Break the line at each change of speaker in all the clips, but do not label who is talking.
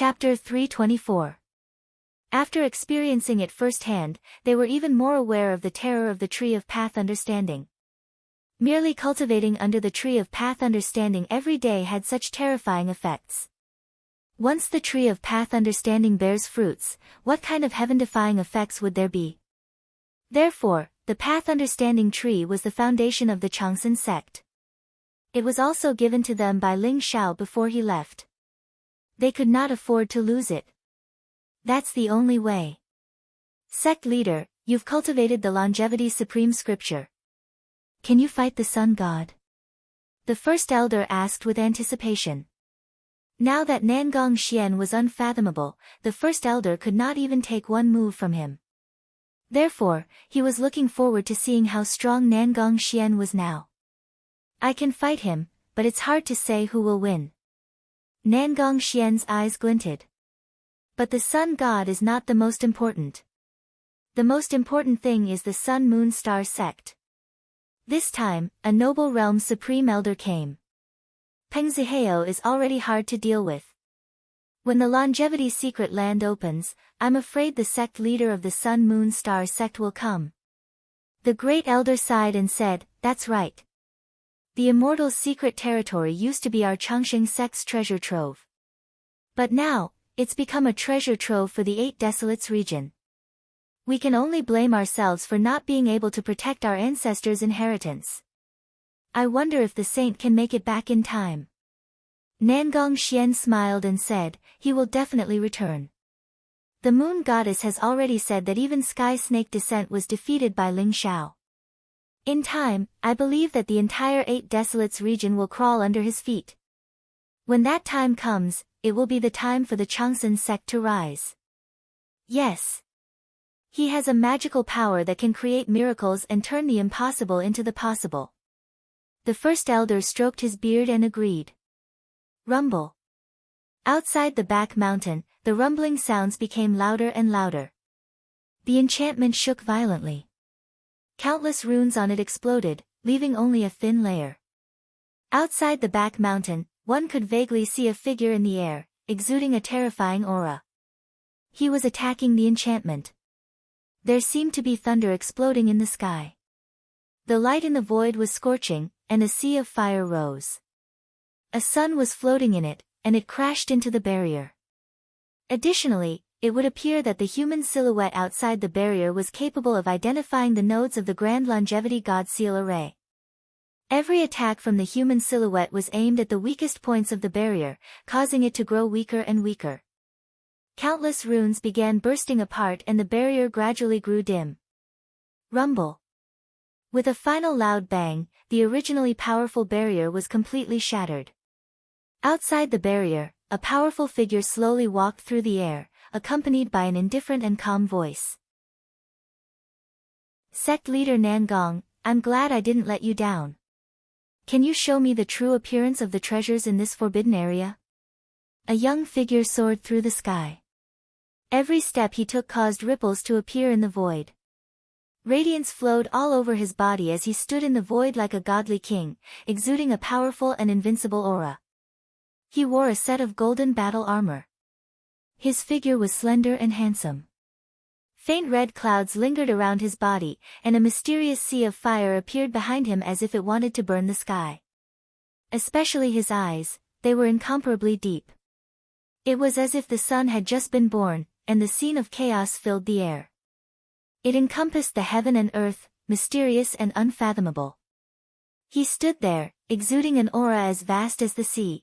Chapter 324. After experiencing it firsthand, they were even more aware of the terror of the Tree of Path Understanding. Merely cultivating under the Tree of Path Understanding every day had such terrifying effects. Once the Tree of Path Understanding bears fruits, what kind of heaven-defying effects would there be? Therefore, the Path Understanding tree was the foundation of the Changsan sect. It was also given to them by Ling Xiao before he left. They could not afford to lose it. That's the only way. Sect leader, you've cultivated the longevity supreme scripture. Can you fight the sun god? The first elder asked with anticipation. Now that Nangong Xian was unfathomable, the first elder could not even take one move from him. Therefore, he was looking forward to seeing how strong Nangong Xian was now. I can fight him, but it's hard to say who will win. Nangong Xian's eyes glinted. But the sun god is not the most important. The most important thing is the Sun Moon Star sect. This time, a noble realm supreme elder came. Peng Zihao is already hard to deal with. When the longevity secret land opens, I'm afraid the sect leader of the Sun Moon Star sect will come. The great elder sighed and said, that's right. The Immortals' secret territory used to be our Changsheng sect's treasure trove. But now, it's become a treasure trove for the 8 Desolates region. We can only blame ourselves for not being able to protect our ancestors' inheritance. I wonder if the saint can make it back in time. Nangong Xian smiled and said, he will definitely return. The moon goddess has already said that even Sky Snake Descent was defeated by Ling Xiao. In time, I believe that the entire 8 Desolates region will crawl under his feet. When that time comes, it will be the time for the Changsan sect to rise. Yes. He has a magical power that can create miracles and turn the impossible into the possible. The first elder stroked his beard and agreed. Rumble. Outside the back mountain, the rumbling sounds became louder and louder. The enchantment shook violently. Countless runes on it exploded, leaving only a thin layer. Outside the back mountain, one could vaguely see a figure in the air, exuding a terrifying aura. He was attacking the enchantment. There seemed to be thunder exploding in the sky. The light in the void was scorching, and a sea of fire rose. A sun was floating in it, and it crashed into the barrier. Additionally, it would appear that the human silhouette outside the barrier was capable of identifying the nodes of the Grand Longevity God Seal Array. Every attack from the human silhouette was aimed at the weakest points of the barrier, causing it to grow weaker and weaker. Countless runes began bursting apart and the barrier gradually grew dim. Rumble. With a final loud bang, the originally powerful barrier was completely shattered. Outside the barrier, a powerful figure slowly walked through the air, accompanied by an indifferent and calm voice. Sect leader Nangong, I'm glad I didn't let you down. Can you show me the true appearance of the treasures in this forbidden area? A young figure soared through the sky. Every step he took caused ripples to appear in the void. Radiance flowed all over his body as he stood in the void like a godly king, exuding a powerful and invincible aura. He wore a set of golden battle armor. His figure was slender and handsome. Faint red clouds lingered around his body, and a mysterious sea of fire appeared behind him as if it wanted to burn the sky. Especially his eyes, they were incomparably deep. It was as if the sun had just been born, and the scene of chaos filled the air. It encompassed the heaven and earth, mysterious and unfathomable. He stood there, exuding an aura as vast as the sea.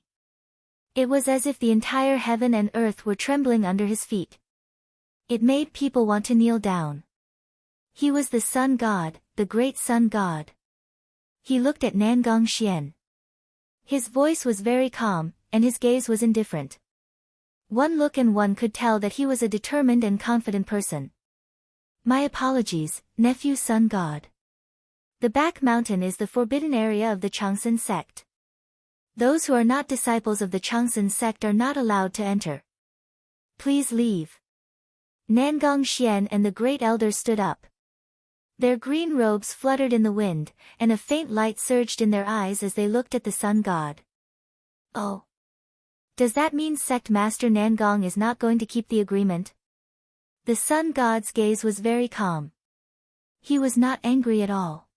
It was as if the entire heaven and earth were trembling under his feet. It made people want to kneel down. He was the sun god, the great sun god. He looked at Nangong Xian. His voice was very calm, and his gaze was indifferent. One look and one could tell that he was a determined and confident person. My apologies, nephew sun god. The back mountain is the forbidden area of the Changsan sect. Those who are not disciples of the Changsan sect are not allowed to enter. Please leave. Nangong Xian and the great elder stood up. Their green robes fluttered in the wind, and a faint light surged in their eyes as they looked at the sun god. Oh! Does that mean Sect Master Nangong is not going to keep the agreement? The sun god's gaze was very calm. He was not angry at all.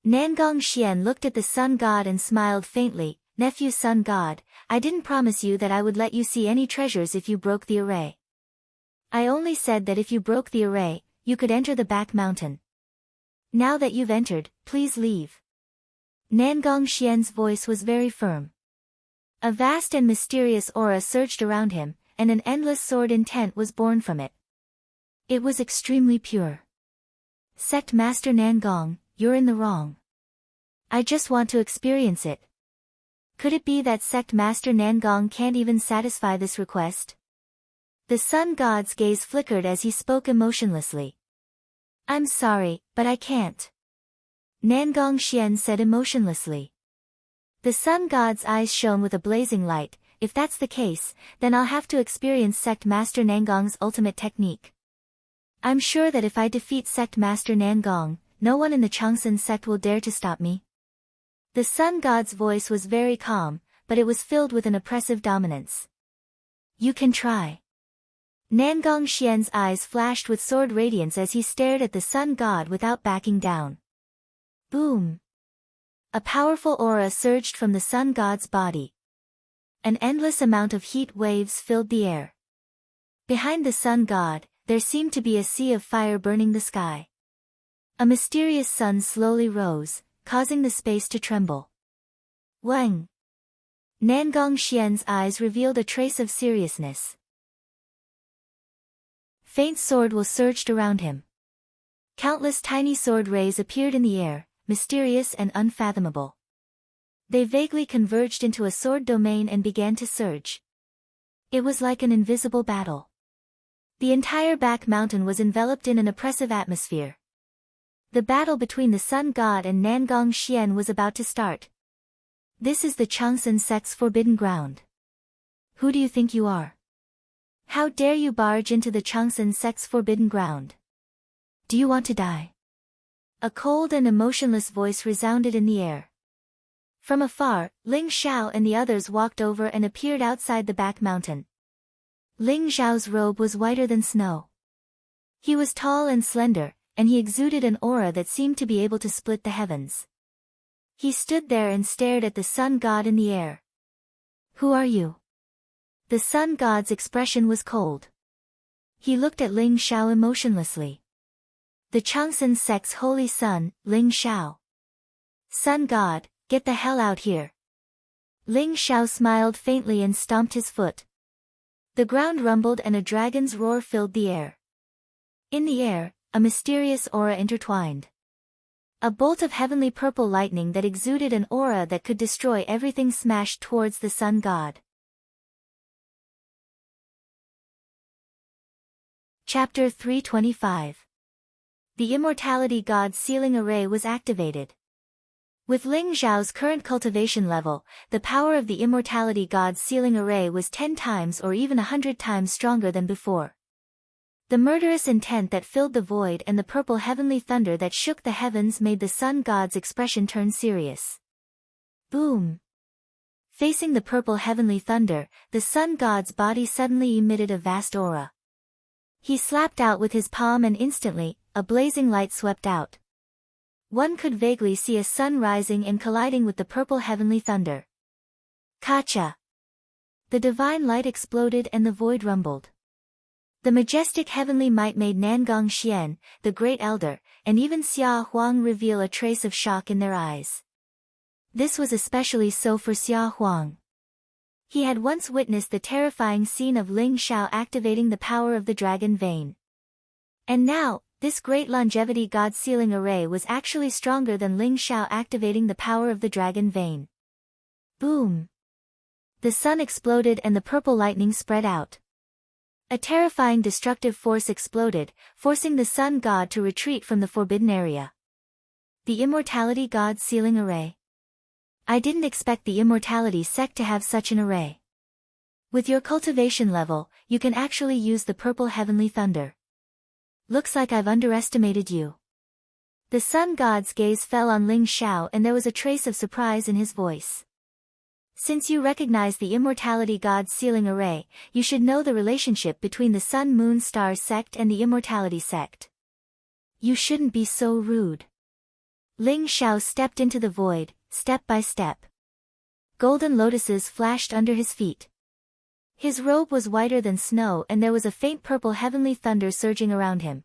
Nangong Xian looked at the sun god and smiled faintly. Nephew sun god, I didn't promise you that I would let you see any treasures if you broke the array. I only said that if you broke the array, you could enter the back mountain. Now that you've entered, please leave. Nangong Xian's voice was very firm. A vast and mysterious aura surged around him, and an endless sword intent was born from it. It was extremely pure. Sect Master Nangong, you're in the wrong. I just want to experience it. Could it be that Sect Master Nangong can't even satisfy this request? The sun god's gaze flickered as he spoke emotionlessly. I'm sorry, but I can't. Nangong Xian said emotionlessly. The sun god's eyes shone with a blazing light. If that's the case, then I'll have to experience Sect Master Nangong's ultimate technique. I'm sure that if I defeat Sect Master Nangong, no one in the Changsun sect will dare to stop me. The sun god's voice was very calm, but it was filled with an oppressive dominance. You can try. Nangong Xian's eyes flashed with sword radiance as he stared at the sun god without backing down. Boom! A powerful aura surged from the sun god's body. An endless amount of heat waves filled the air. Behind the sun god, there seemed to be a sea of fire burning the sky. A mysterious sun slowly rose, causing the space to tremble. Wang! Nangong Xian's eyes revealed a trace of seriousness. Faint sword will surged around him. Countless tiny sword rays appeared in the air, mysterious and unfathomable. They vaguely converged into a sword domain and began to surge. It was like an invisible battle. The entire back mountain was enveloped in an oppressive atmosphere. The battle between the sun god and Nangong Xian was about to start. This is the Changsun sect's forbidden ground. Who do you think you are? How dare you barge into the Changsun sect's forbidden ground? Do you want to die? A cold and emotionless voice resounded in the air. From afar, Ling Xiao and the others walked over and appeared outside the back mountain. Ling Xiao's robe was whiter than snow. He was tall and slender, and he exuded an aura that seemed to be able to split the heavens. He stood there and stared at the sun god in the air. Who are you? The sun god's expression was cold. He looked at Ling Xiao emotionlessly. The Changsun sect's holy son, Ling Xiao. Sun god, get the hell out here. Ling Xiao smiled faintly and stomped his foot. The ground rumbled and a dragon's roar filled the air. In the air, a mysterious aura intertwined. A bolt of heavenly purple lightning that exuded an aura that could destroy everything smashed towards the sun god. Chapter 325. The Immortality God's sealing array was activated. With Ling Xiao's current cultivation level, the power of the Immortality God's sealing array was 10 times or even 100 times stronger than before. The murderous intent that filled the void and the purple heavenly thunder that shook the heavens made the sun god's expression turn serious. Boom! Facing the purple heavenly thunder, the sun god's body suddenly emitted a vast aura. He slapped out with his palm and instantly, a blazing light swept out. One could vaguely see a sun rising and colliding with the purple heavenly thunder. Kacha! The divine light exploded and the void rumbled. The majestic heavenly might made Nangong Xian, the great elder, and even Xia Huang reveal a trace of shock in their eyes. This was especially so for Xia Huang. He had once witnessed the terrifying scene of Ling Xiao activating the power of the dragon vein. And now, this great longevity god sealing array was actually stronger than Ling Xiao activating the power of the dragon vein. Boom! The sun exploded and the purple lightning spread out. A terrifying destructive force exploded, forcing the sun god to retreat from the forbidden area. The Immortality God sealing array. I didn't expect the Immortality sect to have such an array. With your cultivation level, you can actually use the purple heavenly thunder. Looks like I've underestimated you. The sun god's gaze fell on Ling Xiao and there was a trace of surprise in his voice. Since you recognize the immortality God's sealing array, you should know the relationship between the Sun Moon Star sect and the immortality sect. You shouldn't be so rude. Ling Xiao stepped into the void, step by step. Golden lotuses flashed under his feet. His robe was whiter than snow and there was a faint purple heavenly thunder surging around him.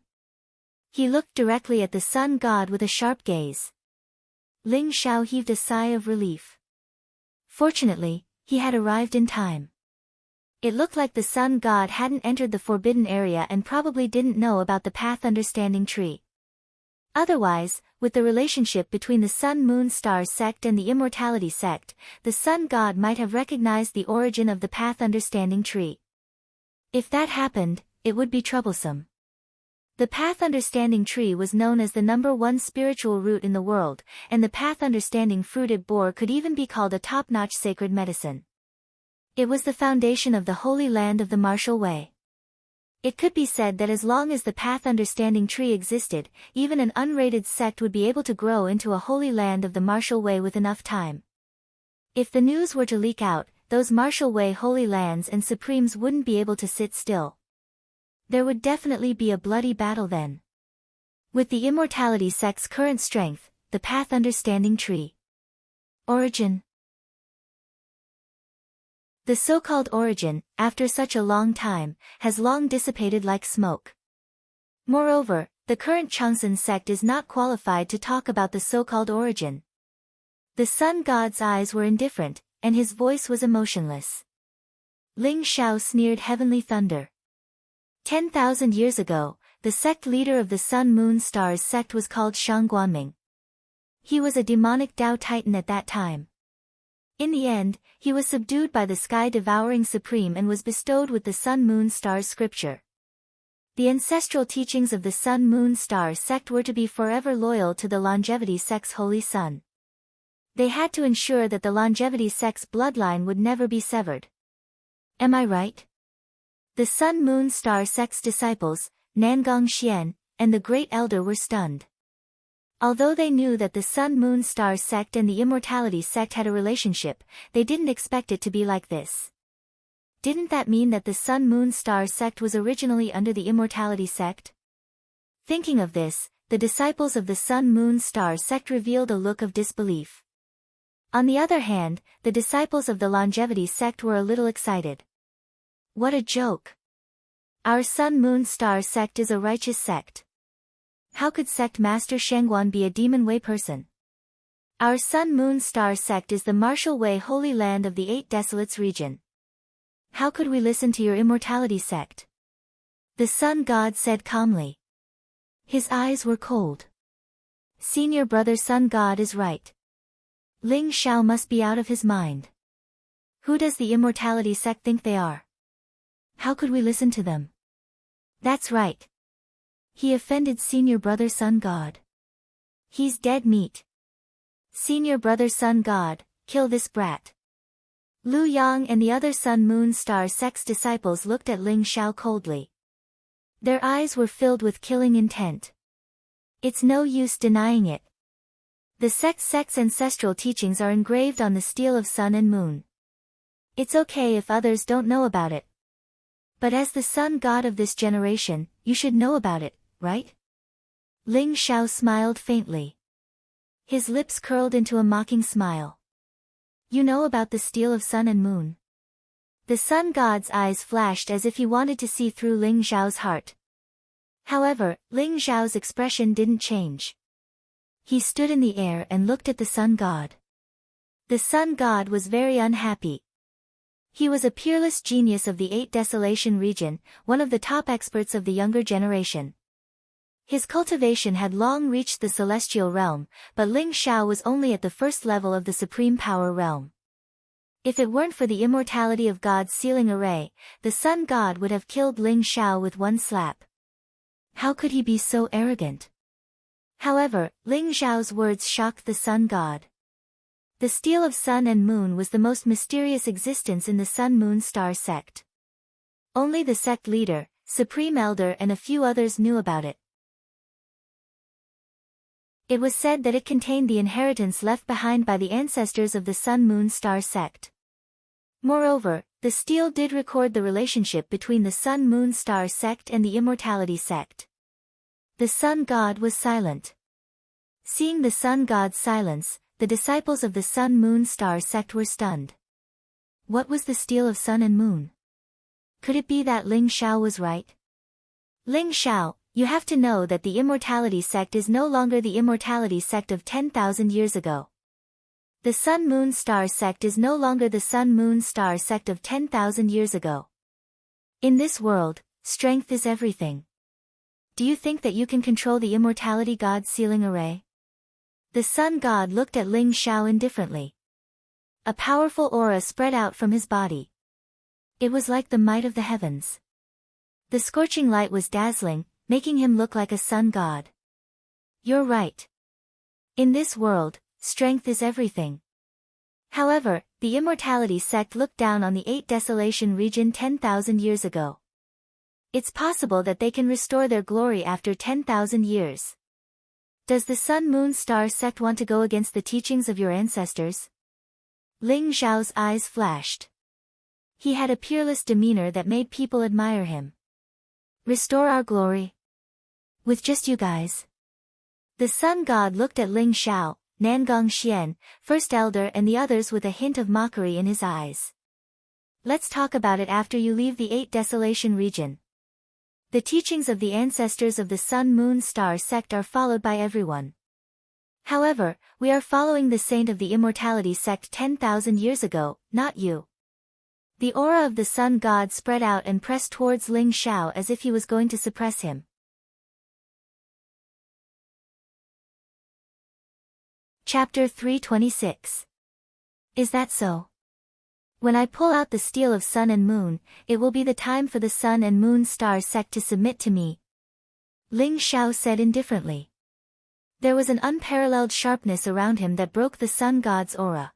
He looked directly at the sun god with a sharp gaze. Ling Xiao heaved a sigh of relief. Fortunately, he had arrived in time. It looked like the sun god hadn't entered the forbidden area and probably didn't know about the path understanding tree. Otherwise, with the relationship between the Sun Moon Star sect and the Immortality sect, the sun god might have recognized the origin of the path understanding tree. If that happened, it would be troublesome. The path understanding tree was known as the #1 spiritual root in the world, and the path understanding fruit it bore could even be called a top-notch sacred medicine. It was the foundation of the holy land of the martial way. It could be said that as long as the path understanding tree existed, even an unrated sect would be able to grow into a holy land of the martial way with enough time. If the news were to leak out, those martial way holy lands and supremes wouldn't be able to sit still. There would definitely be a bloody battle then. With the immortality sect's current strength, the path understanding tree. Origin. The so-called origin, after such a long time, has long dissipated like smoke. Moreover, the current Changsun sect is not qualified to talk about the so-called origin. The sun god's eyes were indifferent, and his voice was emotionless. Ling Xiao sneered heavenly thunder. 10,000 years ago, the sect leader of the Sun Moon Stars sect was called Shang Guanming. He was a demonic Tao Titan at that time. In the end, he was subdued by the sky-devouring Supreme and was bestowed with the Sun Moon Stars scripture. The ancestral teachings of the Sun Moon Star sect were to be forever loyal to the longevity sect's holy sun. They had to ensure that the longevity sect's bloodline would never be severed. Am I right? The Sun Moon Star sect's disciples, Nangong Xian, and the Great Elder were stunned. Although they knew that the Sun Moon Star sect and the Immortality sect had a relationship, they didn't expect it to be like this. Didn't that mean that the Sun Moon Star sect was originally under the Immortality sect? Thinking of this, the disciples of the Sun Moon Star sect revealed a look of disbelief. On the other hand, the disciples of the Longevity sect were a little excited. What a joke! Our Sun Moon Star sect is a righteous sect. How could sect master Shangguan be a demon way person? Our Sun Moon Star sect is the martial way holy land of the 8 Desolates region. How could we listen to your immortality sect? The sun god said calmly. His eyes were cold. Senior brother sun god is right. Ling Xiao must be out of his mind. Who does the immortality sect think they are? How could we listen to them? That's right. He offended senior brother sun god. He's dead meat. Senior brother sun god, kill this brat. Lu Yang and the other Sun Moon Star sect's disciples looked at Ling Xiao coldly. Their eyes were filled with killing intent. It's no use denying it. The sect's ancestral teachings are engraved on the steel of sun and moon. It's okay if others don't know about it. But as the sun god of this generation, you should know about it, right? Ling Xiao smiled faintly. His lips curled into a mocking smile. You know about the steel of sun and moon? The sun god's eyes flashed as if he wanted to see through Ling Xiao's heart. However, Ling Xiao's expression didn't change. He stood in the air and looked at the sun god. The sun god was very unhappy. He was a peerless genius of the 8 Desolation region, one of the top experts of the younger generation. His cultivation had long reached the celestial realm, but Ling Xiao was only at the first level of the supreme power realm. If it weren't for the immortality of God's sealing array, the sun god would have killed Ling Xiao with one slap. How could he be so arrogant? However, Ling Xiao's words shocked the sun god. The steel of sun and moon was the most mysterious existence in the Sun Moon Star sect. Only the sect leader, Supreme Elder and a few others knew about it. It was said that it contained the inheritance left behind by the ancestors of the Sun Moon Star sect. Moreover, the stele did record the relationship between the Sun-Moon-Star sect and the Immortality sect. The sun god was silent. Seeing the sun god's silence, the disciples of the Sun-Moon-Star sect were stunned. What was the stele of sun and moon? Could it be that Ling Xiao was right? Ling Xiao, you have to know that the Immortality sect is no longer the Immortality sect of 10,000 years ago. The Sun-Moon-Star sect is no longer the Sun-Moon-Star sect of 10,000 years ago. In this world, strength is everything. Do you think that you can control the Immortality God's sealing array? The sun god looked at Ling Xiao indifferently. A powerful aura spread out from his body. It was like the might of the heavens. The scorching light was dazzling, making him look like a sun god. You're right. In this world, strength is everything. However, the Immortality sect looked down on the 8 Desolation region 10,000 years ago. It's possible that they can restore their glory after 10,000 years. Does the Sun-Moon-Star sect want to go against the teachings of your ancestors? Ling Xiao's eyes flashed. He had a peerless demeanor that made people admire him. Restore our glory? With just you guys? The sun god looked at Ling Xiao, Nangong Xian, First Elder and the others with a hint of mockery in his eyes. Let's talk about it after you leave the 8 Desolation region. The teachings of the ancestors of the Sun-Moon-Star sect are followed by everyone. However, we are following the saint of the Immortality sect 10,000 years ago, not you. The aura of the sun god spread out and pressed towards Ling Xiao as if he was going to suppress him. Chapter 326. Is that so? When I pull out the stele of sun and moon, it will be the time for the sun and moon star sect to submit to me. Ling Xiao said indifferently. There was an unparalleled sharpness around him that broke the sun god's aura.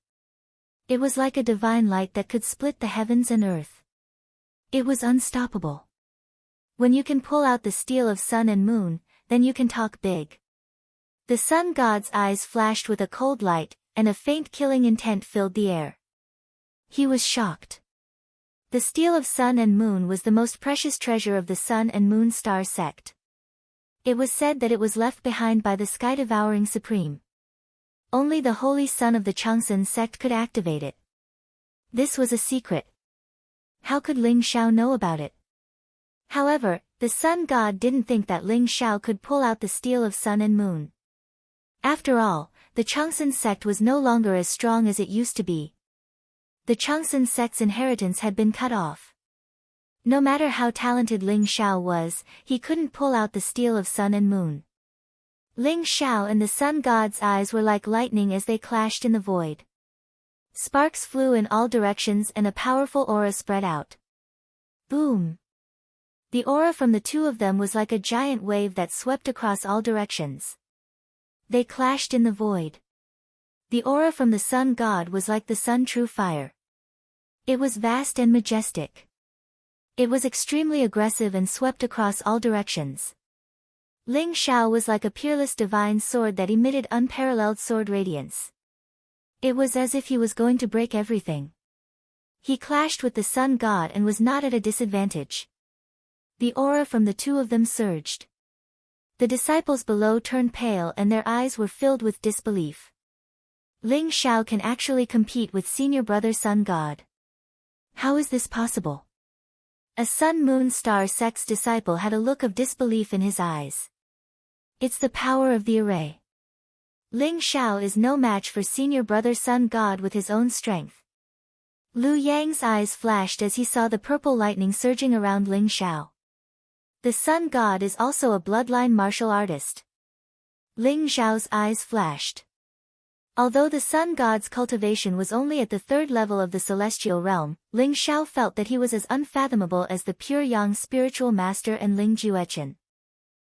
It was like a divine light that could split the heavens and earth. It was unstoppable. When you can pull out the stele of sun and moon, then you can talk big. The sun god's eyes flashed with a cold light, and a faint killing intent filled the air. He was shocked. The stele of sun and moon was the most precious treasure of the sun and moon star sect. It was said that it was left behind by the sky-devouring supreme. Only the holy son of the Changsun sect could activate it. This was a secret. How could Ling Xiao know about it? However, the sun god didn't think that Ling Xiao could pull out the stele of sun and moon. After all, the Changsun sect was no longer as strong as it used to be. The Changsun sect's inheritance had been cut off. No matter how talented Ling Xiao was, he couldn't pull out the stele of sun and moon. Ling Xiao and the sun god's eyes were like lightning as they clashed in the void. Sparks flew in all directions and a powerful aura spread out. Boom! The aura from the two of them was like a giant wave that swept across all directions. They clashed in the void. The aura from the sun god was like the sun true fire. It was vast and majestic. It was extremely aggressive and swept across all directions. Ling Xiao was like a peerless divine sword that emitted unparalleled sword radiance. It was as if he was going to break everything. He clashed with the sun god and was not at a disadvantage. The aura from the two of them surged. The disciples below turned pale and their eyes were filled with disbelief. Ling Xiao can actually compete with senior brother sun god. How is this possible? A Sun-Moon-Star sect's disciple had a look of disbelief in his eyes. It's the power of the array. Ling Xiao is no match for senior brother sun god with his own strength. Lu Yang's eyes flashed as he saw the purple lightning surging around Ling Xiao. The sun god is also a bloodline martial artist. Ling Xiao's eyes flashed. Although the sun god's cultivation was only at the 3rd level of the celestial realm, Ling Xiao felt that he was as unfathomable as the pure yang spiritual master and Ling Juechen.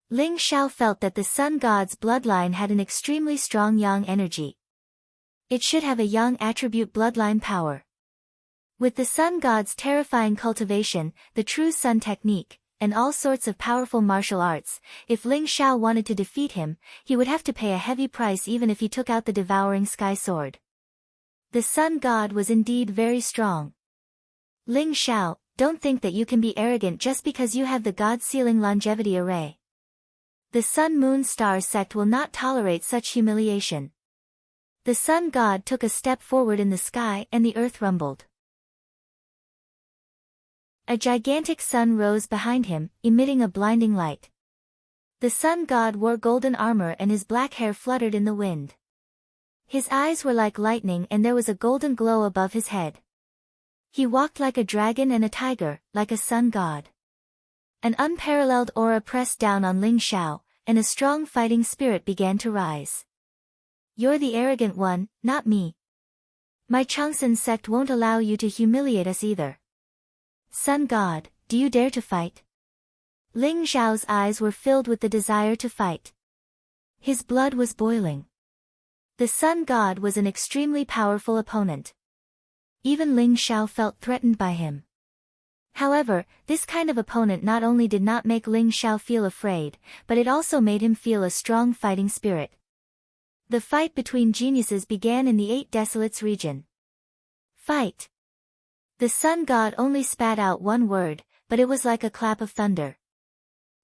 Ling Xiao felt that the sun god's bloodline had an extremely strong yang energy. It should have a yang attribute bloodline power. With the sun god's terrifying cultivation, the true sun technique, and all sorts of powerful martial arts, if Ling Xiao wanted to defeat him, he would have to pay a heavy price even if he took out the devouring sky sword. The sun god was indeed very strong. Ling Xiao, don't think that you can be arrogant just because you have the God-sealing longevity array. The Sun Moon Star sect will not tolerate such humiliation. The Sun God took a step forward in the sky and the earth rumbled. A gigantic sun rose behind him, emitting a blinding light. The Sun God wore golden armor and his black hair fluttered in the wind. His eyes were like lightning and there was a golden glow above his head. He walked like a dragon and a tiger, like a sun god. An unparalleled aura pressed down on Ling Xiao, and a strong fighting spirit began to rise. You're the arrogant one, not me. My Changsun sect won't allow you to humiliate us either. Sun God, do you dare to fight? Ling Xiao's eyes were filled with the desire to fight. His blood was boiling. The Sun God was an extremely powerful opponent. Even Ling Xiao felt threatened by him. However, this kind of opponent not only did not make Ling Xiao feel afraid, but it also made him feel a strong fighting spirit. The fight between geniuses began in the Eight Desolates region. Fight! The Sun God only spat out one word, but it was like a clap of thunder.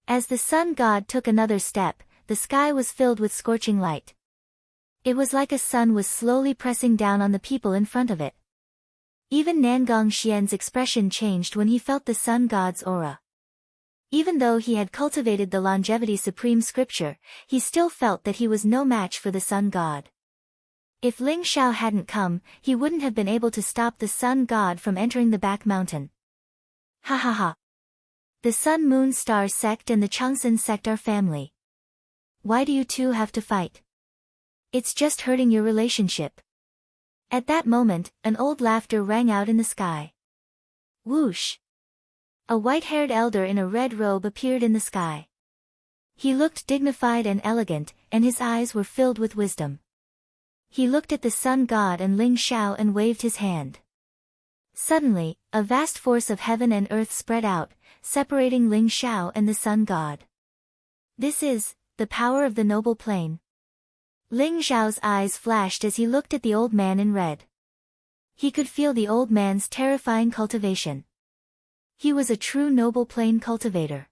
As the Sun God took another step, the sky was filled with scorching light. It was like a sun was slowly pressing down on the people in front of it. Even Nangong Xian's expression changed when he felt the Sun God's aura. Even though he had cultivated the longevity supreme scripture, he still felt that he was no match for the Sun God. If Ling Xiao hadn't come, he wouldn't have been able to stop the Sun God from entering the back mountain. Ha ha ha. The Sun Moon Star sect and the Changsun sect are family. Why do you two have to fight? It's just hurting your relationship. At that moment, an old laughter rang out in the sky. Whoosh! A white-haired elder in a red robe appeared in the sky. He looked dignified and elegant, and his eyes were filled with wisdom. He looked at the Sun God and Ling Xiao and waved his hand. Suddenly, a vast force of heaven and earth spread out, separating Ling Xiao and the Sun God. This is the power of the noble plane. Ling Xiao's eyes flashed as he looked at the old man in red. He could feel the old man's terrifying cultivation. He was a true noble plane cultivator.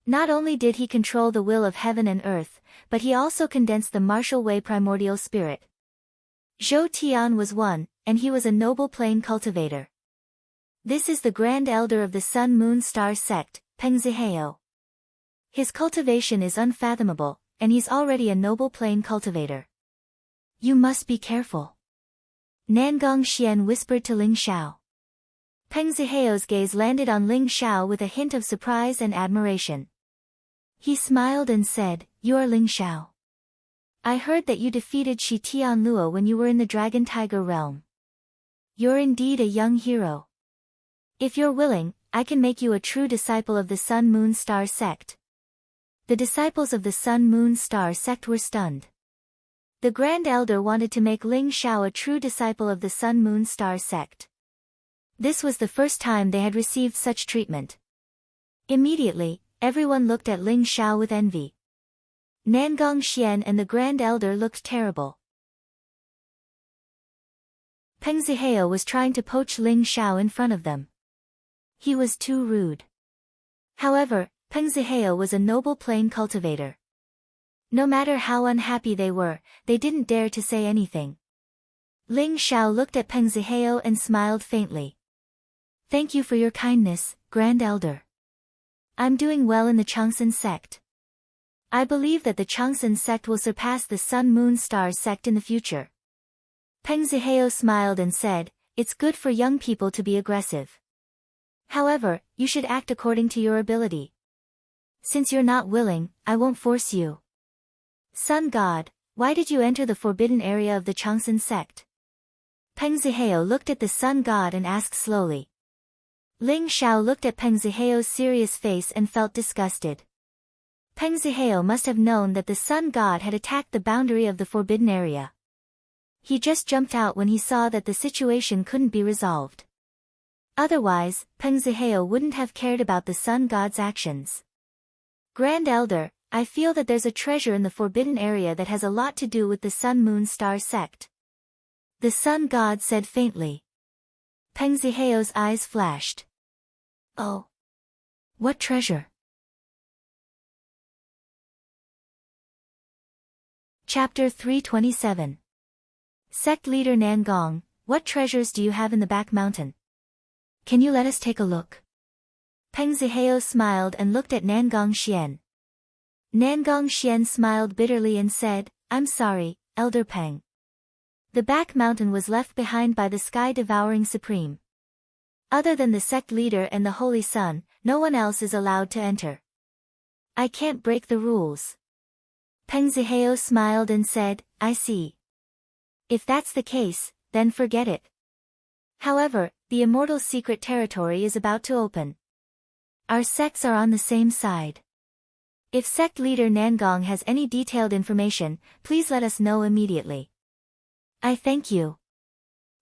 Not only did he control the will of heaven and earth, but he also condensed the martial way primordial spirit. Zhou Tian was one, and he was a noble plane cultivator. This is the Grand Elder of the Sun Moon Star sect, Peng Zihao. His cultivation is unfathomable, and he's already a noble plane cultivator. You must be careful. Nangong Xian whispered to Ling Xiao. Peng Zihao's gaze landed on Ling Xiao with a hint of surprise and admiration. He smiled and said, "You are Ling Xiao. I heard that you defeated Shi Tianluo when you were in the Dragon Tiger realm. You're indeed a young hero. If you're willing, I can make you a true disciple of the Sun Moon Star sect." The disciples of the Sun Moon Star sect were stunned. The Grand Elder wanted to make Ling Xiao a true disciple of the Sun Moon Star sect. This was the first time they had received such treatment. Immediately, everyone looked at Ling Xiao with envy. Nangong Xian and the Grand Elder looked terrible. Peng Zihao was trying to poach Ling Xiao in front of them. He was too rude. However, Peng Zihao was a noble plane cultivator. No matter how unhappy they were, they didn't dare to say anything. Ling Xiao looked at Peng Zihao and smiled faintly. Thank you for your kindness, Grand Elder. I'm doing well in the Changsun sect. I believe that the Changsun sect will surpass the Sun Moon Star sect in the future. Peng Zihao smiled and said, "It's good for young people to be aggressive. However, you should act according to your ability. Since you're not willing, I won't force you." Sun God, why did you enter the forbidden area of the Changsun sect? Peng Zihao looked at the Sun God and asked slowly. Ling Xiao looked at Peng Zihao's serious face and felt disgusted. Peng Zihao must have known that the Sun God had attacked the boundary of the forbidden area. He just jumped out when he saw that the situation couldn't be resolved. Otherwise, Peng Zihao wouldn't have cared about the Sun God's actions. Grand Elder, I feel that there's a treasure in the forbidden area that has a lot to do with the Sun Moon Star sect. The Sun God said faintly. Peng Ziheo's eyes flashed. Oh! What treasure? Chapter 327. Sect Leader Nangong, what treasures do you have in the back mountain? Can you let us take a look? Peng Ziheo smiled and looked at Nangong Xian. Nangong Xian smiled bitterly and said, I'm sorry, Elder Peng. The back mountain was left behind by the sky-devouring Supreme. Other than the sect leader and the Holy Sun, no one else is allowed to enter. I can't break the rules. Peng Ziheo smiled and said, I see. If that's the case, then forget it. However, the immortal secret territory is about to open. Our sects are on the same side. If sect leader Nangong has any detailed information, please let us know immediately. I thank you.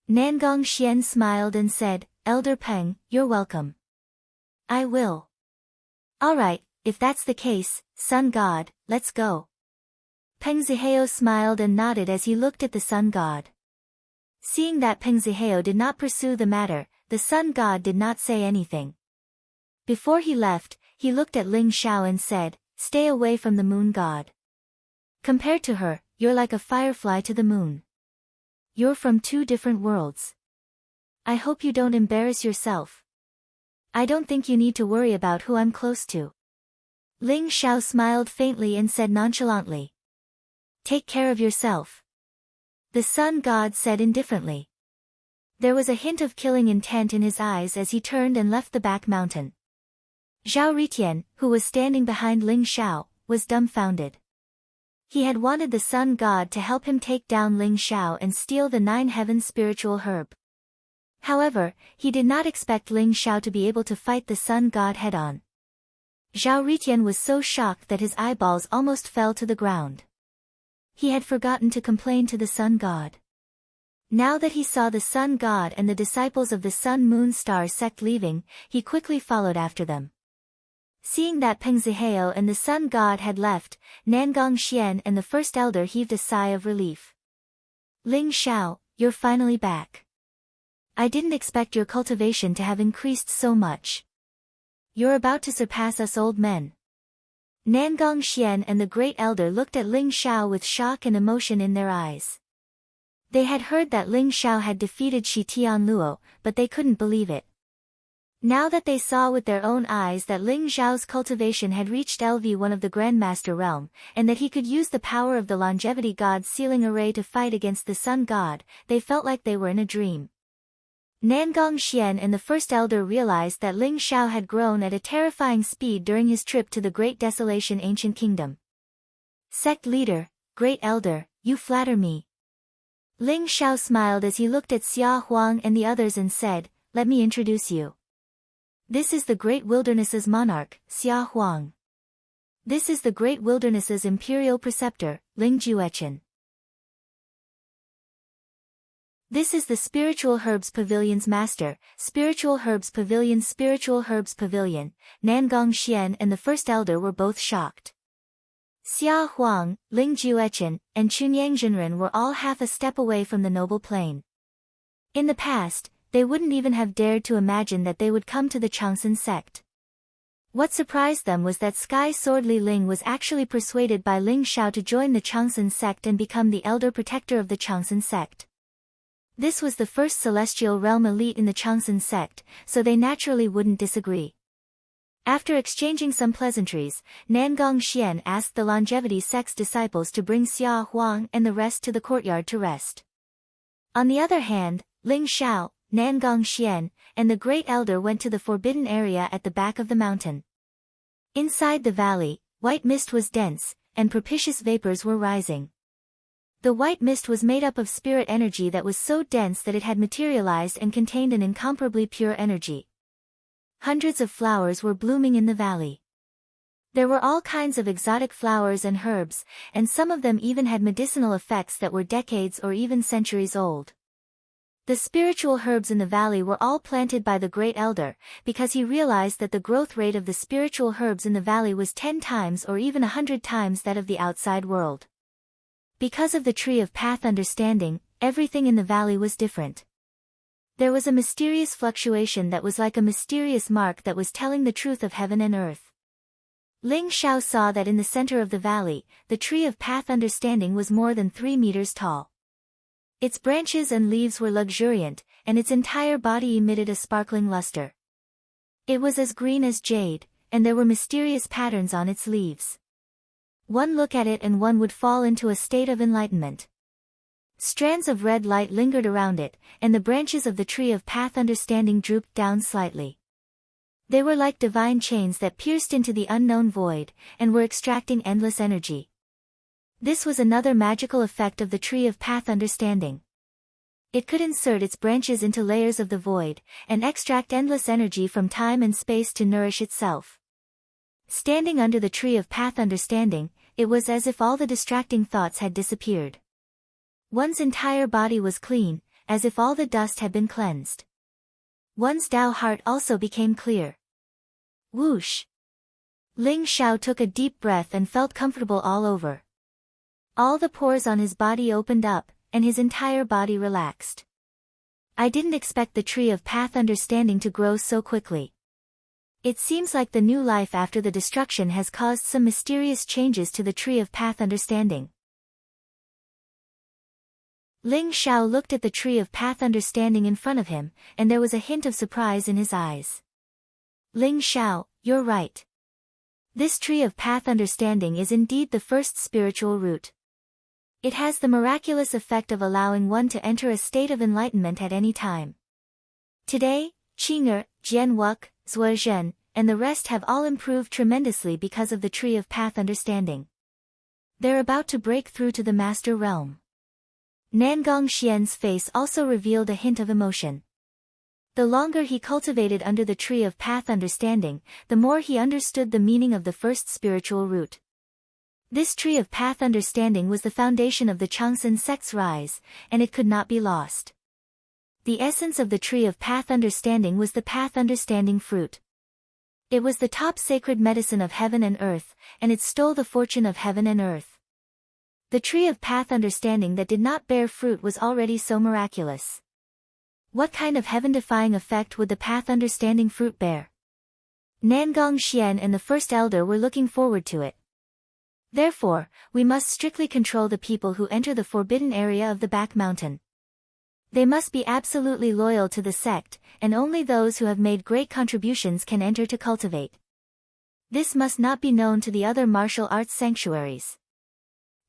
Nangong Xian smiled and said, Elder Peng, you're welcome. I will. Alright, if that's the case, Sun God, let's go. Peng Ziheo smiled and nodded as he looked at the Sun God. Seeing that Peng Ziheo did not pursue the matter, the Sun God did not say anything. Before he left, he looked at Ling Xiao and said, Stay away from the Moon God. Compared to her, you're like a firefly to the moon. You're from two different worlds. I hope you don't embarrass yourself. I don't think you need to worry about who I'm close to. Ling Xiao smiled faintly and said nonchalantly. Take care of yourself. The Sun God said indifferently. There was a hint of killing intent in his eyes as he turned and left the back mountain. Zhao Ritian, who was standing behind Ling Xiao, was dumbfounded. He had wanted the Sun God to help him take down Ling Xiao and steal the 9 heavens spiritual herb. However, he did not expect Ling Xiao to be able to fight the Sun God head-on. Zhao Ritian was so shocked that his eyeballs almost fell to the ground. He had forgotten to complain to the Sun God. Now that he saw the Sun God and the disciples of the Sun Moon Star sect leaving, he quickly followed after them. Seeing that Peng Ziheo and the Sun God had left, Nangong Xian and the First Elder heaved a sigh of relief. Ling Xiao, you're finally back. I didn't expect your cultivation to have increased so much. You're about to surpass us old men. Nangong Xian and the Great Elder looked at Ling Xiao with shock and emotion in their eyes. They had heard that Ling Xiao had defeated Shi Tianluo, but they couldn't believe it. Now that they saw with their own eyes that Ling Xiao's cultivation had reached LV1 of the Grandmaster realm, and that he could use the power of the Longevity God's sealing array to fight against the Sun God, they felt like they were in a dream. Nangong Xian and the First Elder realized that Ling Xiao had grown at a terrifying speed during his trip to the Great Desolation Ancient Kingdom. Sect Leader, Great Elder, you flatter me. Ling Xiao smiled as he looked at Xia Huang and the others and said, Let me introduce you. This is the Great Wilderness's monarch, Xia Huang. This is the Great Wilderness's imperial preceptor, Ling Juechen. This is the Spiritual Herbs Pavilion's master, Spiritual Herbs Pavilion. Nangong Xian and the First Elder were both shocked. Xia Huang, Ling Juechen, and Chunyang Zhenren were all half a step away from the noble plane. In the past, they wouldn't even have dared to imagine that they would come to the Changsun sect. What surprised them was that Sky Sword Li Ling was actually persuaded by Ling Xiao to join the Changsun sect and become the elder protector of the Changsun sect. This was the first celestial realm elite in the Changsun sect, so they naturally wouldn't disagree. After exchanging some pleasantries, Nangong Xian asked the Longevity sect's disciples to bring Xia Huang and the rest to the courtyard to rest. On the other hand, Ling Xiao, Nangong Xian, and the Great Elder went to the forbidden area at the back of the mountain. Inside the valley, white mist was dense, and propitious vapors were rising. The white mist was made up of spirit energy that was so dense that it had materialized and contained an incomparably pure energy. Hundreds of flowers were blooming in the valley. There were all kinds of exotic flowers and herbs, and some of them even had medicinal effects that were decades or even centuries old. The spiritual herbs in the valley were all planted by the Great Elder, because he realized that the growth rate of the spiritual herbs in the valley was 10 times or even 100 times that of the outside world. Because of the Tree of Path Understanding, everything in the valley was different. There was a mysterious fluctuation that was like a mysterious mark that was telling the truth of heaven and earth. Ling Xiao saw that in the center of the valley, the tree of path understanding was more than 3 meters tall. Its branches and leaves were luxuriant, and its entire body emitted a sparkling luster. It was as green as jade, and there were mysterious patterns on its leaves. One look at it and one would fall into a state of enlightenment. Strands of red light lingered around it, and the branches of the tree of path understanding drooped down slightly. They were like divine chains that pierced into the unknown void, and were extracting endless energy. This was another magical effect of the tree of path understanding. It could insert its branches into layers of the void, and extract endless energy from time and space to nourish itself. Standing under the tree of path understanding, it was as if all the distracting thoughts had disappeared. One's entire body was clean, as if all the dust had been cleansed. One's Tao heart also became clear. Whoosh! Ling Xiao took a deep breath and felt comfortable all over. All the pores on his body opened up, and his entire body relaxed. I didn't expect the tree of path understanding to grow so quickly. It seems like the new life after the destruction has caused some mysterious changes to the tree of path understanding. Ling Xiao looked at the tree of path understanding in front of him, and there was a hint of surprise in his eyes. Ling Xiao, you're right. This tree of path understanding is indeed the first spiritual root. It has the miraculous effect of allowing one to enter a state of enlightenment at any time. Today, Qing'er, Jianwuk, Zuozhen, and the rest have all improved tremendously because of the tree of path understanding. They're about to break through to the master realm. Nangong Xian's face also revealed a hint of emotion. The longer he cultivated under the tree of path understanding, the more he understood the meaning of the first spiritual root. This tree of path understanding was the foundation of the Changsan sect's rise, and it could not be lost. The essence of the tree of path understanding was the path understanding fruit. It was the top sacred medicine of heaven and earth, and it stole the fortune of heaven and earth. The tree of path understanding that did not bear fruit was already so miraculous. What kind of heaven-defying effect would the path understanding fruit bear? Nangong Xian and the first elder were looking forward to it. Therefore, we must strictly control the people who enter the forbidden area of the back mountain. They must be absolutely loyal to the sect, and only those who have made great contributions can enter to cultivate. This must not be known to the other martial arts sanctuaries.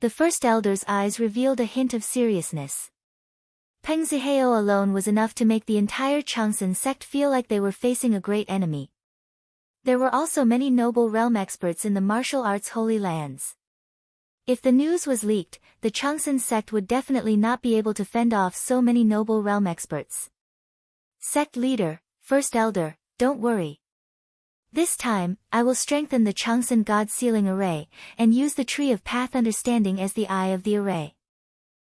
The first elder's eyes revealed a hint of seriousness. Peng Zihao alone was enough to make the entire Changsan sect feel like they were facing a great enemy. There were also many noble realm experts in the martial arts holy lands. If the news was leaked, the Changsan sect would definitely not be able to fend off so many noble realm experts. Sect leader, first elder, don't worry. This time, I will strengthen the Changsan God Sealing Array, and use the Tree of Path Understanding as the eye of the array.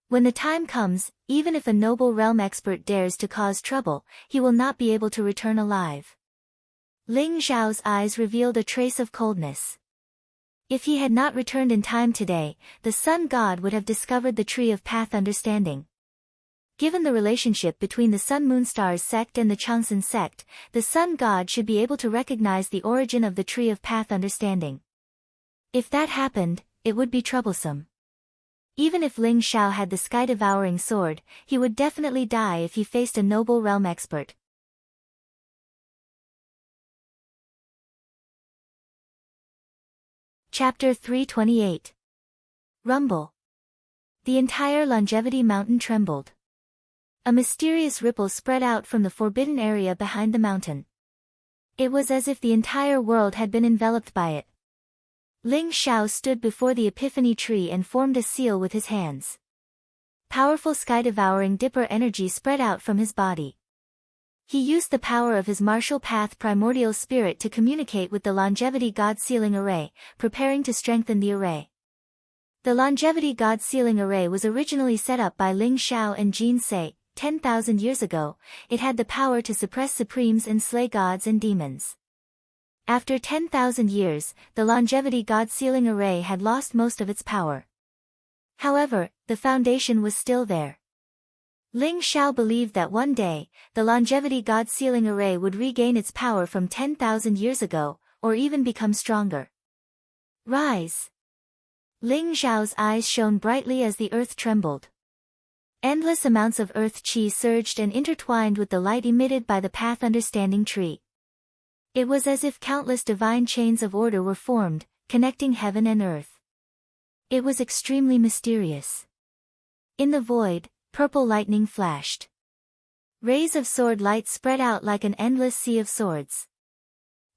When the time comes, even if a noble realm expert dares to cause trouble, he will not be able to return alive. Ling Zhao's eyes revealed a trace of coldness. If he had not returned in time today, the Sun God would have discovered the Tree of Path Understanding. Given the relationship between the Sun Moon Stars sect and the Changsan sect, the Sun God should be able to recognize the origin of the Tree of Path Understanding. If that happened, it would be troublesome. Even if Ling Xiao had the sky-devouring sword, he would definitely die if he faced a noble realm expert. Chapter 328. Rumble. The entire Longevity Mountain trembled. A mysterious ripple spread out from the forbidden area behind the mountain. It was as if the entire world had been enveloped by it. Ling Xiao stood before the epiphany tree and formed a seal with his hands. Powerful sky-devouring dipper energy spread out from his body. He used the power of his martial path primordial spirit to communicate with the Longevity God Sealing Array, preparing to strengthen the array. The Longevity God Sealing Array was originally set up by Ling Xiao and Jin Sei. 10,000 years ago, it had the power to suppress supremes and slay gods and demons. After 10,000 years, the Longevity God Sealing Array had lost most of its power. However, the foundation was still there. Ling Xiao believed that one day, the longevity god sealing array would regain its power from 10,000 years ago, or even become stronger. Rise! Ling Xiao's eyes shone brightly as the earth trembled. Endless amounts of earth qi surged and intertwined with the light emitted by the path understanding tree. It was as if countless divine chains of order were formed, connecting heaven and earth. It was extremely mysterious. In the void, purple lightning flashed. Rays of sword light spread out like an endless sea of swords.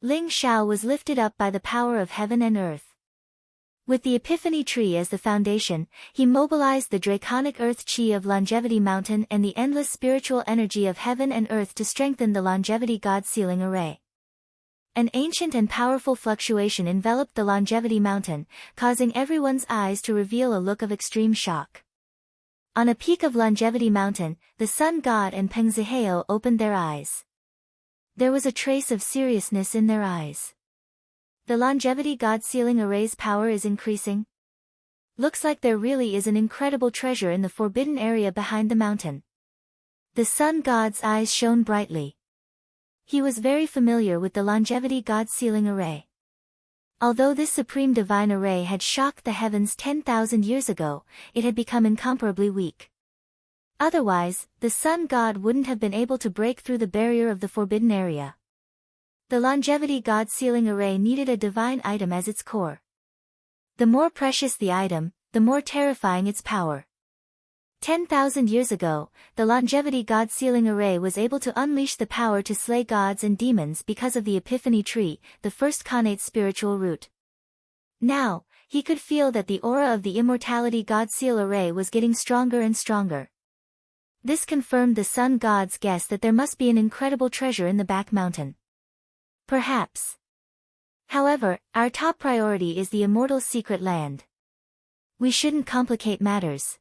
Ling Xiao was lifted up by the power of heaven and earth. With the Epiphany Tree as the foundation, he mobilized the draconic earth qi of Longevity Mountain and the endless spiritual energy of heaven and earth to strengthen the Longevity God Sealing Array. An ancient and powerful fluctuation enveloped the Longevity Mountain, causing everyone's eyes to reveal a look of extreme shock. On a peak of Longevity Mountain, the Sun God and Peng Zihao opened their eyes. There was a trace of seriousness in their eyes. The Longevity God Sealing Array's power is increasing. Looks like there really is an incredible treasure in the forbidden area behind the mountain. The Sun God's eyes shone brightly. He was very familiar with the Longevity God Sealing Array. Although this supreme divine array had shocked the heavens 10,000 years ago, it had become incomparably weak. Otherwise, the Sun God wouldn't have been able to break through the barrier of the forbidden area. The Longevity God Sealing Array needed a divine item as its core. The more precious the item, the more terrifying its power. 10,000 years ago, the Longevity God Sealing Array was able to unleash the power to slay gods and demons because of the Epiphany Tree, the first connate spiritual root. Now, he could feel that the aura of the Immortality God Seal Array was getting stronger and stronger. This confirmed the Sun God's guess that there must be an incredible treasure in the back mountain. Perhaps. However, our top priority is the Immortal Secret Land. We shouldn't complicate matters.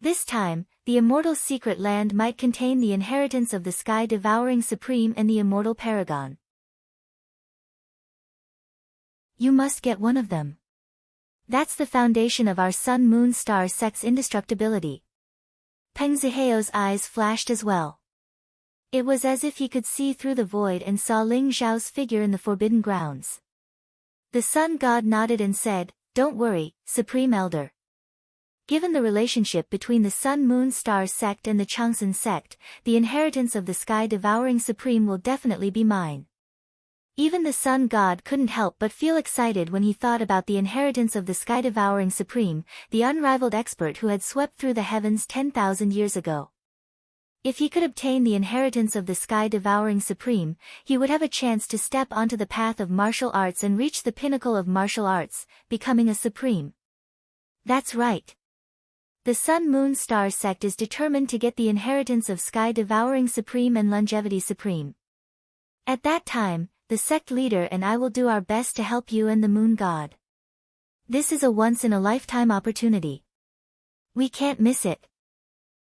This time, the Immortal Secret Land might contain the inheritance of the Sky-Devouring Supreme and the Immortal Paragon. You must get one of them. That's the foundation of our Sun-Moon-Star sect's indestructibility. Peng Zihao's eyes flashed as well. It was as if he could see through the void and saw Ling Xiao's figure in the forbidden grounds. The Sun God nodded and said, "Don't worry, Supreme Elder. Given the relationship between the Sun-Moon-Star sect and the Changsun sect, the inheritance of the Sky-Devouring Supreme will definitely be mine." Even the Sun God couldn't help but feel excited when he thought about the inheritance of the Sky-Devouring Supreme, the unrivaled expert who had swept through the heavens 10,000 years ago. If he could obtain the inheritance of the Sky-Devouring Supreme, he would have a chance to step onto the path of martial arts and reach the pinnacle of martial arts, becoming a Supreme. That's right. The Sun-Moon-Star sect is determined to get the inheritance of Sky-Devouring Supreme and Longevity Supreme. At that time, the sect leader and I will do our best to help you and the Moon God. This is a once-in-a-lifetime opportunity. We can't miss it.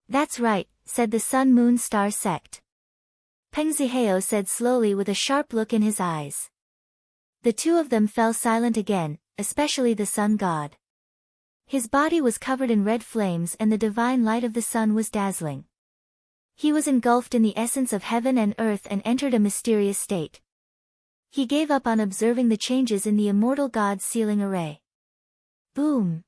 That's right, said the Sun-Moon-Star sect. Peng Zihao said slowly with a sharp look in his eyes. The two of them fell silent again, especially the Sun God. His body was covered in red flames and the divine light of the sun was dazzling. He was engulfed in the essence of heaven and earth and entered a mysterious state. He gave up on observing the changes in the Immortal God Sealing Array. Boom!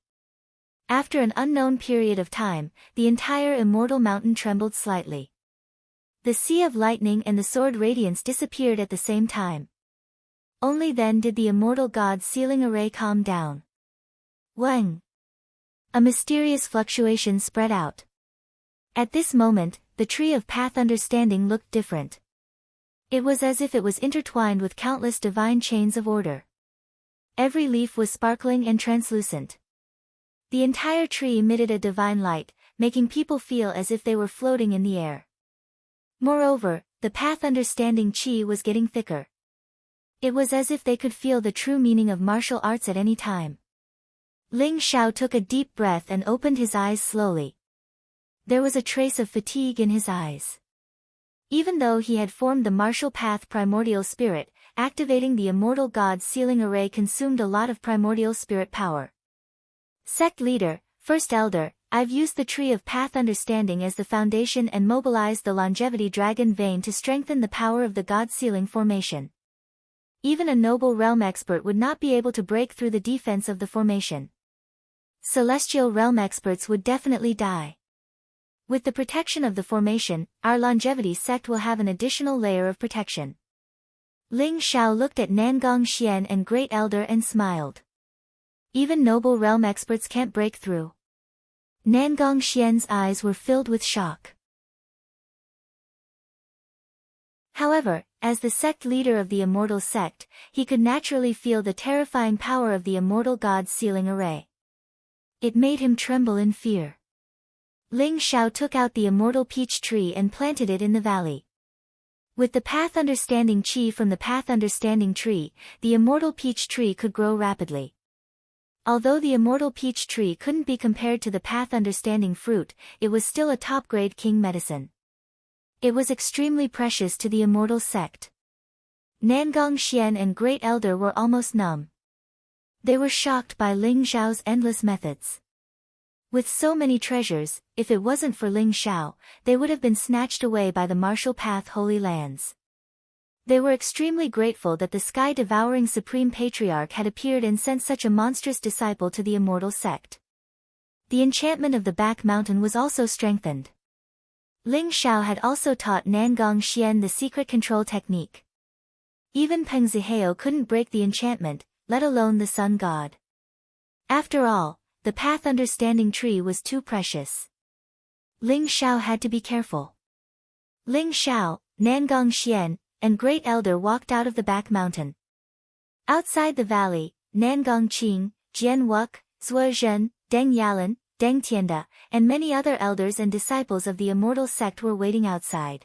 After an unknown period of time, the entire Immortal Mountain trembled slightly. The sea of lightning and the sword radiance disappeared at the same time. Only then did the Immortal God Sealing Array calm down. Wang! A mysterious fluctuation spread out. At this moment, the tree of path understanding looked different. It was as if it was intertwined with countless divine chains of order. Every leaf was sparkling and translucent. The entire tree emitted a divine light, making people feel as if they were floating in the air. Moreover, the path understanding chi was getting thicker. It was as if they could feel the true meaning of martial arts at any time. Ling Xiao took a deep breath and opened his eyes slowly. There was a trace of fatigue in his eyes. Even though he had formed the martial path primordial spirit, activating the Immortal God Sealing Array consumed a lot of primordial spirit power. Sect leader, First Elder, I've used the Tree of Path Understanding as the foundation and mobilized the Longevity Dragon Vein to strengthen the power of the God-sealing formation. Even a noble realm expert would not be able to break through the defense of the formation. Celestial realm experts would definitely die. With the protection of the formation, our longevity sect will have an additional layer of protection. Ling Xiao looked at Nangong Xian and Great Elder and smiled. Even noble realm experts can't break through. Nangong Xian's eyes were filled with shock. However, as the sect leader of the immortal sect, he could naturally feel the terrifying power of the immortal god's sealing array. It made him tremble in fear. Ling Xiao took out the immortal peach tree and planted it in the valley. With the Path Understanding Chi from the Path Understanding tree, the immortal peach tree could grow rapidly. Although the immortal peach tree couldn't be compared to the Path Understanding fruit, it was still a top-grade king medicine. It was extremely precious to the immortal sect. Nangong Xian and Great Elder were almost numb. They were shocked by Ling Xiao's endless methods. With so many treasures, if it wasn't for Ling Xiao, they would have been snatched away by the martial path Holy Lands. They were extremely grateful that the sky-devouring Supreme Patriarch had appeared and sent such a monstrous disciple to the immortal sect. The enchantment of the back mountain was also strengthened. Ling Xiao had also taught Nangong Xian the secret control technique. Even Peng Zihao couldn't break the enchantment, let alone the sun god. After all, the Path Understanding tree was too precious. Ling Xiao had to be careful. Ling Xiao, Nangong Xian, and Great Elder walked out of the back mountain. Outside the valley, Nangong Qing, Jian Wuk, Zhuo Zhen, Deng Yalan, Deng Tianda, and many other elders and disciples of the immortal sect were waiting outside.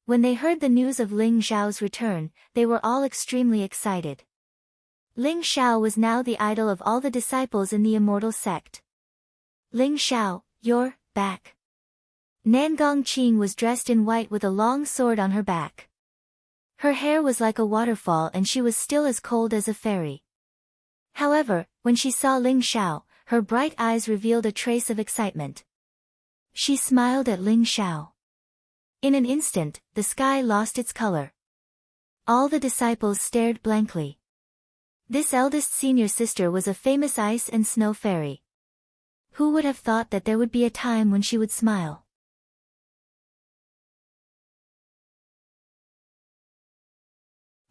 When they heard the news of Ling Xiao's return, they were all extremely excited. Ling Xiao was now the idol of all the disciples in the immortal sect. Ling Xiao, you're back. Nangong Qing was dressed in white with a long sword on her back. Her hair was like a waterfall and she was still as cold as a fairy. However, when she saw Ling Xiao, her bright eyes revealed a trace of excitement. She smiled at Ling Xiao. In an instant, the sky lost its color. All the disciples stared blankly. This eldest senior sister was a famous ice and snow fairy. Who would have thought that there would be a time when she would smile?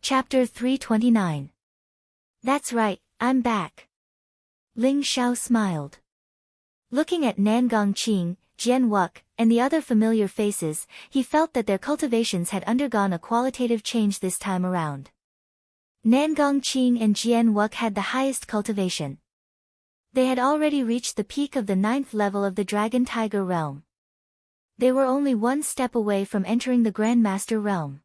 Chapter 329. That's right, I'm back. Ling Xiao smiled. Looking at Nangong Qing, Jian Wuk, and the other familiar faces, he felt that their cultivations had undergone a qualitative change this time around. Nangong Qing and Jian Wuk had the highest cultivation. They had already reached the peak of the 9th level of the Dragon Tiger realm. They were only one step away from entering the Grandmaster realm.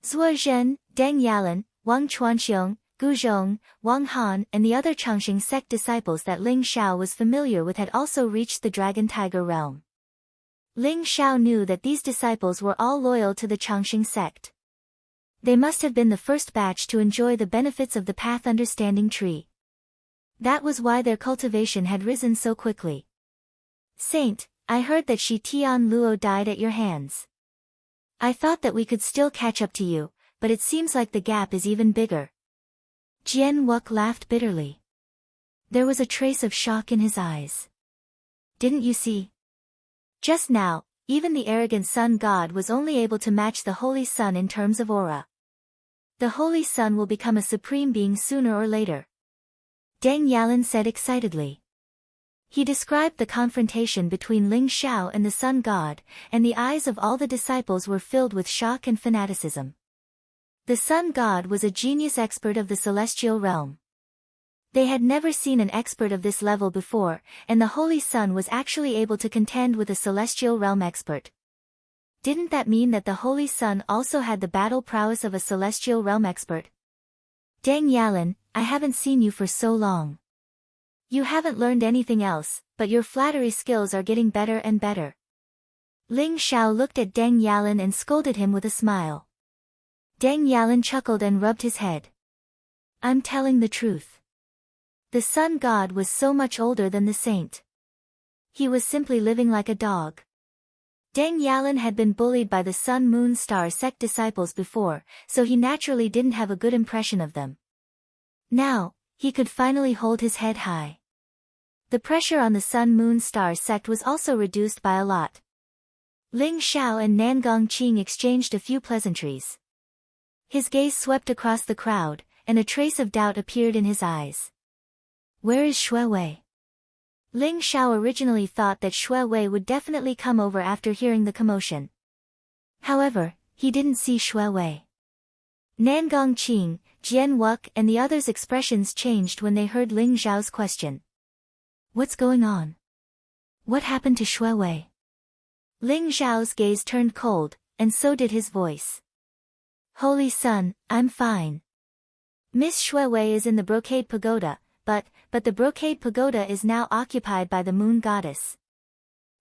Zhuo Zhen, Deng Yalan, Wang Chuanxiong, Gu Zhong, Wang Han and the other Changxing sect disciples that Ling Xiao was familiar with had also reached the Dragon Tiger realm. Ling Xiao knew that these disciples were all loyal to the Changxing sect. They must have been the first batch to enjoy the benefits of the Path Understanding tree. That was why their cultivation had risen so quickly. Saint, I heard that Shi Tian Luo died at your hands. I thought that we could still catch up to you, but it seems like the gap is even bigger. Jian Wuk laughed bitterly. There was a trace of shock in his eyes. Didn't you see? Just now, even the arrogant sun god was only able to match the holy sun in terms of aura. The holy sun will become a supreme being sooner or later. Deng Yalan said excitedly. He described the confrontation between Ling Xiao and the sun god, and the eyes of all the disciples were filled with shock and fanaticism. The sun god was a genius expert of the celestial realm. They had never seen an expert of this level before, and the holy sun was actually able to contend with a celestial realm expert. Didn't that mean that the holy sun also had the battle prowess of a celestial realm expert? Deng Yalan, I haven't seen you for so long. You haven't learned anything else, but your flattery skills are getting better and better. Ling Xiao looked at Deng Yalan and scolded him with a smile. Deng Yalan chuckled and rubbed his head. I'm telling the truth. The sun god was so much older than the saint. He was simply living like a dog. Deng Yalan had been bullied by the Sun Moon Star sect disciples before, so he naturally didn't have a good impression of them. Now, he could finally hold his head high. The pressure on the Sun Moon Star sect was also reduced by a lot. Ling Xiao and Nangong Qing exchanged a few pleasantries. His gaze swept across the crowd, and a trace of doubt appeared in his eyes. Where is Xue Wei? Ling Xiao originally thought that Xue Wei would definitely come over after hearing the commotion. However, he didn't see Xue Wei. Nangong Qing, Jian Wuk and the others' expressions changed when they heard Ling Xiao's question. What's going on? What happened to Xue Wei? Ling Xiao's gaze turned cold, and so did his voice. Holy Sun, I'm fine. Miss Xue Wei is in the Brocade Pagoda, but the Brocade Pagoda is now occupied by the Moon Goddess.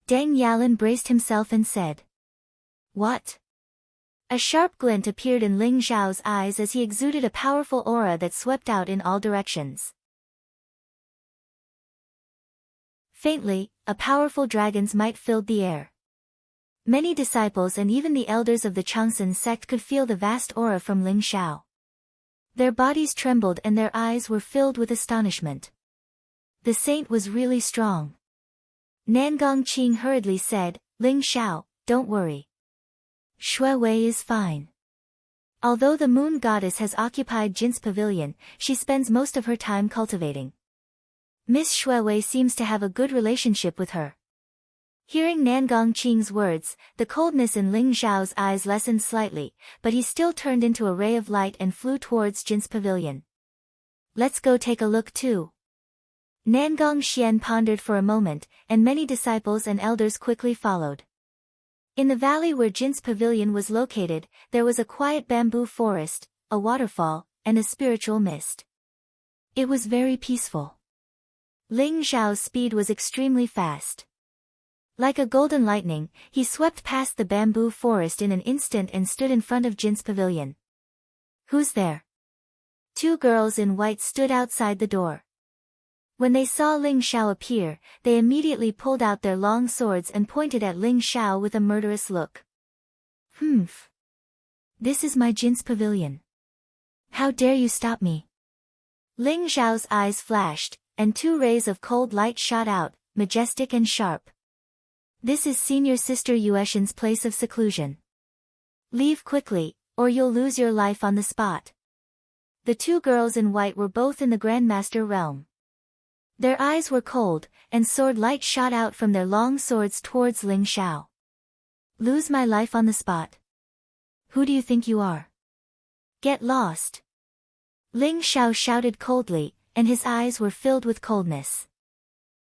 Deng Yalan braced himself and said. What? A sharp glint appeared in Ling Xiao's eyes as he exuded a powerful aura that swept out in all directions. Faintly, a powerful dragon's might filled the air. Many disciples and even the elders of the Changsun sect could feel the vast aura from Ling Xiao. Their bodies trembled and their eyes were filled with astonishment. The saint was really strong. Nangong Qing hurriedly said, Ling Xiao, don't worry. Xue Wei is fine. Although the moon goddess has occupied Jin's pavilion, she spends most of her time cultivating. Miss Xue Wei seems to have a good relationship with her. Hearing Nangong Qing's words, the coldness in Ling Xiao's eyes lessened slightly, but he still turned into a ray of light and flew towards Jin's pavilion. Let's go take a look too. Nangong Xian pondered for a moment, and many disciples and elders quickly followed. In the valley where Jin's pavilion was located, there was a quiet bamboo forest, a waterfall, and a spiritual mist. It was very peaceful. Ling Xiao's speed was extremely fast. Like a golden lightning, he swept past the bamboo forest in an instant and stood in front of Jin's pavilion. Who's there? Two girls in white stood outside the door. When they saw Ling Xiao appear, they immediately pulled out their long swords and pointed at Ling Xiao with a murderous look. Humph. This is my Jin's pavilion. How dare you stop me? Ling Xiao's eyes flashed, and two rays of cold light shot out, majestic and sharp. This is Senior Sister Yueshin's place of seclusion. Leave quickly, or you'll lose your life on the spot. The two girls in white were both in the Grandmaster realm. Their eyes were cold, and sword light shot out from their long swords towards Ling Xiao. Lose my life on the spot. Who do you think you are? Get lost. Ling Xiao shouted coldly, and his eyes were filled with coldness.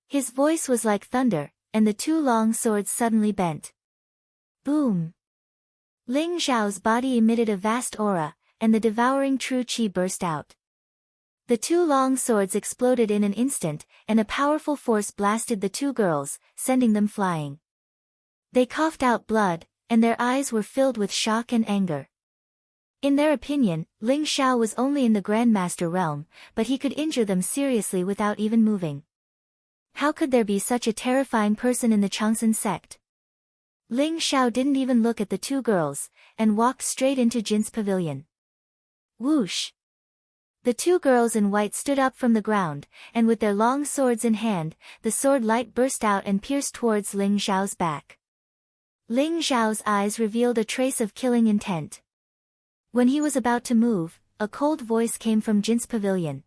His voice was like thunder, and the two long swords suddenly bent. Boom! Ling Xiao's body emitted a vast aura, and the devouring true qi burst out. The two long swords exploded in an instant, and a powerful force blasted the two girls, sending them flying. They coughed out blood, and their eyes were filled with shock and anger. In their opinion, Ling Xiao was only in the Grandmaster realm, but he could injure them seriously without even moving. How could there be such a terrifying person in the Changsun sect? Ling Xiao didn't even look at the two girls, and walked straight into Jin's pavilion. Whoosh! The two girls in white stood up from the ground, and with their long swords in hand, the sword light burst out and pierced towards Ling Xiao's back. Ling Xiao's eyes revealed a trace of killing intent. When he was about to move, a cold voice came from Jin's pavilion.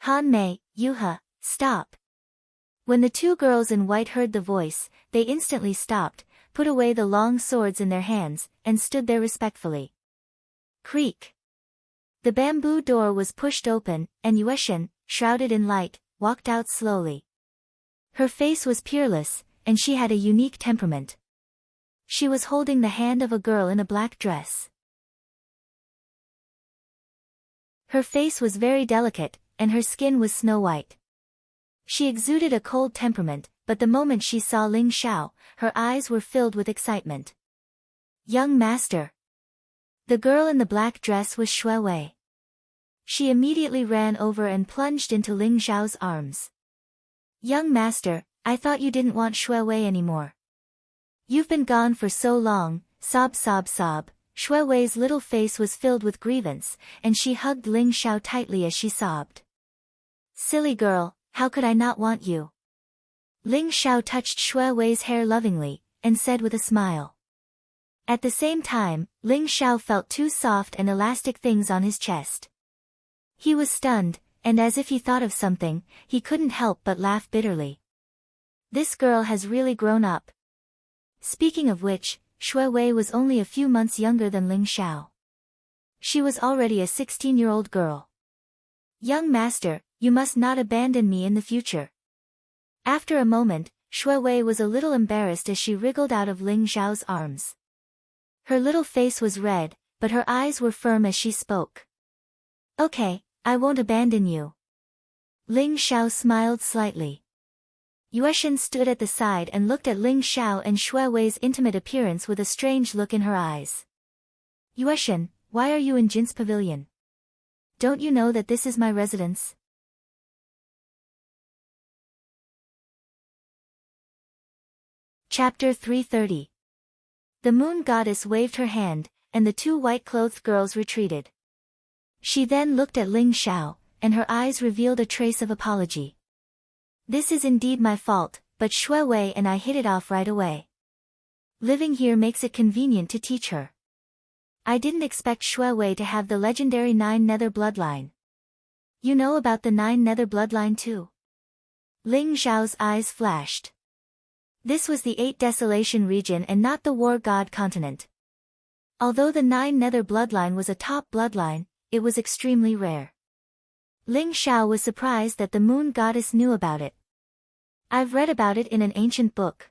Han Mei, Yuhe, stop! When the two girls in white heard the voice, they instantly stopped, put away the long swords in their hands, and stood there respectfully. Creak! The bamboo door was pushed open, and Yueshin, shrouded in light, walked out slowly. Her face was peerless, and she had a unique temperament. She was holding the hand of a girl in a black dress. Her face was very delicate, and her skin was snow white. She exuded a cold temperament, but the moment she saw Ling Xiao, her eyes were filled with excitement. Young master! The girl in the black dress was Xue Wei. She immediately ran over and plunged into Ling Xiao's arms. "Young master, I thought you didn't want Shui Wei anymore. You've been gone for so long," sob sob sob. Shui Wei's little face was filled with grievance, and she hugged Ling Xiao tightly as she sobbed. "Silly girl, how could I not want you?" Ling Xiao touched Shui Wei's hair lovingly, and said with a smile. At the same time, Ling Xiao felt two soft and elastic things on his chest. He was stunned, and as if he thought of something, he couldn't help but laugh bitterly. This girl has really grown up. Speaking of which, Shui Wei was only a few months younger than Ling Xiao. She was already a 16-year-old girl. "Young master, you must not abandon me in the future." After a moment, Shui Wei was a little embarrassed as she wriggled out of Ling Xiao's arms. Her little face was red, but her eyes were firm as she spoke. "Okay, I won't abandon you." Ling Xiao smiled slightly. Yueshan stood at the side and looked at Ling Xiao and Shui Wei's intimate appearance with a strange look in her eyes. "Yueshan, why are you in Jin's pavilion? Don't you know that this is my residence?" Chapter 330. The moon goddess waved her hand, and the two white-clothed girls retreated. She then looked at Ling Xiao, and her eyes revealed a trace of apology. "This is indeed my fault, but Shui Wei and I hit it off right away. Living here makes it convenient to teach her. I didn't expect Shui Wei to have the legendary 9 Nether bloodline." "You know about the 9 Nether bloodline too?" Ling Xiao's eyes flashed. This was the 8 Desolation region and not the War God continent. Although the 9 Nether bloodline was a top bloodline, it was extremely rare. Ling Xiao was surprised that the moon goddess knew about it. "I've read about it in an ancient book.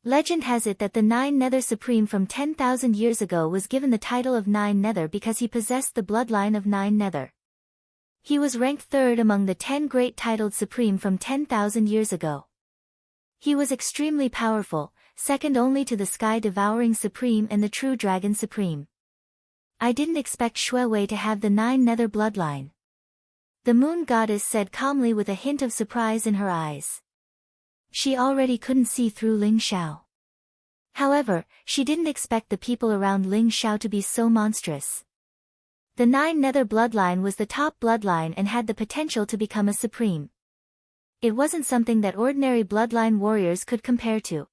Legend has it that the 9 Nether Supreme from 10,000 years ago was given the title of 9 Nether because he possessed the bloodline of 9 Nether. He was ranked 3rd among the 10 great titled Supreme from 10,000 years ago. He was extremely powerful, second only to the Sky-Devouring Supreme and the True Dragon Supreme. I didn't expect Shui Wei to have the 9 Nether bloodline." The moon goddess said calmly with a hint of surprise in her eyes. She already couldn't see through Ling Xiao. However, she didn't expect the people around Ling Xiao to be so monstrous. The 9 Nether bloodline was the top bloodline and had the potential to become a supreme. It wasn't something that ordinary bloodline warriors could compare to.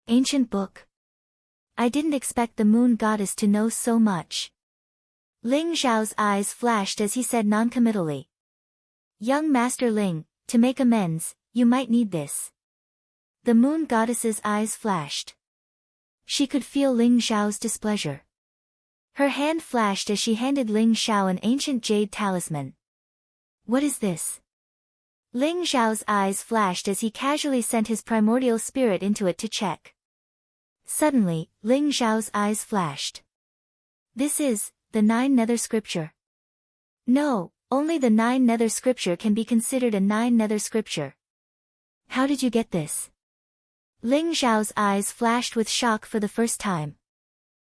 Ancient book. I didn't expect the moon goddess to know so much. Ling Xiao's eyes flashed as he said noncommittally. "Young Master Ling, to make amends, you might need this." The moon goddess's eyes flashed. She could feel Ling Xiao's displeasure. Her hand flashed as she handed Ling Xiao an ancient jade talisman. "What is this?" Ling Xiao's eyes flashed as he casually sent his primordial spirit into it to check. Suddenly, Ling Xiao's eyes flashed. "This is the 9 Nether scripture." "No, only the 9 Nether scripture can be considered a 9 Nether scripture." "How did you get this?" Ling Xiao's eyes flashed with shock for the first time.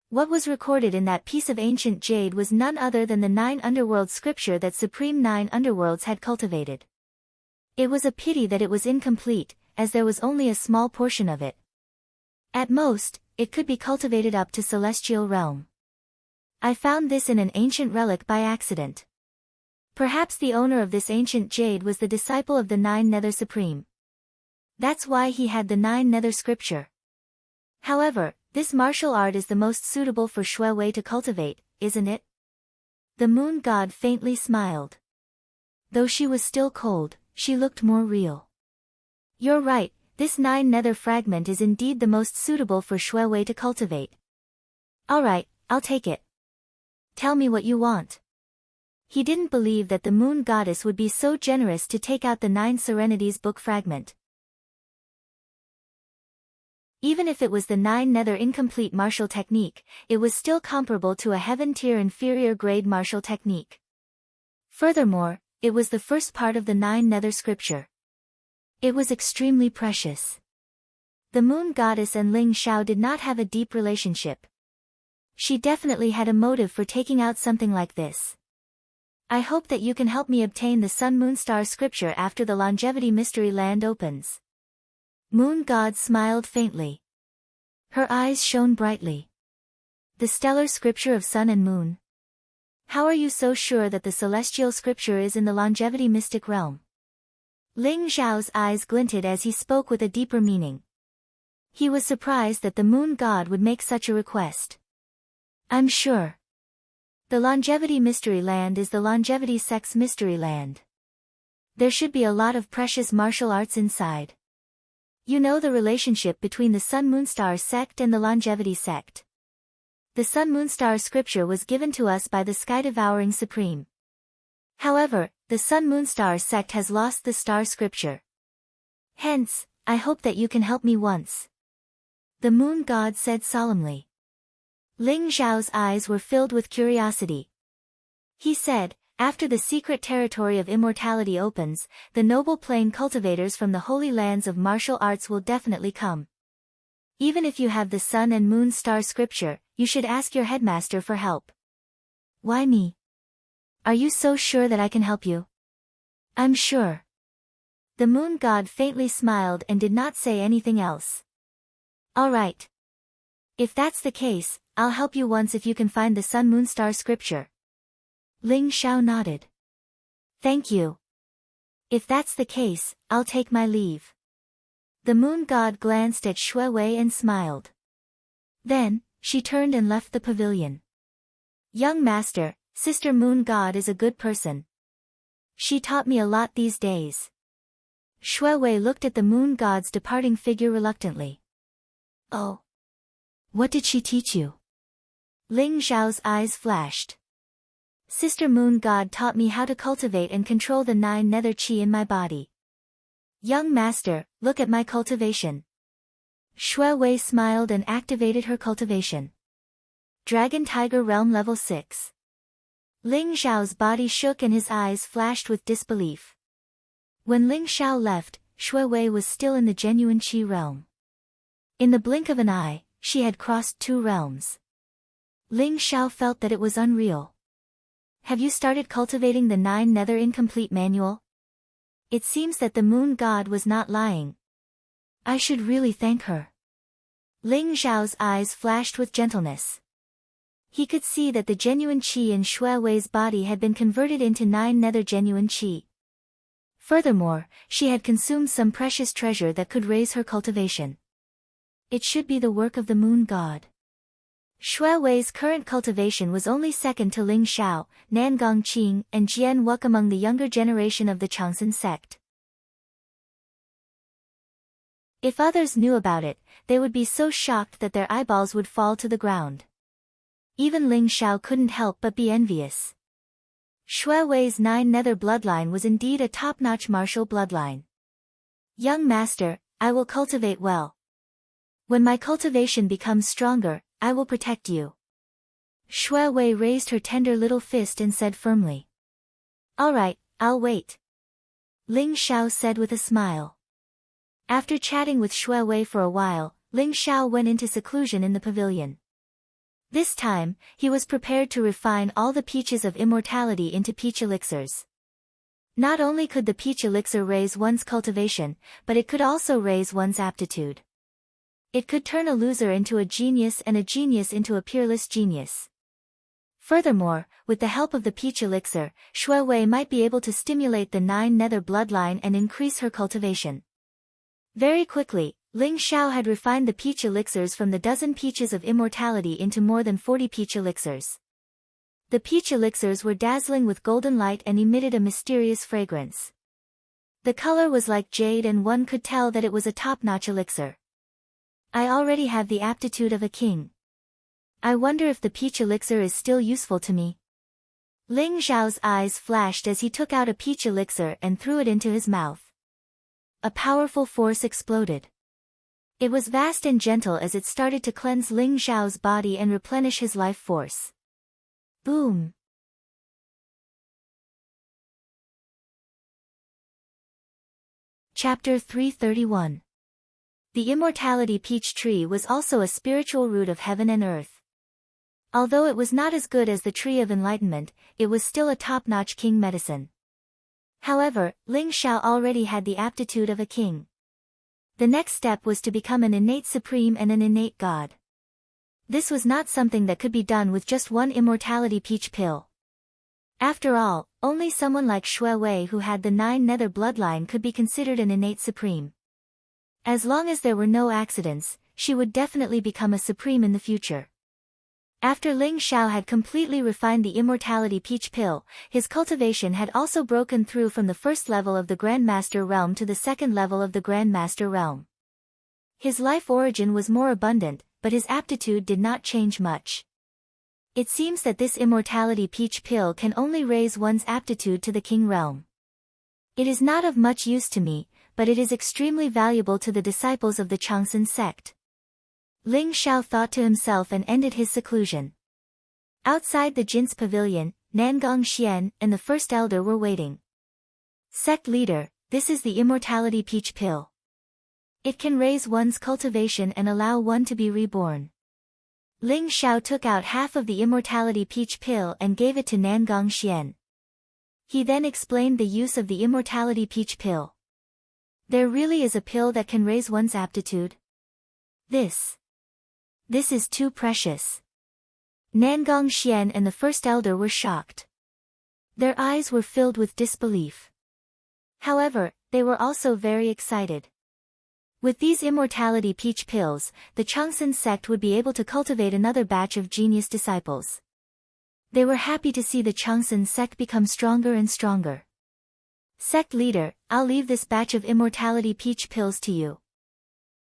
What was recorded in that piece of ancient jade was none other than the 9 Underworld scripture that Supreme 9 Underworlds had cultivated. It was a pity that it was incomplete, as there was only a small portion of it. At most, it could be cultivated up to Celestial Realm. I found this in an ancient relic by accident. Perhaps the owner of this ancient jade was the disciple of the 9 Nether Supreme. That's why he had the 9 Nether scripture. However, this martial art is the most suitable for Shui Wei to cultivate, isn't it? The moon god faintly smiled. Though she was still cold, she looked more real. "You're right, this 9 Nether fragment is indeed the most suitable for Shui Wei to cultivate." "Alright, I'll take it. Tell me what you want." He didn't believe that the moon goddess would be so generous to take out the 9 Serenities book fragment. Even if it was the 9 Nether incomplete martial technique, it was still comparable to a heaven tier inferior grade martial technique. Furthermore, it was the first part of the 9 Nether scripture. It was extremely precious. The moon goddess and Ling Xiao did not have a deep relationship. She definitely had a motive for taking out something like this. I hope that you can help me obtain the Sun Moon Star scripture after the Longevity Mystery Land opens. Moon God smiled faintly. Her eyes shone brightly. The stellar scripture of Sun and Moon. How are you so sure that the celestial scripture is in the longevity mystic realm? Ling Zhao's eyes glinted as he spoke with a deeper meaning. He was surprised that the Moon God would make such a request. I'm sure. The Longevity Mystery Land is the Longevity Sex Mystery Land. There should be a lot of precious martial arts inside. You know the relationship between the Sun Moon Star sect and the Longevity sect. The Sun Moon Star scripture was given to us by the Sky-Devouring Supreme. However, the Sun Moon Star sect has lost the star scripture. Hence, I hope that you can help me once. The Moon God said solemnly. Ling Zhao's eyes were filled with curiosity. He said, after the secret territory of immortality opens, the noble plane cultivators from the holy lands of martial arts will definitely come. Even if you have the Sun and Moon Star scripture, you should ask your headmaster for help. Why me? Are you so sure that I can help you? I'm sure. The Moon God faintly smiled and did not say anything else. All right. If that's the case, I'll help you once if you can find the Sun Moon Star scripture. Ling Zhao nodded. Thank you. If that's the case, I'll take my leave. The Moon God glanced at Shui Wei and smiled. Then, she turned and left the pavilion. Young master, Sister Moon God is a good person. She taught me a lot these days. Shui Wei looked at the Moon God's departing figure reluctantly. Oh. What did she teach you? Ling Zhao's eyes flashed. Sister Moon God taught me how to cultivate and control the 9 nether qi in my body. Young master, look at my cultivation. Shui Wei smiled and activated her cultivation. Dragon Tiger Realm Level 6. Ling Zhao's body shook and his eyes flashed with disbelief. When Ling Zhao left, Shui Wei was still in the genuine qi realm. In the blink of an eye, she had crossed 2 realms. Ling Zhao felt that it was unreal. Have you started cultivating the 9 nether incomplete manual? It seems that the Moon God was not lying. I should really thank her. Ling Zhao's eyes flashed with gentleness. He could see that the genuine qi in Shui Wei's body had been converted into 9 nether genuine qi. Furthermore, she had consumed some precious treasure that could raise her cultivation. It should be the work of the Moon God. Shui Wei's current cultivation was only second to Ling Zhao, Nangong Qing, and Jian Wuk among the younger generation of the Changsun sect. If others knew about it, they would be so shocked that their eyeballs would fall to the ground. Even Ling Zhao couldn't help but be envious. Shui Wei's 9 nether bloodline was indeed a top-notch martial bloodline. Young master, I will cultivate well. When my cultivation becomes stronger, I will protect you. Shui Wei raised her tender little fist and said firmly. All right, I'll wait. Ling Zhao said with a smile. After chatting with Shui Wei for a while, Ling Zhao went into seclusion in the pavilion. This time, he was prepared to refine all the peaches of immortality into peach elixirs. Not only could the peach elixir raise one's cultivation, but it could also raise one's aptitude. It could turn a loser into a genius and a genius into a peerless genius. Furthermore, with the help of the peach elixir, Shui Wei might be able to stimulate the 9 nether bloodline and increase her cultivation. Very quickly, Ling Zhao had refined the peach elixirs from the dozen peaches of immortality into more than 40 peach elixirs. The peach elixirs were dazzling with golden light and emitted a mysterious fragrance. The color was like jade and one could tell that it was a top-notch elixir. I already have the aptitude of a king. I wonder if the peach elixir is still useful to me. Ling Zhao's eyes flashed as he took out a peach elixir and threw it into his mouth. A powerful force exploded. It was vast and gentle as it started to cleanse Ling Zhao's body and replenish his life force. Boom! Chapter 331. The immortality peach tree was also a spiritual root of heaven and earth. Although it was not as good as the Tree of Enlightenment, it was still a top-notch king medicine. However, Ling Xiao already had the aptitude of a king. The next step was to become an innate supreme and an innate god. This was not something that could be done with just one immortality peach pill. After all, only someone like Xue Wei who had the 9 nether bloodline could be considered an innate supreme. As long as there were no accidents, she would definitely become a supreme in the future. After Ling Xiao had completely refined the immortality peach pill, his cultivation had also broken through from the first level of the Grandmaster realm to the second level of the Grandmaster realm. His life origin was more abundant, but his aptitude did not change much. It seems that this immortality peach pill can only raise one's aptitude to the king realm. It is not of much use to me, but it is extremely valuable to the disciples of the Changsun sect. Ling Xiao thought to himself and ended his seclusion. Outside the Jin's pavilion, Nangong Xian and the first elder were waiting. Sect leader, this is the immortality peach pill. It can raise one's cultivation and allow one to be reborn. Ling Xiao took out half of the immortality peach pill and gave it to Nangong Xian. He then explained the use of the immortality peach pill. There really is a pill that can raise one's aptitude? This is too precious. Nangong Xian and the first elder were shocked. Their eyes were filled with disbelief. However, they were also very excited. With these immortality peach pills, the Changsun sect would be able to cultivate another batch of genius disciples. They were happy to see the Changsun sect become stronger and stronger. Sect leader, I'll leave this batch of immortality peach pills to you.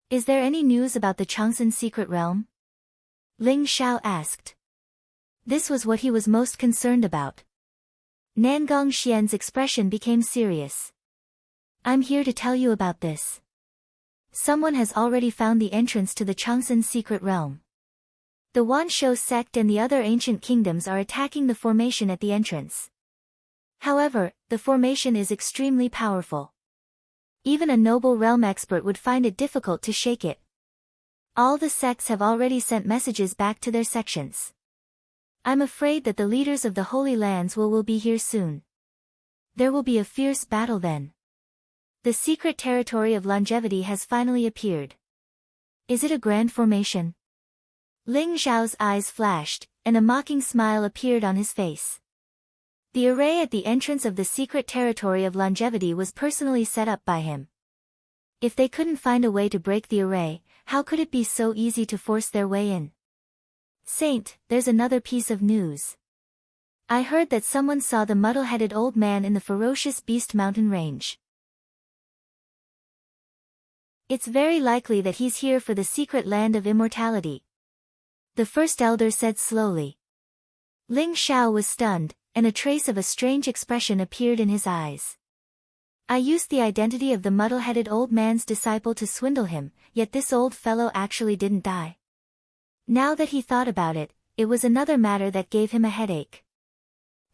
Is there any news about the Changsun secret realm? Ling Xiao asked. This was what he was most concerned about. Nangong Xian's expression became serious. I'm here to tell you about this. Someone has already found the entrance to the Changsun secret realm. The Wanshou sect and the other ancient kingdoms are attacking the formation at the entrance. However, the formation is extremely powerful. Even a noble realm expert would find it difficult to shake it. All the sects have already sent messages back to their sections. I'm afraid that the leaders of the Holy Lands will be here soon. There will be a fierce battle then. The secret territory of longevity has finally appeared. Is it a grand formation? Ling Xiao's eyes flashed, and a mocking smile appeared on his face. The array at the entrance of the secret territory of longevity was personally set up by him. If they couldn't find a way to break the array, how could it be so easy to force their way in? Saint, there's another piece of news. I heard that someone saw the muddle-headed old man in the ferocious Beast Mountain range. It's very likely that he's here for the secret land of immortality. The first elder said slowly. Ling Xiao was stunned, and a trace of a strange expression appeared in his eyes. I used the identity of the muddle-headed old man's disciple to swindle him, yet this old fellow actually didn't die. Now that he thought about it, it was another matter that gave him a headache.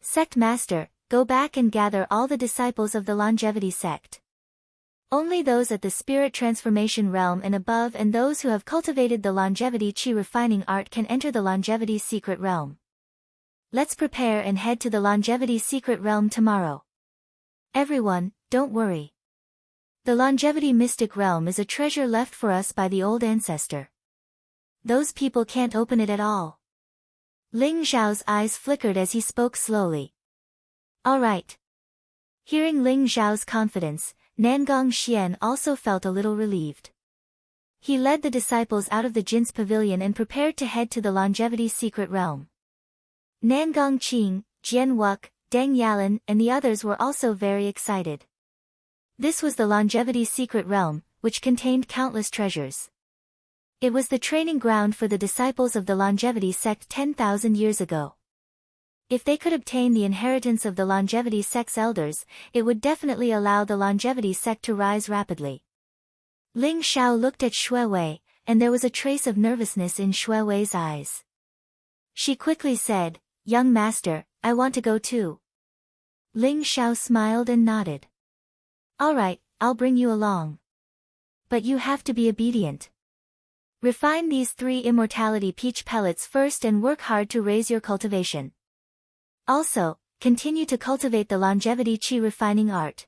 Sect Master, go back and gather all the disciples of the longevity sect. Only those at the spirit transformation realm and above and those who have cultivated the longevity chi refining art can enter the longevity secret realm. Let's prepare and head to the longevity secret realm tomorrow. Everyone, don't worry. The longevity mystic realm is a treasure left for us by the old ancestor. Those people can't open it at all. Ling Xiao's eyes flickered as he spoke slowly. All right. Hearing Ling Xiao's confidence, Nangong Xian also felt a little relieved. He led the disciples out of the Jin's pavilion and prepared to head to the longevity secret realm. Nangong Qing, Jian Wuk, Deng Yalan and the others were also very excited. This was the longevity secret realm, which contained countless treasures. It was the training ground for the disciples of the longevity sect 10,000 years ago. If they could obtain the inheritance of the longevity sect's elders, it would definitely allow the longevity sect to rise rapidly. Ling Xiao looked at Xue Wei, and there was a trace of nervousness in Xue Wei's eyes. She quickly said, "Young master, I want to go too." Ling Xiao smiled and nodded. "All right, I'll bring you along. But you have to be obedient. Refine these 3 immortality peach pellets first and work hard to raise your cultivation. Also, continue to cultivate the longevity qi refining art.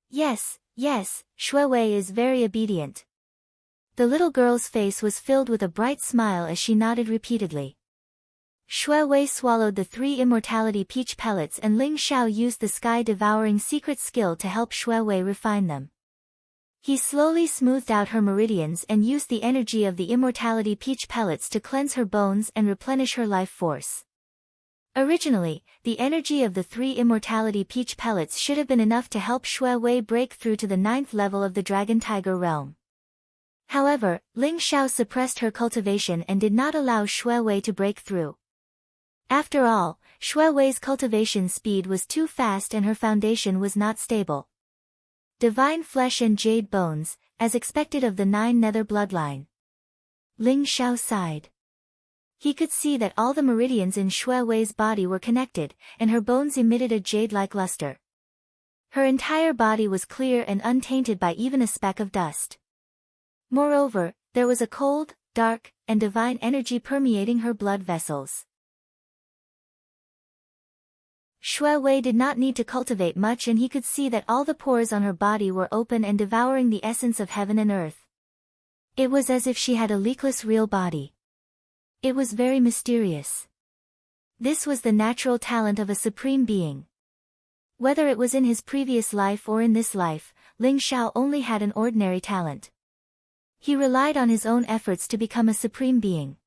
Yes, yes, Shui Wei is very obedient. The little girl's face was filled with a bright smile as she nodded repeatedly. Shui Wei swallowed the 3 immortality peach pellets and Ling Xiao used the sky-devouring secret skill to help Shui Wei refine them. He slowly smoothed out her meridians and used the energy of the immortality peach pellets to cleanse her bones and replenish her life force. Originally, the energy of the 3 immortality peach pellets should have been enough to help Shui Wei break through to the 9th level of the Dragon Tiger realm. However, Ling Xiao suppressed her cultivation and did not allow Shui Wei to break through. After all, Shui Wei's cultivation speed was too fast and her foundation was not stable. Divine flesh and jade bones, as expected of the 9 nether bloodline. Ling Xiao sighed. He could see that all the meridians in Shui Wei's body were connected, and her bones emitted a jade-like luster. Her entire body was clear and untainted by even a speck of dust. Moreover, there was a cold, dark, and divine energy permeating her blood vessels. Shui Wei did not need to cultivate much and he could see that all the pores on her body were open and devouring the essence of heaven and earth. It was as if she had a leakless real body. It was very mysterious. This was the natural talent of a supreme being. Whether it was in his previous life or in this life, Ling Xiao only had an ordinary talent. He relied on his own efforts to become a supreme being.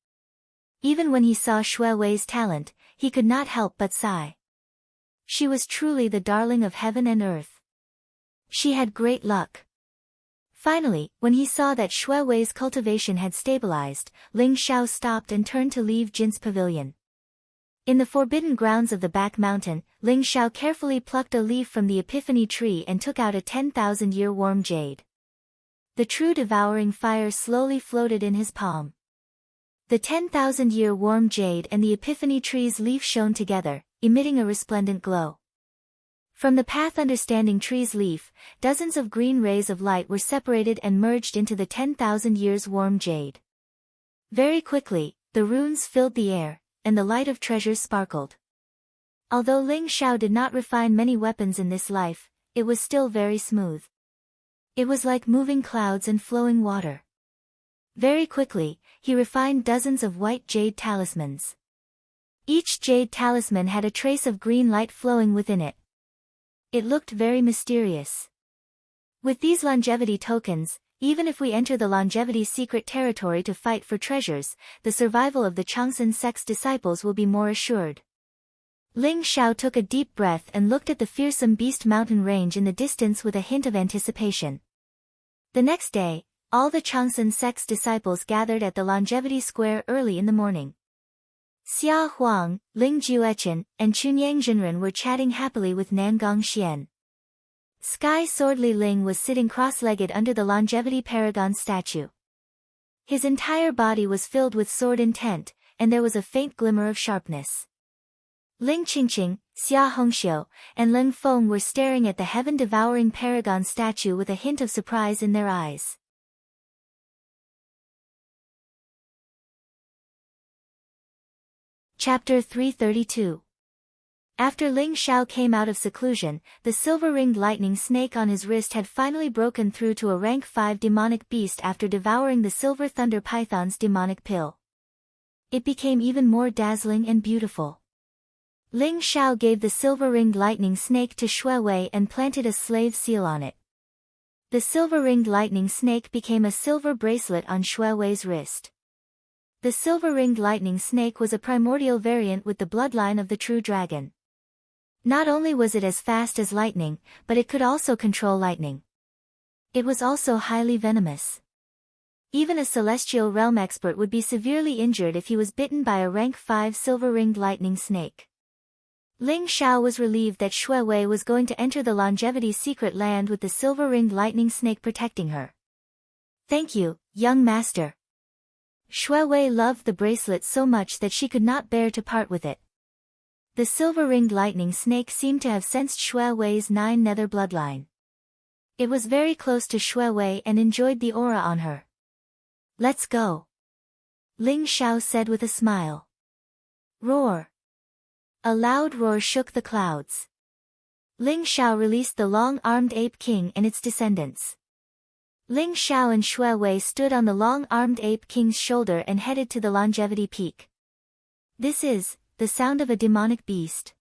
Even when he saw Shui Wei's talent, he could not help but sigh. She was truly the darling of heaven and earth. She had great luck. Finally, when he saw that Shui Wei's cultivation had stabilized, Ling Xiao stopped and turned to leave Jin's pavilion. In the forbidden grounds of the back mountain, Ling Xiao carefully plucked a leaf from the epiphany tree and took out a 10,000-year warm jade. The true devouring fire slowly floated in his palm. The 10,000-year warm jade and the epiphany tree's leaf shone together, emitting a resplendent glow. From the path understanding tree's leaf, dozens of green rays of light were separated and merged into the 10,000 years warm jade. Very quickly, the runes filled the air, and the light of treasures sparkled. Although Ling Xiao did not refine many weapons in this life, it was still very smooth. It was like moving clouds and flowing water. Very quickly, he refined dozens of white jade talismans. Each jade talisman had a trace of green light flowing within it. It looked very mysterious. With these longevity tokens, even if we enter the longevity secret territory to fight for treasures, the survival of the Changsun sect's disciples will be more assured. Ling Xiao took a deep breath and looked at the fearsome beast mountain range in the distance with a hint of anticipation. The next day, all the Changsun sect's disciples gathered at the longevity square early in the morning. Xia Huang, Ling Juechen, and Chunyang Zhenren were chatting happily with Nangong Xian. Sky Sword Li Ling was sitting cross-legged under the longevity paragon statue. His entire body was filled with sword intent, and there was a faint glimmer of sharpness. Ling Qingqing, Xia Hongxiu, and Ling Feng were staring at the heaven-devouring paragon statue with a hint of surprise in their eyes. Chapter 332. After Ling Xiao came out of seclusion, the silver-ringed lightning snake on his wrist had finally broken through to a rank 5 demonic beast after devouring the silver thunder python's demonic pill. It became even more dazzling and beautiful. Ling Xiao gave the silver-ringed lightning snake to Shui Wei and planted a slave seal on it. The silver-ringed lightning snake became a silver bracelet on Shui Wei's wrist. The silver-ringed lightning snake was a primordial variant with the bloodline of the true dragon. Not only was it as fast as lightning, but it could also control lightning. It was also highly venomous. Even a celestial realm expert would be severely injured if he was bitten by a rank 5 silver-ringed lightning snake. Ling Xiao was relieved that Shui Wei was going to enter the longevity's secret land with the silver-ringed lightning snake protecting her. Thank you, young master. Shui Wei loved the bracelet so much that she could not bear to part with it. The silver-ringed lightning snake seemed to have sensed Shui Wei's 9 nether bloodline. It was very close to Shui Wei and enjoyed the aura on her. Let's go. Ling Xiao said with a smile. Roar. A loud roar shook the clouds. Ling Xiao released the long-armed ape king and its descendants. Ling Xiao and Xue Wei stood on the long-armed ape king's shoulder and headed to the longevity peak. This is the sound of a demonic beast.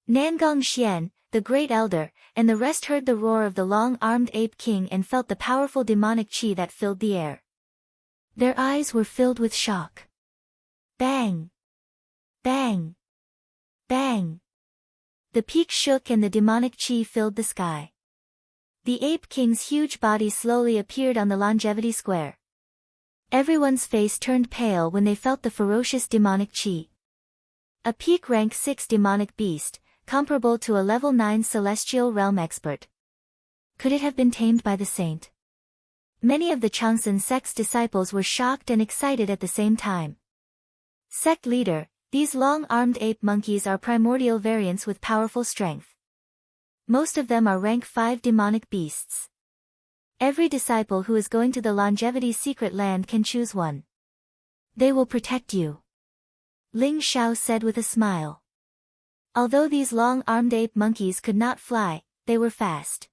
Nangong Xian, the great elder, and the rest heard the roar of the long-armed ape king and felt the powerful demonic qi that filled the air. Their eyes were filled with shock. Bang! Bang! Bang! The peak shook and the demonic qi filled the sky. The ape king's huge body slowly appeared on the longevity square. Everyone's face turned pale when they felt the ferocious demonic qi. A peak rank 6 demonic beast, comparable to a level 9 celestial realm expert. Could it have been tamed by the saint? Many of the Changsun sect's disciples were shocked and excited at the same time. Sect leader, these long-armed ape monkeys are primordial variants with powerful strength. Most of them are rank 5 demonic beasts. Every disciple who is going to the longevity secret land can choose one. They will protect you. Ling Xiao said with a smile. Although these long-armed ape monkeys could not fly, they were fast.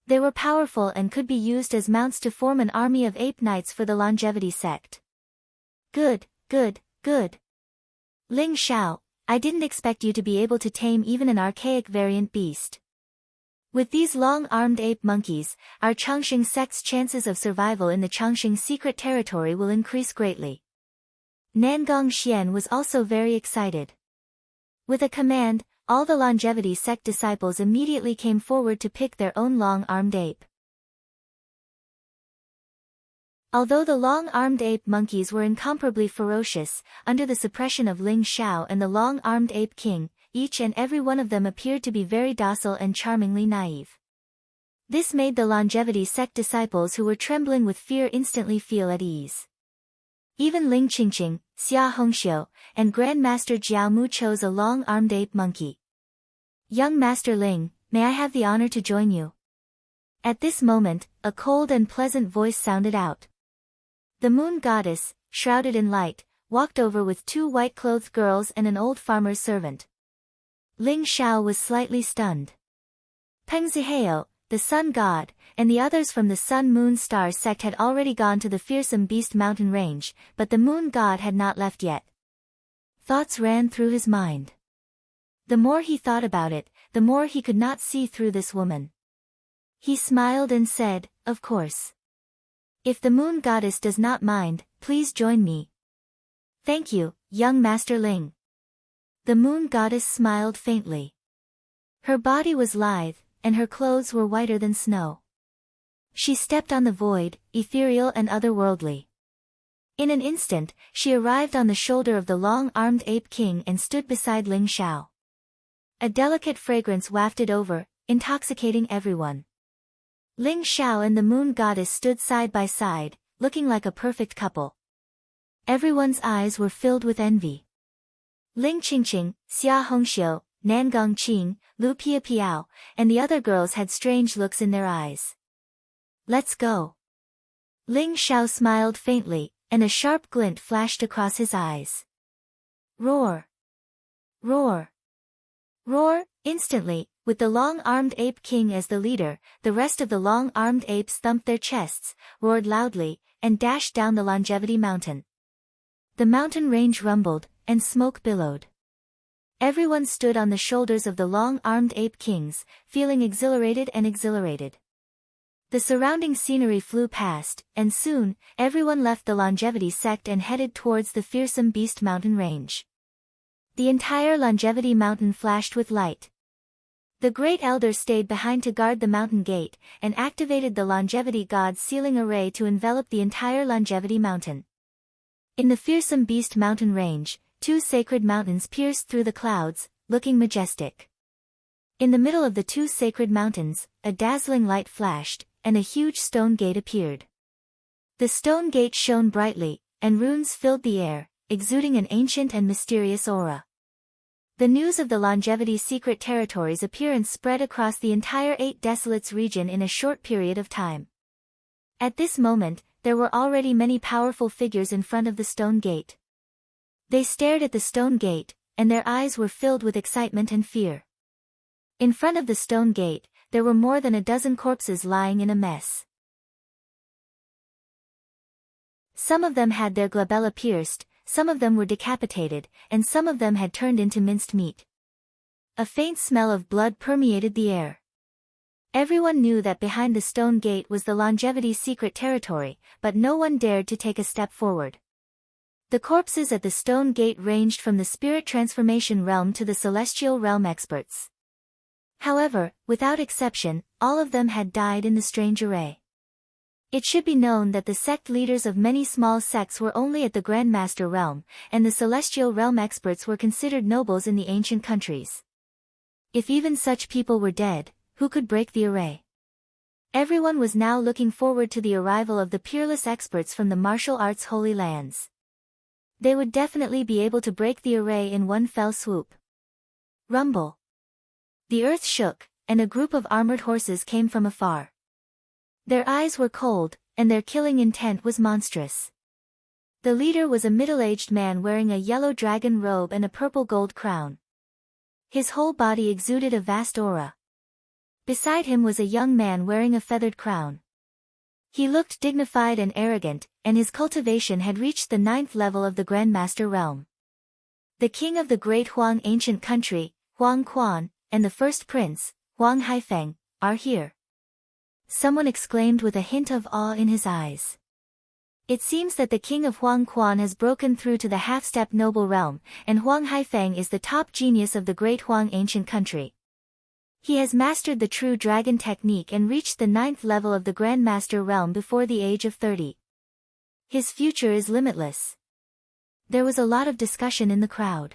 They were powerful and could be used as mounts to form an army of ape knights for the longevity sect. Good, good, good. Ling Xiao, I didn't expect you to be able to tame even an archaic variant beast. With these long-armed ape monkeys, our Changxing sect's chances of survival in the Changxing secret territory will increase greatly. Nangong Xian was also very excited. With a command, all the longevity sect disciples immediately came forward to pick their own long-armed ape. Although the long-armed ape monkeys were incomparably ferocious, under the suppression of Ling Xiao and the long-armed ape king, each and every one of them appeared to be very docile and charmingly naive. This made the longevity sect disciples who were trembling with fear instantly feel at ease. Even Ling Qingqing, Xia Hongxiu, and Grand Master Jiao Mu chose a long-armed ape monkey. Young Master Ling, may I have the honor to join you? At this moment, a cold and pleasant voice sounded out. The moon goddess, shrouded in light, walked over with 2 white-clothed girls and an old farmer's servant. Ling Xiao was slightly stunned. Peng Zihao, the sun god, and the others from the Sun-Moon-Star sect had already gone to the fearsome beast mountain range, but the moon god had not left yet. Thoughts ran through his mind. The more he thought about it, the more he could not see through this woman. He smiled and said, "Of course. If the moon goddess does not mind, please join me." "Thank you, young Master Ling." The moon goddess smiled faintly. Her body was lithe, and her clothes were whiter than snow. She stepped on the void, ethereal and otherworldly. In an instant, she arrived on the shoulder of the long-armed ape king and stood beside Ling Xiao. A delicate fragrance wafted over, intoxicating everyone. Ling Xiao and the moon goddess stood side by side, looking like a perfect couple. Everyone's eyes were filled with envy. Ling Qingqing, Xia Hongxiu, Nangong Qing, Lu Piapiao, and the other girls had strange looks in their eyes. "Let's go." Ling Xiao smiled faintly, and a sharp glint flashed across his eyes. Roar! Roar! Roar! Instantly, with the long-armed ape king as the leader, the rest of the long-armed apes thumped their chests, roared loudly, and dashed down the longevity mountain. The mountain range rumbled, and smoke billowed. Everyone stood on the shoulders of the long-armed ape kings, feeling exhilarated and exhilarated. The surrounding scenery flew past, and soon, everyone left the longevity sect and headed towards the fearsome beast mountain range. The entire longevity mountain flashed with light. The great elder stayed behind to guard the mountain gate, and activated the longevity god's sealing array to envelop the entire longevity mountain. In the fearsome beast mountain range, 2 sacred mountains pierced through the clouds, looking majestic. In the middle of the 2 sacred mountains, a dazzling light flashed, and a huge stone gate appeared. The stone gate shone brightly, and runes filled the air, exuding an ancient and mysterious aura. The news of the longevity secret territory's appearance spread across the entire 8 Desolates region in a short period of time. At this moment, there were already many powerful figures in front of the stone gate. They stared at the stone gate, and their eyes were filled with excitement and fear. In front of the stone gate, there were more than a dozen corpses lying in a mess. Some of them had their glabella pierced, some of them were decapitated, and some of them had turned into minced meat. A faint smell of blood permeated the air. Everyone knew that behind the stone gate was the longevity's secret territory, but no one dared to take a step forward. The corpses at the stone gate ranged from the spirit transformation realm to the celestial realm experts. However, without exception, all of them had died in the strange array. It should be known that the sect leaders of many small sects were only at the Grandmaster realm, and the celestial realm experts were considered nobles in the ancient countries. If even such people were dead, who could break the array? Everyone was now looking forward to the arrival of the peerless experts from the martial arts holy lands. They would definitely be able to break the array in one fell swoop. Rumble. The earth shook, and a group of armored horses came from afar. Their eyes were cold, and their killing intent was monstrous. The leader was a middle-aged man wearing a yellow dragon robe and a purple gold crown. His whole body exuded a vast aura. Beside him was a young man wearing a feathered crown. He looked dignified and arrogant, and his cultivation had reached the 9th level of the Grandmaster realm. The king of the great Huang ancient country, Huang Quan, and the first prince, Huang Haifeng, are here. Someone exclaimed with a hint of awe in his eyes. It seems that the king of Huang Quan has broken through to the half-step noble realm, and Huang Haifeng is the top genius of the great Huang ancient country. He has mastered the true dragon technique and reached the 9th level of the Grandmaster realm before the age of 30. His future is limitless. There was a lot of discussion in the crowd.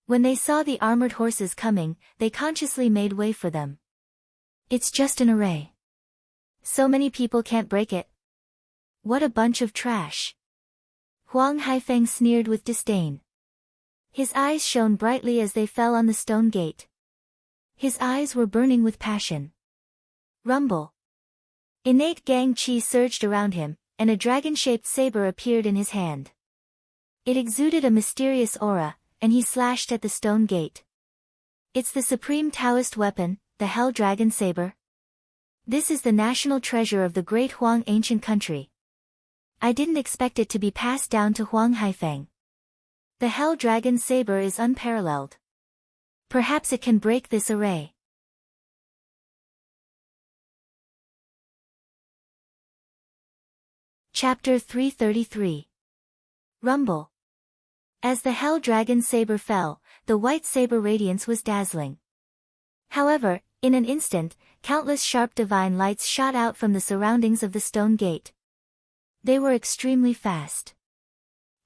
When they saw the armored horses coming, they consciously made way for them. It's just an array. So many people can't break it. What a bunch of trash. Huang Haifeng sneered with disdain. His eyes shone brightly as they fell on the stone gate. His eyes were burning with passion. Rumble. Innate gang chi surged around him, and a dragon-shaped saber appeared in his hand. It exuded a mysterious aura, and he slashed at the stone gate. It's the supreme Taoist weapon, the Hell Dragon Saber. This is the national treasure of the great Huang ancient country. I didn't expect it to be passed down to Huang Haifeng. The Hell Dragon Saber is unparalleled. Perhaps it can break this array. Chapter 333. Rumble. As the Hell Dragon Saber fell, the white saber radiance was dazzling. However, in an instant, countless sharp divine lights shot out from the surroundings of the stone gate. They were extremely fast.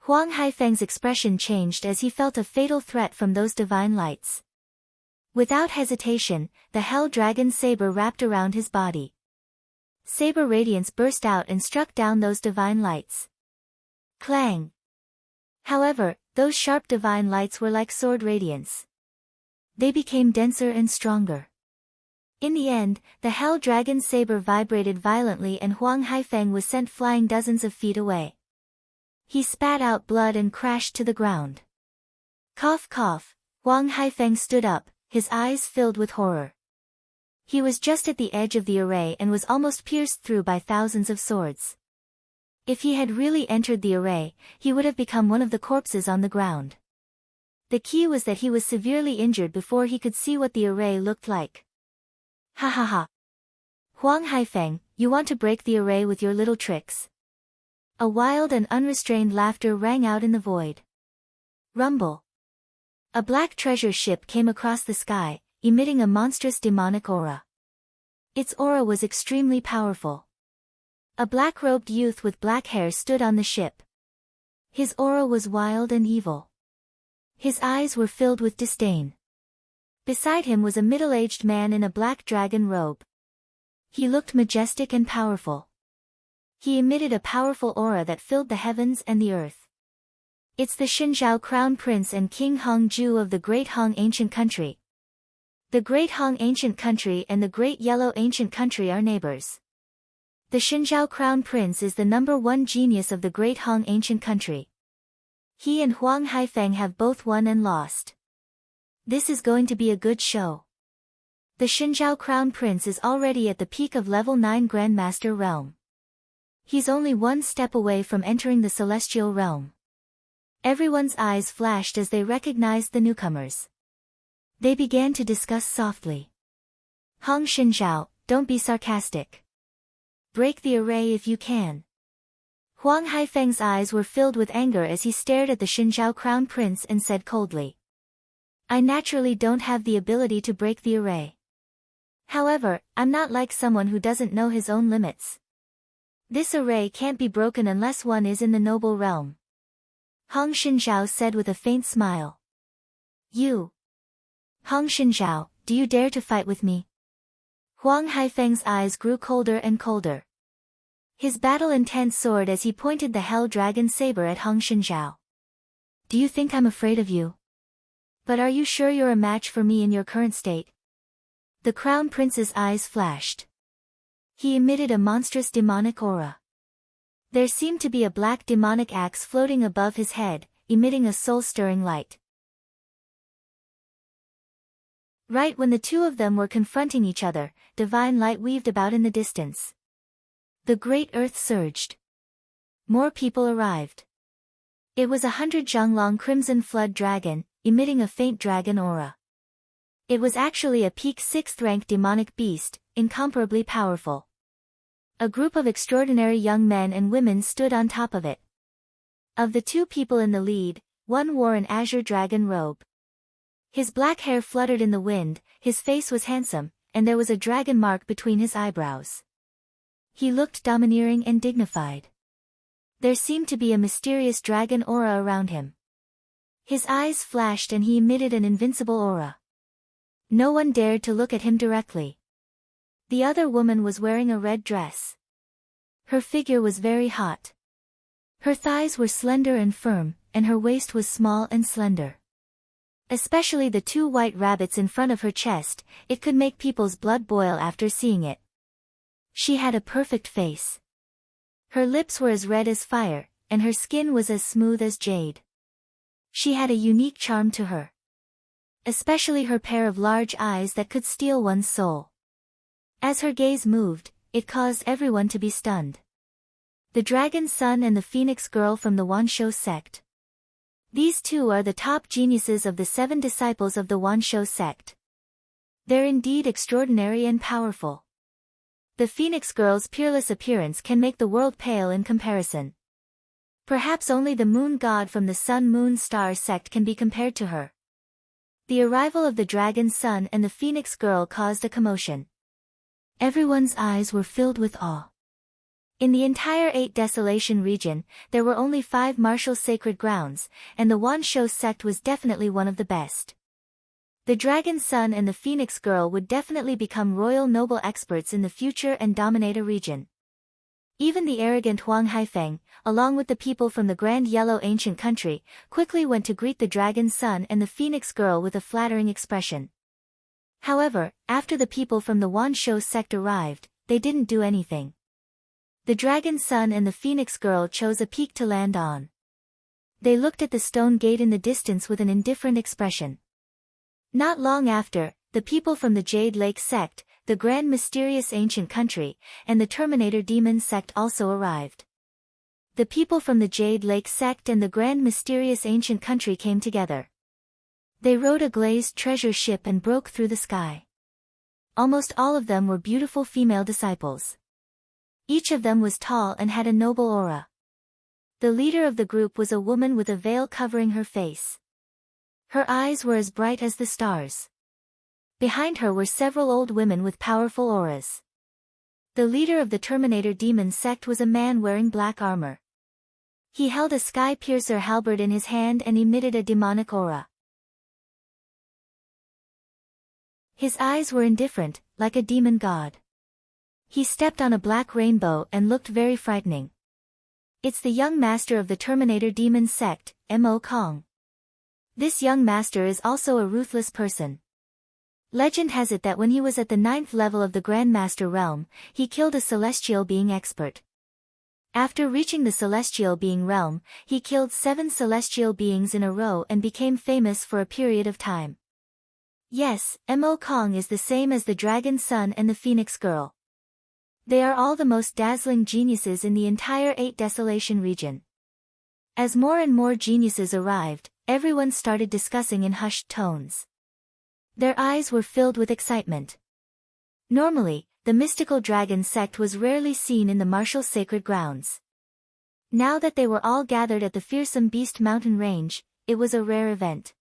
Huang Haifeng's expression changed as he felt a fatal threat from those divine lights. Without hesitation, the Hell Dragon Saber wrapped around his body. Saber radiance burst out and struck down those divine lights. Clang! However, those sharp divine lights were like sword radiance. They became denser and stronger. In the end, the Hell Dragon Saber vibrated violently and Huang Haifeng was sent flying dozens of feet away. He spat out blood and crashed to the ground. Cough cough, Huang Haifeng stood up, his eyes filled with horror. He was just at the edge of the array and was almost pierced through by thousands of swords. If he had really entered the array, he would have become one of the corpses on the ground. The key was that he was severely injured before he could see what the array looked like. Ha ha ha. Huang Haifeng, you want to break the array with your little tricks. A wild and unrestrained laughter rang out in the void. Rumble. A black treasure ship came across the sky, emitting a monstrous demonic aura. Its aura was extremely powerful. A black-robed youth with black hair stood on the ship. His aura was wild and evil. His eyes were filled with disdain. Beside him was a middle-aged man in a black dragon robe. He looked majestic and powerful. He emitted a powerful aura that filled the heavens and the earth. It's the Xinzhao Crown Prince and King Hongju of the Great Hong Ancient Country. The Great Hong Ancient Country and the Great Yellow Ancient Country are neighbors. The Xinzhao Crown Prince is the #1 genius of the Great Han ancient country. He and Huang Haifeng have both won and lost. This is going to be a good show. The Xinzhao Crown Prince is already at the peak of level 9 Grandmaster realm. He's only one step away from entering the celestial realm. Everyone's eyes flashed as they recognized the newcomers. They began to discuss softly. Hong Xinzhao, don't be sarcastic. Break the array if you can. Huang Haifeng's eyes were filled with anger as he stared at the Xinzhao Crown Prince and said coldly. I naturally don't have the ability to break the array. However, I'm not like someone who doesn't know his own limits. This array can't be broken unless one is in the noble realm. Hong Xinzhao said with a faint smile. You. Hong Xinzhao, do you dare to fight with me? Huang Haifeng's eyes grew colder and colder. His battle intent soared as he pointed the Hell Dragon saber at Hong Xinzhao. Do you think I'm afraid of you? But are you sure you're a match for me in your current state? The Crown Prince's eyes flashed. He emitted a monstrous demonic aura. There seemed to be a black demonic axe floating above his head, emitting a soul-stirring light. Right when the two of them were confronting each other, divine light weaved about in the distance. The great earth surged. More people arrived. It was 100 Zhonglong Crimson Flood Dragon, emitting a faint dragon aura. It was actually a peak 6th rank demonic beast, incomparably powerful. A group of extraordinary young men and women stood on top of it. Of the two people in the lead, one wore an azure dragon robe. His black hair fluttered in the wind, his face was handsome, and there was a dragon mark between his eyebrows. He looked domineering and dignified. There seemed to be a mysterious dragon aura around him. His eyes flashed and he emitted an invincible aura. No one dared to look at him directly. The other woman was wearing a red dress. Her figure was very hot. Her thighs were slender and firm, and her waist was small and slender. Especially the two white rabbits in front of her chest, it could make people's blood boil after seeing it. She had a perfect face. Her lips were as red as fire, and her skin was as smooth as jade. She had a unique charm to her. Especially her pair of large eyes that could steal one's soul. As her gaze moved, it caused everyone to be stunned. The Dragon Son and the Phoenix Girl from the Wanshou sect. These two are the top geniuses of the 7 disciples of the Wanshou sect. They're indeed extraordinary and powerful. The Phoenix Girl's peerless appearance can make the world pale in comparison. Perhaps only the moon god from the Sun Moon Star sect can be compared to her. The arrival of the Dragon Son and the Phoenix Girl caused a commotion. Everyone's eyes were filled with awe. In the entire 8 Desolation region, there were only 5 martial sacred grounds, and the Wanshou sect was definitely one of the best. The Dragon Son and the Phoenix Girl would definitely become royal noble experts in the future and dominate a region. Even the arrogant Huang Haifeng, along with the people from the Grand Yellow Ancient Country, quickly went to greet the Dragon Son and the Phoenix Girl with a flattering expression. However, after the people from the Wanshou sect arrived, they didn't do anything. The Dragon Son and the Phoenix Girl chose a peak to land on. They looked at the stone gate in the distance with an indifferent expression. Not long after, the people from the Jade Lake sect, the Grand Mysterious Ancient Country, and the Terminator Demon sect also arrived. The people from the Jade Lake sect and the Grand Mysterious Ancient Country came together. They rode a glazed treasure ship and broke through the sky. Almost all of them were beautiful female disciples. Each of them was tall and had a noble aura. The leader of the group was a woman with a veil covering her face. Her eyes were as bright as the stars. Behind her were several old women with powerful auras. The leader of the Terminator Demon sect was a man wearing black armor. He held a sky-piercer halberd in his hand and emitted a demonic aura. His eyes were indifferent, like a demon god. He stepped on a black rainbow and looked very frightening. It's the young master of the Terminator Demon sect, Mo Kong. This young master is also a ruthless person. Legend has it that when he was at the 9th level of the Grandmaster realm, he killed a celestial being expert. After reaching the celestial being realm, he killed 7 celestial beings in a row and became famous for a period of time. Yes, Mo Kong is the same as the Dragon Son and the Phoenix Girl. They are all the most dazzling geniuses in the entire 8 Desolation region. As more and more geniuses arrived, everyone started discussing in hushed tones. Their eyes were filled with excitement. Normally, the mystical dragon sect was rarely seen in the martial sacred grounds. Now that they were all gathered at the fearsome Beast Mountain Range, it was a rare event.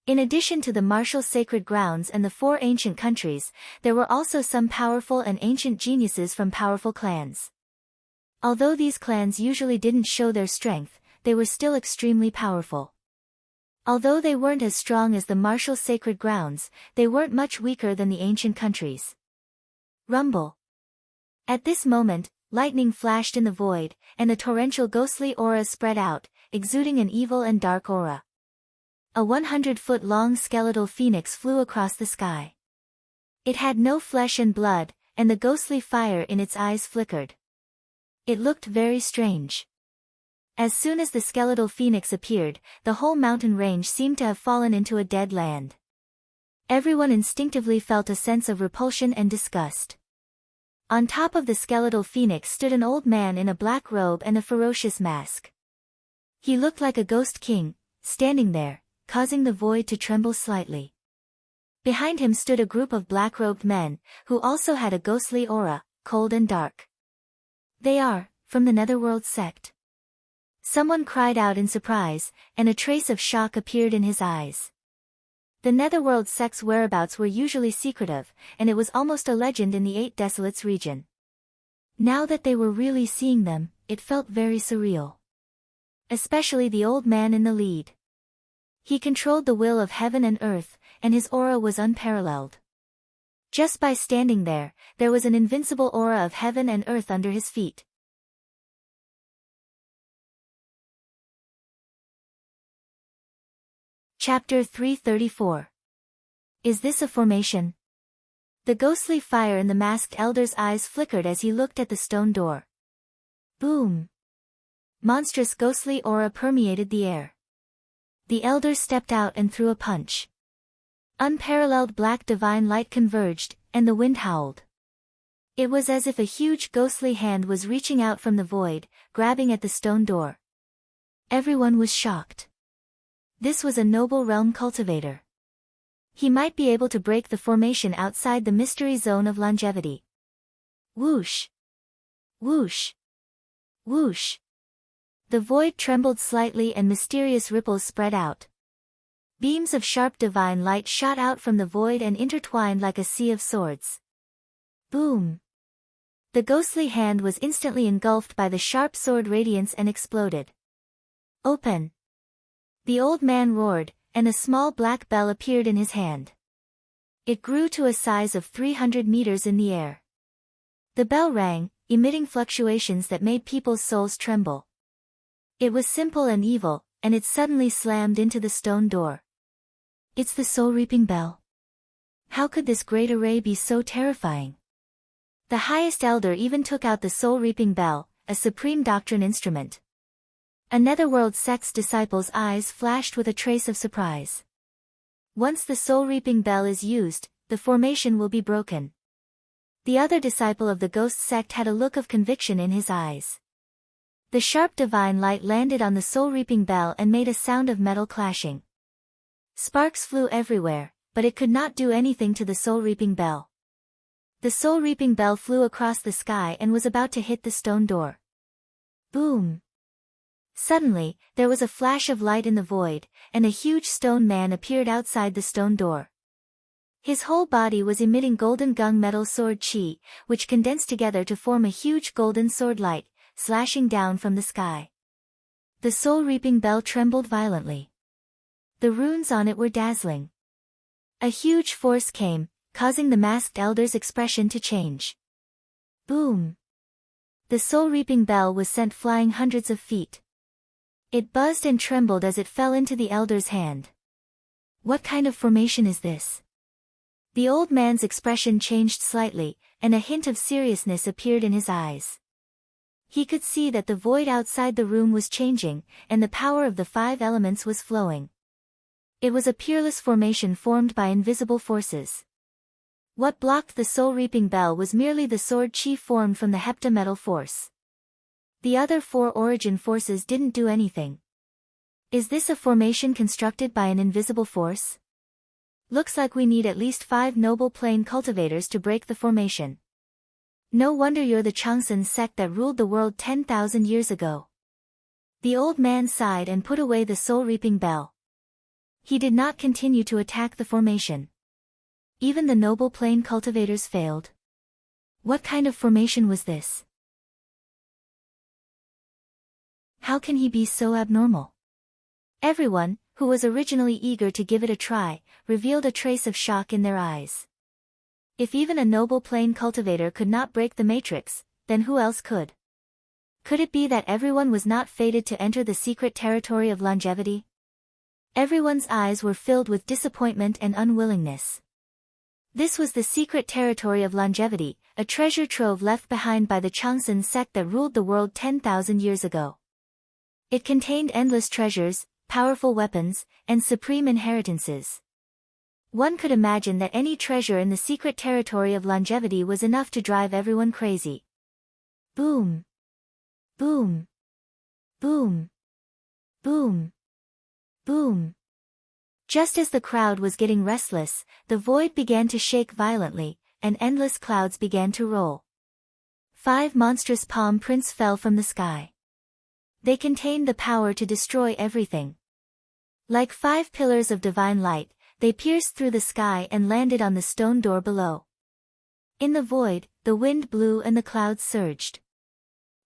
In addition to the martial sacred grounds and the 4 ancient countries, there were also some powerful and ancient geniuses from powerful clans. Although these clans usually didn't show their strength, they were still extremely powerful. Although they weren't as strong as the martial sacred grounds, they weren't much weaker than the ancient countries. Rumble. At this moment, lightning flashed in the void, and a torrential ghostly aura spread out, exuding an evil and dark aura. A 100-foot-long skeletal phoenix flew across the sky. It had no flesh and blood, and the ghostly fire in its eyes flickered. It looked very strange. As soon as the skeletal phoenix appeared, the whole mountain range seemed to have fallen into a dead land. Everyone instinctively felt a sense of repulsion and disgust. On top of the skeletal phoenix stood an old man in a black robe and a ferocious mask. He looked like a ghost king, standing there, causing the void to tremble slightly. Behind him stood a group of black-robed men, who also had a ghostly aura, cold and dark. They are, from the Netherworld sect. Someone cried out in surprise, and a trace of shock appeared in his eyes. The Netherworld sect's whereabouts were usually secretive, and it was almost a legend in the 8 Desolates region. Now that they were really seeing them, it felt very surreal. Especially the old man in the lead. He controlled the will of heaven and earth, and his aura was unparalleled. Just by standing there, there was an invincible aura of heaven and earth under his feet. Chapter 334. Is this a formation? The ghostly fire in the masked elder's eyes flickered as he looked at the stone door. Boom! Monstrous ghostly aura permeated the air. The elder stepped out and threw a punch. Unparalleled black divine light converged, and the wind howled. It was as if a huge ghostly hand was reaching out from the void, grabbing at the stone door. Everyone was shocked. This was a noble realm cultivator. He might be able to break the formation outside the mystery zone of longevity. Whoosh! Whoosh! Whoosh! The void trembled slightly and mysterious ripples spread out. Beams of sharp divine light shot out from the void and intertwined like a sea of swords. Boom! The ghostly hand was instantly engulfed by the sharp sword radiance and exploded. Open! The old man roared, and a small black bell appeared in his hand. It grew to a size of 300 meters in the air. The bell rang, emitting fluctuations that made people's souls tremble. It was simple and evil, and it suddenly slammed into the stone door. It's the soul-reaping bell. How could this great array be so terrifying? The highest elder even took out the soul-reaping bell, a supreme doctrine instrument. A Netherworld sect's disciples' eyes flashed with a trace of surprise. Once the soul-reaping bell is used, the formation will be broken. The other disciple of the ghost sect had a look of conviction in his eyes. The sharp divine light landed on the soul-reaping bell and made a sound of metal clashing. Sparks flew everywhere, but it could not do anything to the soul-reaping bell. The soul-reaping bell flew across the sky and was about to hit the stone door. Boom! Suddenly, there was a flash of light in the void, and a huge stone man appeared outside the stone door. His whole body was emitting golden gunmetal sword chi, which condensed together to form a huge golden sword light, slashing down from the sky. The soul-reaping bell trembled violently. The runes on it were dazzling. A huge force came, causing the masked elder's expression to change. Boom! The soul-reaping bell was sent flying hundreds of feet. It buzzed and trembled as it fell into the elder's hand. What kind of formation is this? The old man's expression changed slightly, and a hint of seriousness appeared in his eyes. He could see that the void outside the room was changing, and the power of the 5 elements was flowing. It was a peerless formation formed by invisible forces. What blocked the soul-reaping bell was merely the sword chi formed from the heptametal force. The other 4 origin forces didn't do anything. Is this a formation constructed by an invisible force? Looks like we need at least 5 noble plane cultivators to break the formation. No wonder you're the Changsun sect that ruled the world 10,000 years ago. The old man sighed and put away the soul-reaping bell. He did not continue to attack the formation. Even the noble plane cultivators failed. What kind of formation was this? How can he be so abnormal? Everyone, who was originally eager to give it a try, revealed a trace of shock in their eyes. If even a noble plane cultivator could not break the matrix, then who else could? Could it be that everyone was not fated to enter the secret territory of longevity? Everyone's eyes were filled with disappointment and unwillingness. This was the secret territory of longevity, a treasure trove left behind by the Changsun sect that ruled the world 10,000 years ago. It contained endless treasures, powerful weapons, and supreme inheritances. One could imagine that any treasure in the secret territory of longevity was enough to drive everyone crazy. Boom! Boom! Boom! Boom! Boom! Just as the crowd was getting restless, the void began to shake violently, and endless clouds began to roll. 5 monstrous palm prints fell from the sky. They contained the power to destroy everything. Like 5 pillars of divine light, they pierced through the sky and landed on the stone door below. In the void, the wind blew and the clouds surged.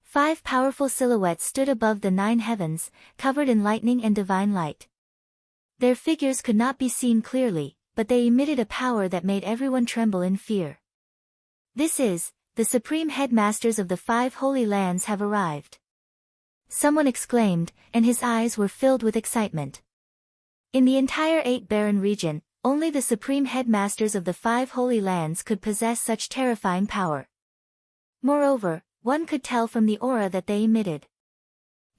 5 powerful silhouettes stood above the 9 heavens, covered in lightning and divine light. Their figures could not be seen clearly, but they emitted a power that made everyone tremble in fear. This is, the supreme headmasters of the 5 holy lands have arrived. Someone exclaimed, and his eyes were filled with excitement. In the entire 8 barren region, only the supreme headmasters of the 5 holy lands could possess such terrifying power. Moreover, one could tell from the aura that they emitted.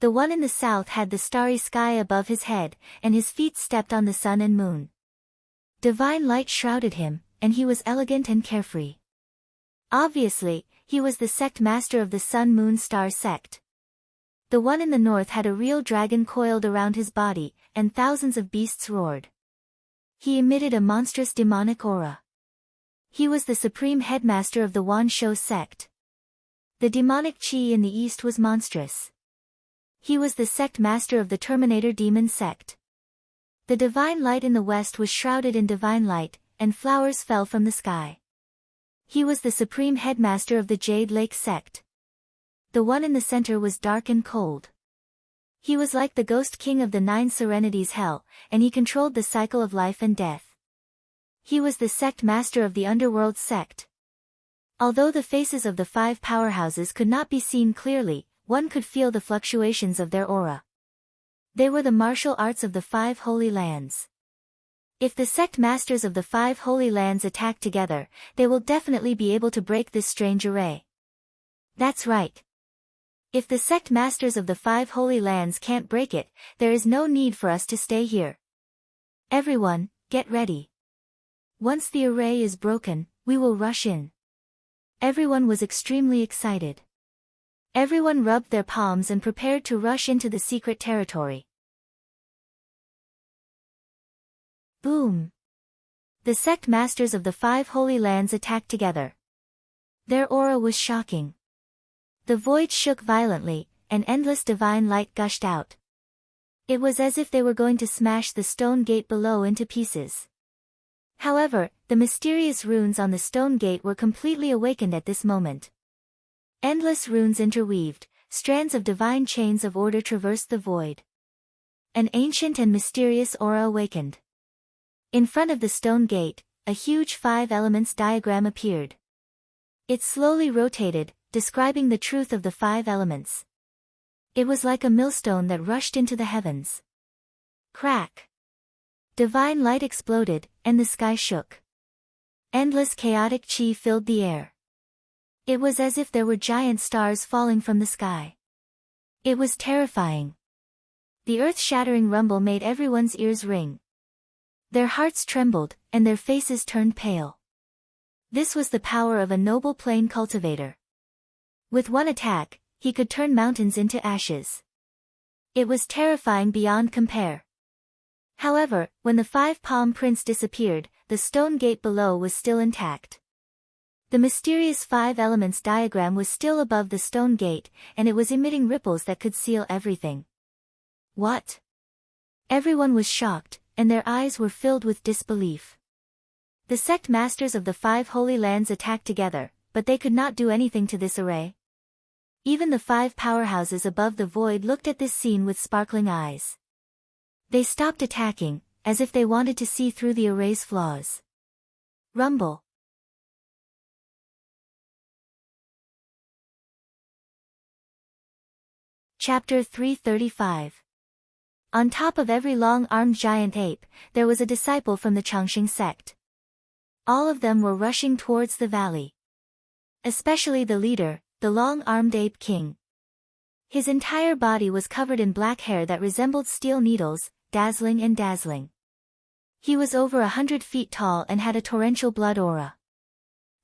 The one in the south had the starry sky above his head, and his feet stepped on the sun and moon. Divine light shrouded him, and he was elegant and carefree. Obviously, he was the sect master of the Sun-Moon-Star sect. The one in the north had a real dragon coiled around his body, and thousands of beasts roared. He emitted a monstrous demonic aura. He was the supreme headmaster of the Wan Shou sect. The demonic chi in the east was monstrous. He was the sect master of the Terminator demon sect. The divine light in the west was shrouded in divine light, and flowers fell from the sky. He was the supreme headmaster of the Jade Lake sect. The one in the center was dark and cold. He was like the ghost king of the 9 serenities hell, and he controlled the cycle of life and death. He was the sect master of the underworld sect. Although the faces of the 5 powerhouses could not be seen clearly, one could feel the fluctuations of their aura. They were the martial arts of the 5 holy lands. If the sect masters of the 5 holy lands attack together, they will definitely be able to break this strange array. That's right. If the sect masters of the 5 holy lands can't break it, there is no need for us to stay here. Everyone, get ready. Once the array is broken, we will rush in. Everyone was extremely excited. Everyone rubbed their palms and prepared to rush into the secret territory. Boom! The sect masters of the 5 holy lands attacked together. Their aura was shocking. The void shook violently, and endless divine light gushed out. It was as if they were going to smash the stone gate below into pieces. However, the mysterious runes on the stone gate were completely awakened at this moment. Endless runes interweaved, strands of divine chains of order traversed the void. An ancient and mysterious aura awakened. In front of the stone gate, a huge 5 elements diagram appeared. It slowly rotated, describing the truth of the 5 elements. It was like a millstone that rushed into the heavens. Crack! Divine light exploded, and the sky shook. Endless chaotic chi filled the air. It was as if there were giant stars falling from the sky. It was terrifying. The earth-shattering rumble made everyone's ears ring. Their hearts trembled, and their faces turned pale. This was the power of a noble plain cultivator. With one attack, he could turn mountains into ashes. It was terrifying beyond compare. However, when the 5-palm prince disappeared, the stone gate below was still intact. The mysterious 5 elements diagram was still above the stone gate, and it was emitting ripples that could seal everything. What? Everyone was shocked, and their eyes were filled with disbelief. The sect masters of the 5 holy lands attacked together, but they could not do anything to this array. Even the 5 powerhouses above the void looked at this scene with sparkling eyes. They stopped attacking, as if they wanted to see through the array's flaws. Rumble. Chapter 335. On top of every long-armed giant ape, there was a disciple from the Changxing sect. All of them were rushing towards the valley. Especially the leader, the long-armed ape king. His entire body was covered in black hair that resembled steel needles, dazzling and dazzling. He was over 100 feet tall and had a torrential blood aura.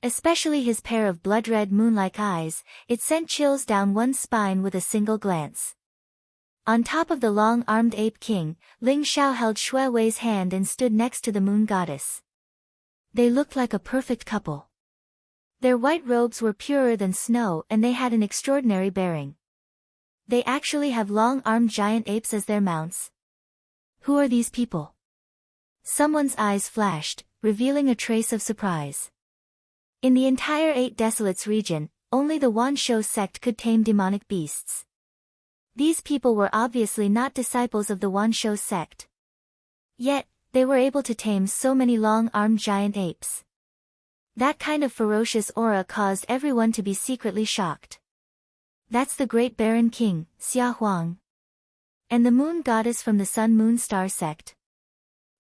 Especially his pair of blood-red moon-like eyes, it sent chills down one's spine with a single glance. On top of the long-armed ape king, Ling Xiao held Shui Wei's hand and stood next to the moon goddess. They looked like a perfect couple. Their white robes were purer than snow and they had an extraordinary bearing. They actually have long-armed giant apes as their mounts. Who are these people? Someone's eyes flashed, revealing a trace of surprise. In the entire 8 Desolates region, only the Wanshou sect could tame demonic beasts. These people were obviously not disciples of the Wanshou sect. Yet, they were able to tame so many long-armed giant apes. That kind of ferocious aura caused everyone to be secretly shocked. That's the great Baron King, Xia Huang. And the moon goddess from the Sun Moon Star sect.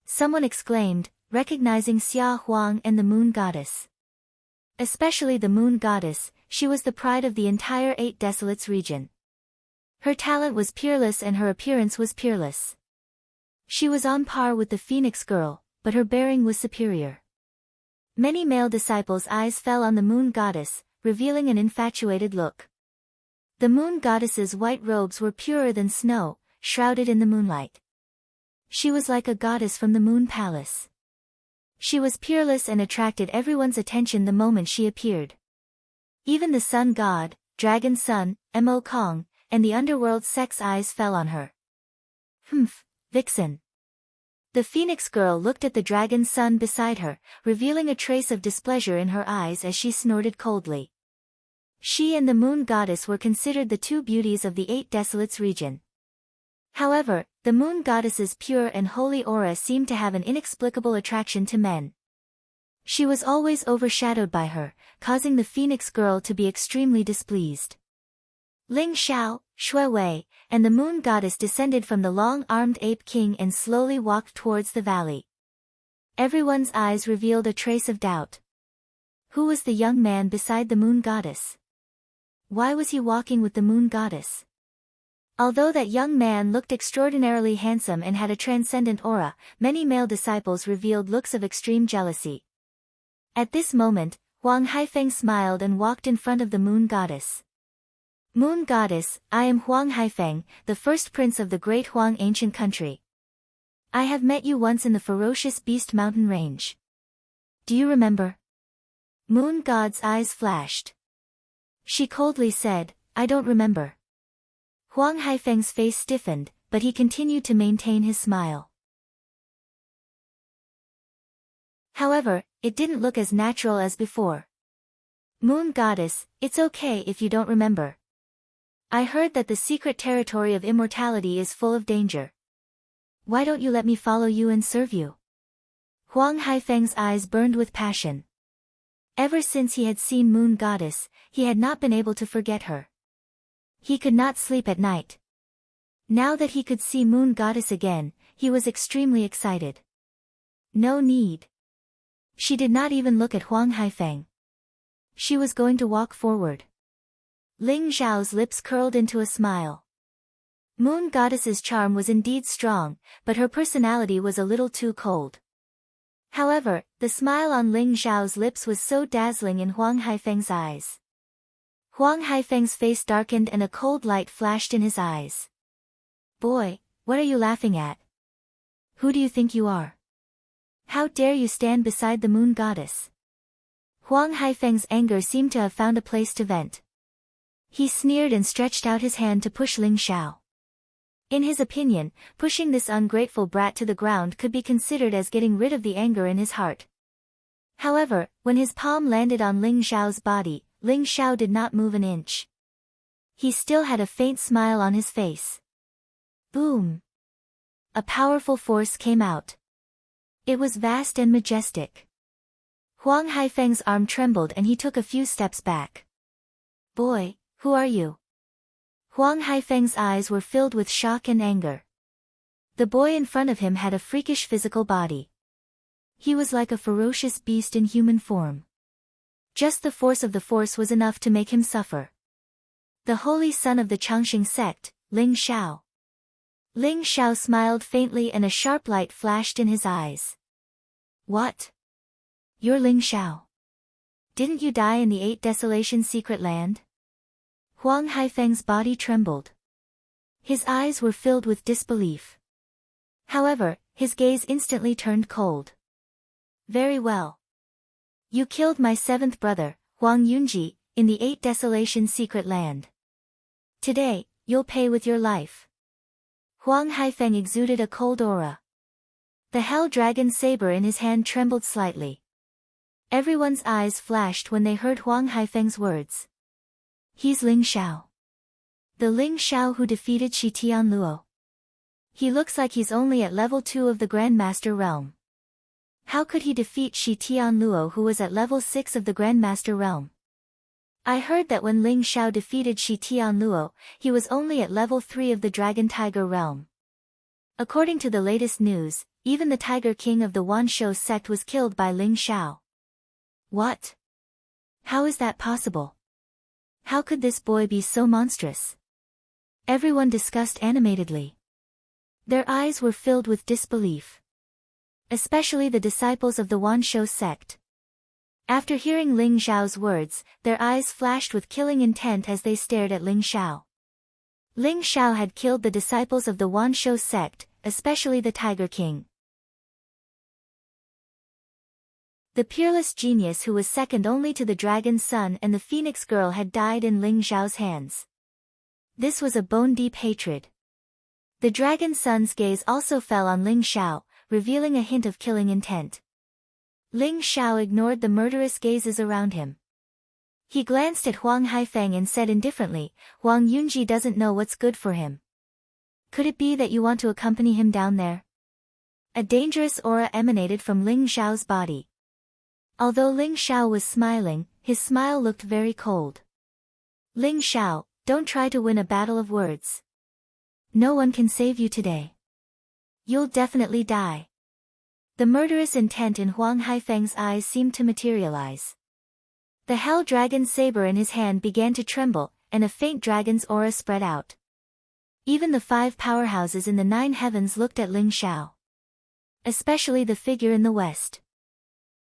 Someone exclaimed, recognizing Xia Huang and the moon goddess. Especially the moon goddess, she was the pride of the entire 8 Desolates region. Her talent was peerless and her appearance was peerless. She was on par with the Phoenix girl, but her bearing was superior. Many male disciples' eyes fell on the moon goddess, revealing an infatuated look. The moon goddess's white robes were purer than snow, shrouded in the moonlight. She was like a goddess from the moon palace. She was peerless and attracted everyone's attention the moment she appeared. Even the sun god, Dragon Sun, Mo Kong, and the underworld sect's eyes fell on her. Humph, vixen. The Phoenix girl looked at the Dragon Sun beside her, revealing a trace of displeasure in her eyes as she snorted coldly. She and the moon goddess were considered the 2 beauties of the 8 Desolates region. However, the moon goddess's pure and holy aura seemed to have an inexplicable attraction to men. She was always overshadowed by her, causing the Phoenix girl to be extremely displeased. Ling Xiao, Shui Wei, and the moon goddess descended from the long-armed ape king and slowly walked towards the valley. Everyone's eyes revealed a trace of doubt. Who was the young man beside the moon goddess? Why was he walking with the moon goddess? Although that young man looked extraordinarily handsome and had a transcendent aura, many male disciples revealed looks of extreme jealousy. At this moment, Huang Haifeng smiled and walked in front of the moon goddess. Moon goddess, I am Huang Haifeng, the first prince of the great Huang ancient country. I have met you once in the ferocious beast mountain range. Do you remember? Moon god's eyes flashed. She coldly said, I don't remember. Huang Haifeng's face stiffened, but he continued to maintain his smile. However, it didn't look as natural as before. Moon goddess, it's okay if you don't remember. I heard that the secret territory of immortality is full of danger. Why don't you let me follow you and serve you? Huang Haifeng's eyes burned with passion. Ever since he had seen Moon Goddess, he had not been able to forget her. He could not sleep at night. Now that he could see Moon Goddess again, he was extremely excited. No need. She did not even look at Huang Haifeng. She was going to walk forward. Ling Zhao's lips curled into a smile. Moon Goddess's charm was indeed strong, but her personality was a little too cold. However, the smile on Ling Zhao's lips was so dazzling in Huang Haifeng's eyes. Huang Haifeng's face darkened and a cold light flashed in his eyes. Boy, what are you laughing at? Who do you think you are? How dare you stand beside the Moon Goddess? Huang Haifeng's anger seemed to have found a place to vent. He sneered and stretched out his hand to push Ling Zhao. In his opinion, pushing this ungrateful brat to the ground could be considered as getting rid of the anger in his heart. However, when his palm landed on Ling Zhao's body, Ling Zhao did not move an inch. He still had a faint smile on his face. Boom! A powerful force came out. It was vast and majestic. Huang Haifeng's arm trembled and he took a few steps back. Boy, who are you? Huang Haifeng's eyes were filled with shock and anger. The boy in front of him had a freakish physical body. He was like a ferocious beast in human form. Just the force of the force was enough to make him suffer. The holy son of the Changxing sect, Ling Zhao. Ling Zhao smiled faintly and a sharp light flashed in his eyes. What? You're Ling Zhao. Didn't you die in the 8 Desolation secret land? Huang Haifeng's body trembled. His eyes were filled with disbelief. However, his gaze instantly turned cold. Very well. You killed my 7th brother, Huang Yunji, in the 8 Desolation secret land. Today, you'll pay with your life. Huang Haifeng exuded a cold aura. The Hell Dragon saber in his hand trembled slightly. Everyone's eyes flashed when they heard Huang Haifeng's words. He's Ling Zhao. The Ling Zhao who defeated Shi Tianluo. He looks like he's only at level 2 of the Grandmaster realm. How could he defeat Shi Tianluo who was at level 6 of the Grandmaster realm? I heard that when Ling Zhao defeated Shi Tianluo, he was only at level 3 of the Dragon Tiger realm. According to the latest news, even the Tiger King of the Wanshou sect was killed by Ling Zhao. What? How is that possible? How could this boy be so monstrous? Everyone discussed animatedly. Their eyes were filled with disbelief. Especially the disciples of the Wanshou sect. After hearing Ling Zhao's words, their eyes flashed with killing intent as they stared at Ling Zhao. Ling Zhao had killed the disciples of the Wanshou sect, especially the Tiger King. The peerless genius who was second only to the Dragon's Son and the Phoenix Girl had died in Ling Zhao's hands. This was a bone-deep hatred. The Dragon's Son's gaze also fell on Ling Zhao, revealing a hint of killing intent. Ling Zhao ignored the murderous gazes around him. He glanced at Huang Haifeng and said indifferently, Huang Yunji doesn't know what's good for him. Could it be that you want to accompany him down there? A dangerous aura emanated from Ling Zhao's body. Although Ling Zhao was smiling, his smile looked very cold. Ling Zhao, don't try to win a battle of words. No one can save you today. You'll definitely die. The murderous intent in Huang Haifeng's eyes seemed to materialize. The Hell Dragon saber in his hand began to tremble, and a faint dragon's aura spread out. Even the 5 powerhouses in the 9 heavens looked at Ling Zhao. Especially the figure in the west.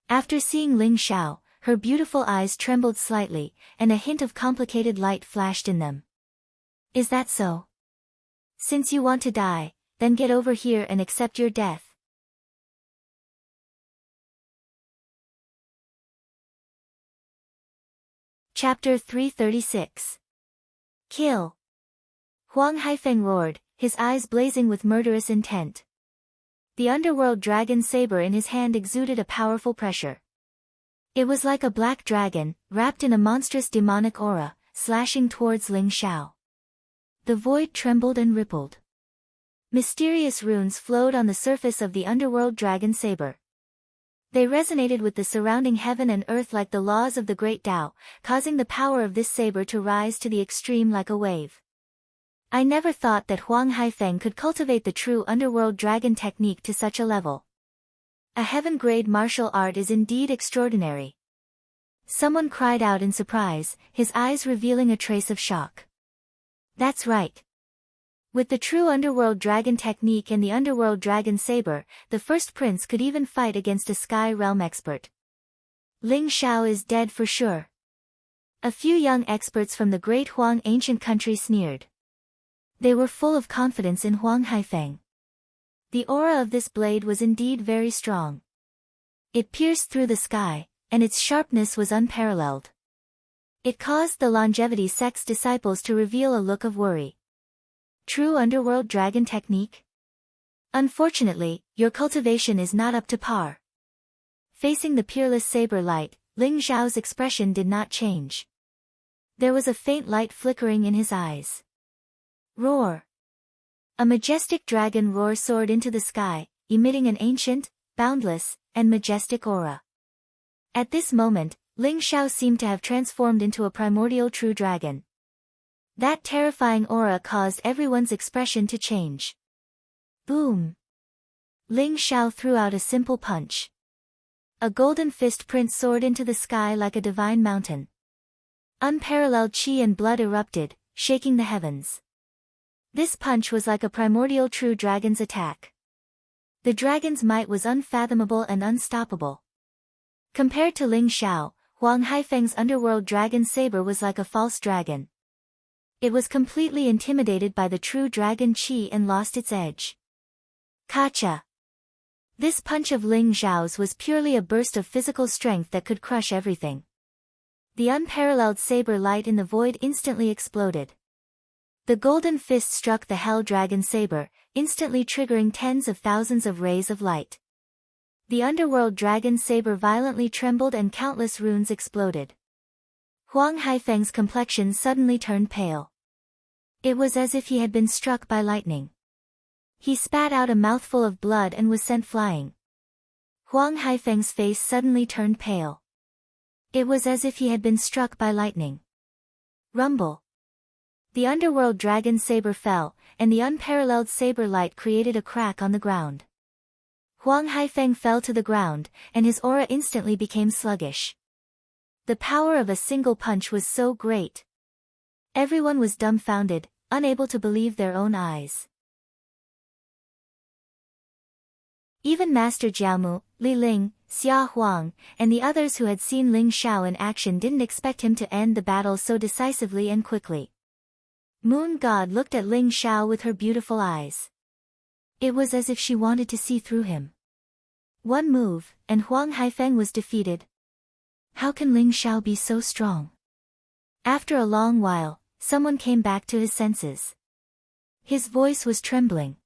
After seeing Ling Zhao, her beautiful eyes trembled slightly, and a hint of complicated light flashed in them. Is that so? Since you want to die, then get over here and accept your death. Chapter 336. Kill. Huang Haifeng roared, his eyes blazing with murderous intent. The underworld dragon saber in his hand exuded a powerful pressure. It was like a black dragon, wrapped in a monstrous demonic aura, slashing towards Ling Zhao. The void trembled and rippled. Mysterious runes flowed on the surface of the underworld dragon saber. They resonated with the surrounding heaven and earth like the laws of the great Tao, causing the power of this saber to rise to the extreme like a wave. I never thought that Huang Haifeng could cultivate the true underworld dragon technique to such a level. A heaven-grade martial art is indeed extraordinary. Someone cried out in surprise, his eyes revealing a trace of shock. That's right. With the true underworld dragon technique and the underworld dragon saber, the first prince could even fight against a sky realm expert. Ling Xiao is dead for sure. A few young experts from the great Huang ancient country sneered. They were full of confidence in Huang Haifeng. The aura of this blade was indeed very strong. It pierced through the sky, and its sharpness was unparalleled. It caused the longevity sect's disciples to reveal a look of worry. True underworld dragon technique? Unfortunately, your cultivation is not up to par. Facing the peerless saber light, Ling Xiao's expression did not change. There was a faint light flickering in his eyes. Roar! A majestic dragon roar soared into the sky, emitting an ancient, boundless, and majestic aura. At this moment, Ling Xiao seemed to have transformed into a primordial true dragon. That terrifying aura caused everyone's expression to change. Boom! Ling Xiao threw out a simple punch. A golden fist print soared into the sky like a divine mountain. Unparalleled qi and blood erupted, shaking the heavens. This punch was like a primordial true dragon's attack. The dragon's might was unfathomable and unstoppable. Compared to Ling Xiao, Huang Haifeng's underworld dragon saber was like a false dragon. It was completely intimidated by the true dragon qi and lost its edge. Kacha! This punch of Ling Xiao's was purely a burst of physical strength that could crush everything. The unparalleled saber light in the void instantly exploded. The golden fist struck the hell dragon saber, instantly triggering tens of thousands of rays of light. The underworld dragon saber violently trembled and countless runes exploded. Huang Haifeng's complexion suddenly turned pale. It was as if he had been struck by lightning. He spat out a mouthful of blood and was sent flying. Huang Haifeng's face suddenly turned pale. It was as if he had been struck by lightning. Rumble! The underworld dragon saber fell, and the unparalleled saber light created a crack on the ground. Huang Haifeng fell to the ground, and his aura instantly became sluggish. The power of a single punch was so great. Everyone was dumbfounded, unable to believe their own eyes. Even Master Jiaomu, Li Ling, Xia Huang, and the others who had seen Ling Xiao in action didn't expect him to end the battle so decisively and quickly. Moon God looked at Ling Xiao with her beautiful eyes. It was as if she wanted to see through him. One move, and Huang Haifeng was defeated. How can Ling Xiao be so strong? After a long while, someone came back to his senses. His voice was trembling.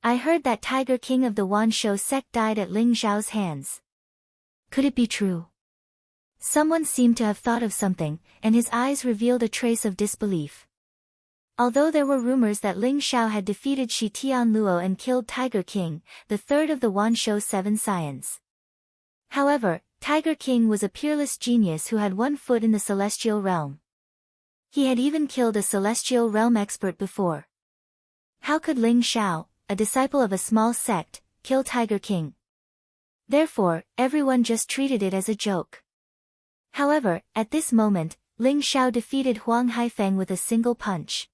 I heard that Tiger King of the Wanshou sect died at Ling Xiao's hands. Could it be true? Someone seemed to have thought of something, and his eyes revealed a trace of disbelief. Although there were rumors that Ling Xiao had defeated Shi Tianluo and killed Tiger King, the third of the Wanshou Seven Scions. However, Tiger King was a peerless genius who had one foot in the celestial realm. He had even killed a celestial realm expert before. How could Ling Xiao, a disciple of a small sect, kill Tiger King? Therefore, everyone just treated it as a joke. However, at this moment, Ling Xiao defeated Huang Haifeng with a single punch.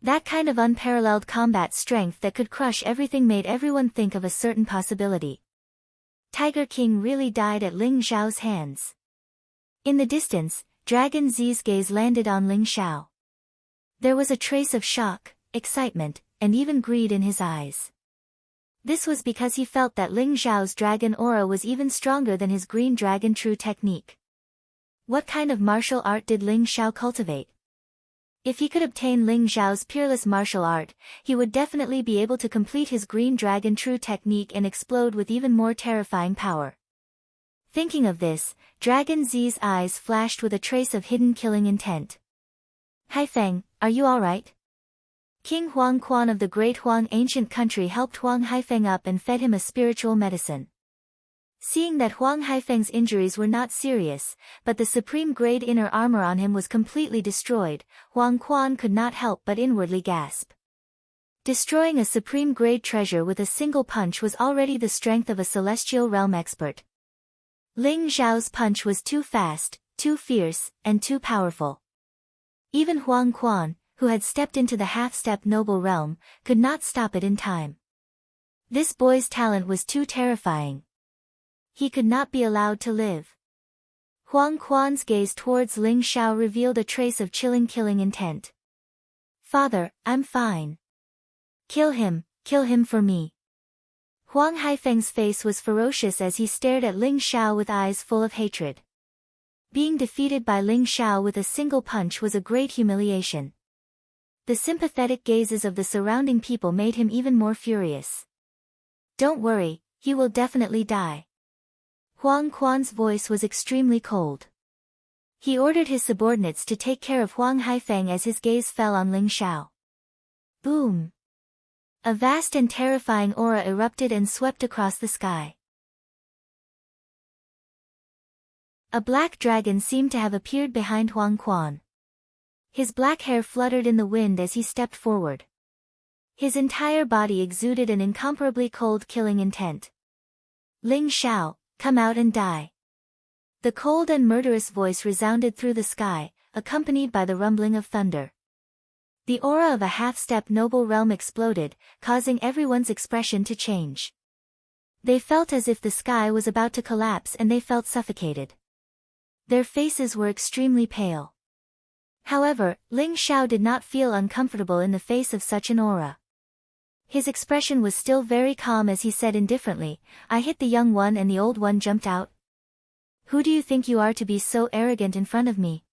That kind of unparalleled combat strength that could crush everything made everyone think of a certain possibility. Tiger King really died at Ling Xiao's hands. In the distance, Dragon Zi's gaze landed on Ling Xiao. There was a trace of shock, excitement, and even greed in his eyes. This was because he felt that Ling Xiao's dragon aura was even stronger than his green dragon true technique. What kind of martial art did Ling Xiao cultivate? If he could obtain Ling Xiao's peerless martial art, he would definitely be able to complete his green dragon true technique and explode with even more terrifying power. Thinking of this, Dragon Zi's eyes flashed with a trace of hidden killing intent. Haifeng, are you alright? King Huang Quan of the Great Huang ancient country helped Huang Haifeng up and fed him a spiritual medicine. Seeing that Huang Haifeng's injuries were not serious, but the supreme grade inner armor on him was completely destroyed, Huang Quan could not help but inwardly gasp. Destroying a supreme-grade treasure with a single punch was already the strength of a celestial realm expert. Ling Zhao's punch was too fast, too fierce, and too powerful. Even Huang Quan, who had stepped into the half-step noble realm, could not stop it in time. This boy's talent was too terrifying. He could not be allowed to live. Huang Quan's gaze towards Ling Zhao revealed a trace of chilling killing intent. Father, I'm fine. Kill him for me. Huang Haifeng's face was ferocious as he stared at Ling Zhao with eyes full of hatred. Being defeated by Ling Zhao with a single punch was a great humiliation. The sympathetic gazes of the surrounding people made him even more furious. Don't worry, he will definitely die. Huang Quan's voice was extremely cold. He ordered his subordinates to take care of Huang Haifeng as his gaze fell on Ling Zhao. Boom! A vast and terrifying aura erupted and swept across the sky. A black dragon seemed to have appeared behind Huang Quan. His black hair fluttered in the wind as he stepped forward. His entire body exuded an incomparably cold killing intent. Ling Zhao, come out and die. The cold and murderous voice resounded through the sky, accompanied by the rumbling of thunder. The aura of a half-step noble realm exploded, causing everyone's expression to change. They felt as if the sky was about to collapse and they felt suffocated. Their faces were extremely pale. However, Ling Zhao did not feel uncomfortable in the face of such an aura. His expression was still very calm as he said indifferently, I hit the young one and the old one jumped out. Who do you think you are to be so arrogant in front of me?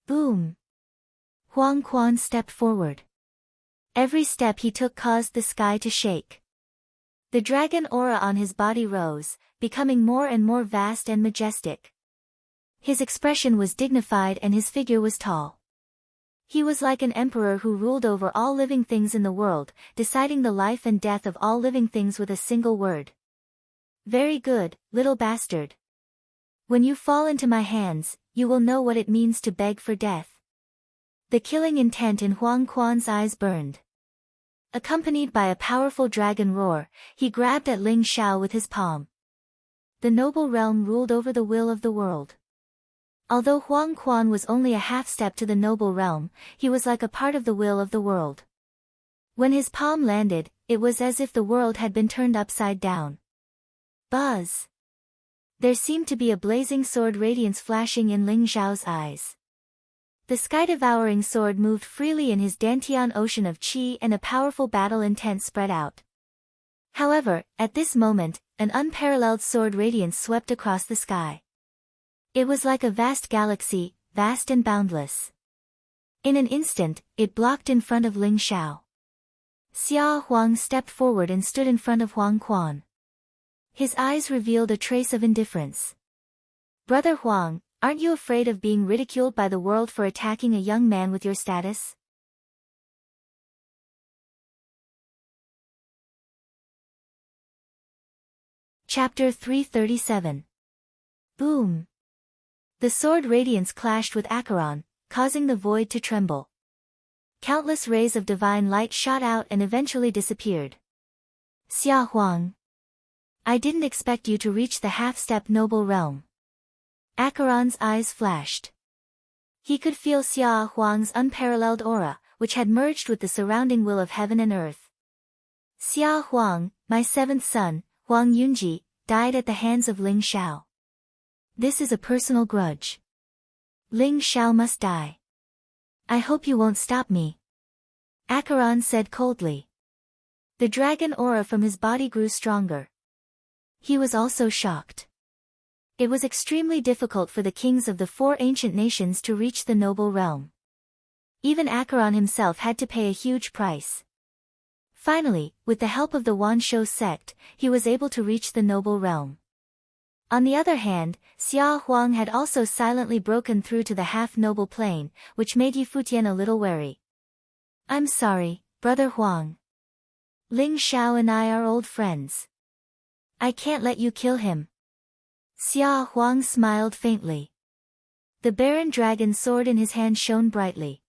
Boom! Huang Quan stepped forward. Every step he took caused the sky to shake. The dragon aura on his body rose, becoming more and more vast and majestic. His expression was dignified and his figure was tall. He was like an emperor who ruled over all living things in the world, deciding the life and death of all living things with a single word. Very good, little bastard. When you fall into my hands, you will know what it means to beg for death. The killing intent in Huang Quan's eyes burned. Accompanied by a powerful dragon roar, he grabbed at Ling Zhao with his palm. The noble realm ruled over the will of the world. Although Huang Quan was only a half-step to the noble realm, he was like a part of the will of the world. When his palm landed, it was as if the world had been turned upside down. Buzz! There seemed to be a blazing sword radiance flashing in Ling Zhao's eyes. The sky-devouring sword moved freely in his Dantian ocean of qi and a powerful battle intent spread out. However, at this moment, an unparalleled sword radiance swept across the sky. It was like a vast galaxy, vast and boundless. In an instant, it blocked in front of Ling Zhao. Xia Huang stepped forward and stood in front of Huang Quan. His eyes revealed a trace of indifference. Brother Huang, aren't you afraid of being ridiculed by the world for attacking a young man with your status? Chapter 337. Boom! The sword radiance clashed with Acheron, causing the void to tremble. Countless rays of divine light shot out and eventually disappeared. Xia Huang. I didn't expect you to reach the half-step noble realm. Acheron's eyes flashed. He could feel Xia Huang's unparalleled aura, which had merged with the surrounding will of heaven and earth. Xia Huang, my seventh son, Huang Yunji, died at the hands of Ling Zhao. This is a personal grudge. Ling Zhao must die. I hope you won't stop me. Acheron said coldly. The dragon aura from his body grew stronger. He was also shocked. It was extremely difficult for the kings of the four ancient nations to reach the noble realm. Even Acheron himself had to pay a huge price. Finally, with the help of the Wanshou sect, he was able to reach the noble realm. On the other hand, Xia Huang had also silently broken through to the half-noble plane, which made Yi Futian a little wary. I'm sorry, Brother Huang. Ling Zhao and I are old friends. I can't let you kill him. Xia Huang smiled faintly. The barren dragon sword in his hand shone brightly.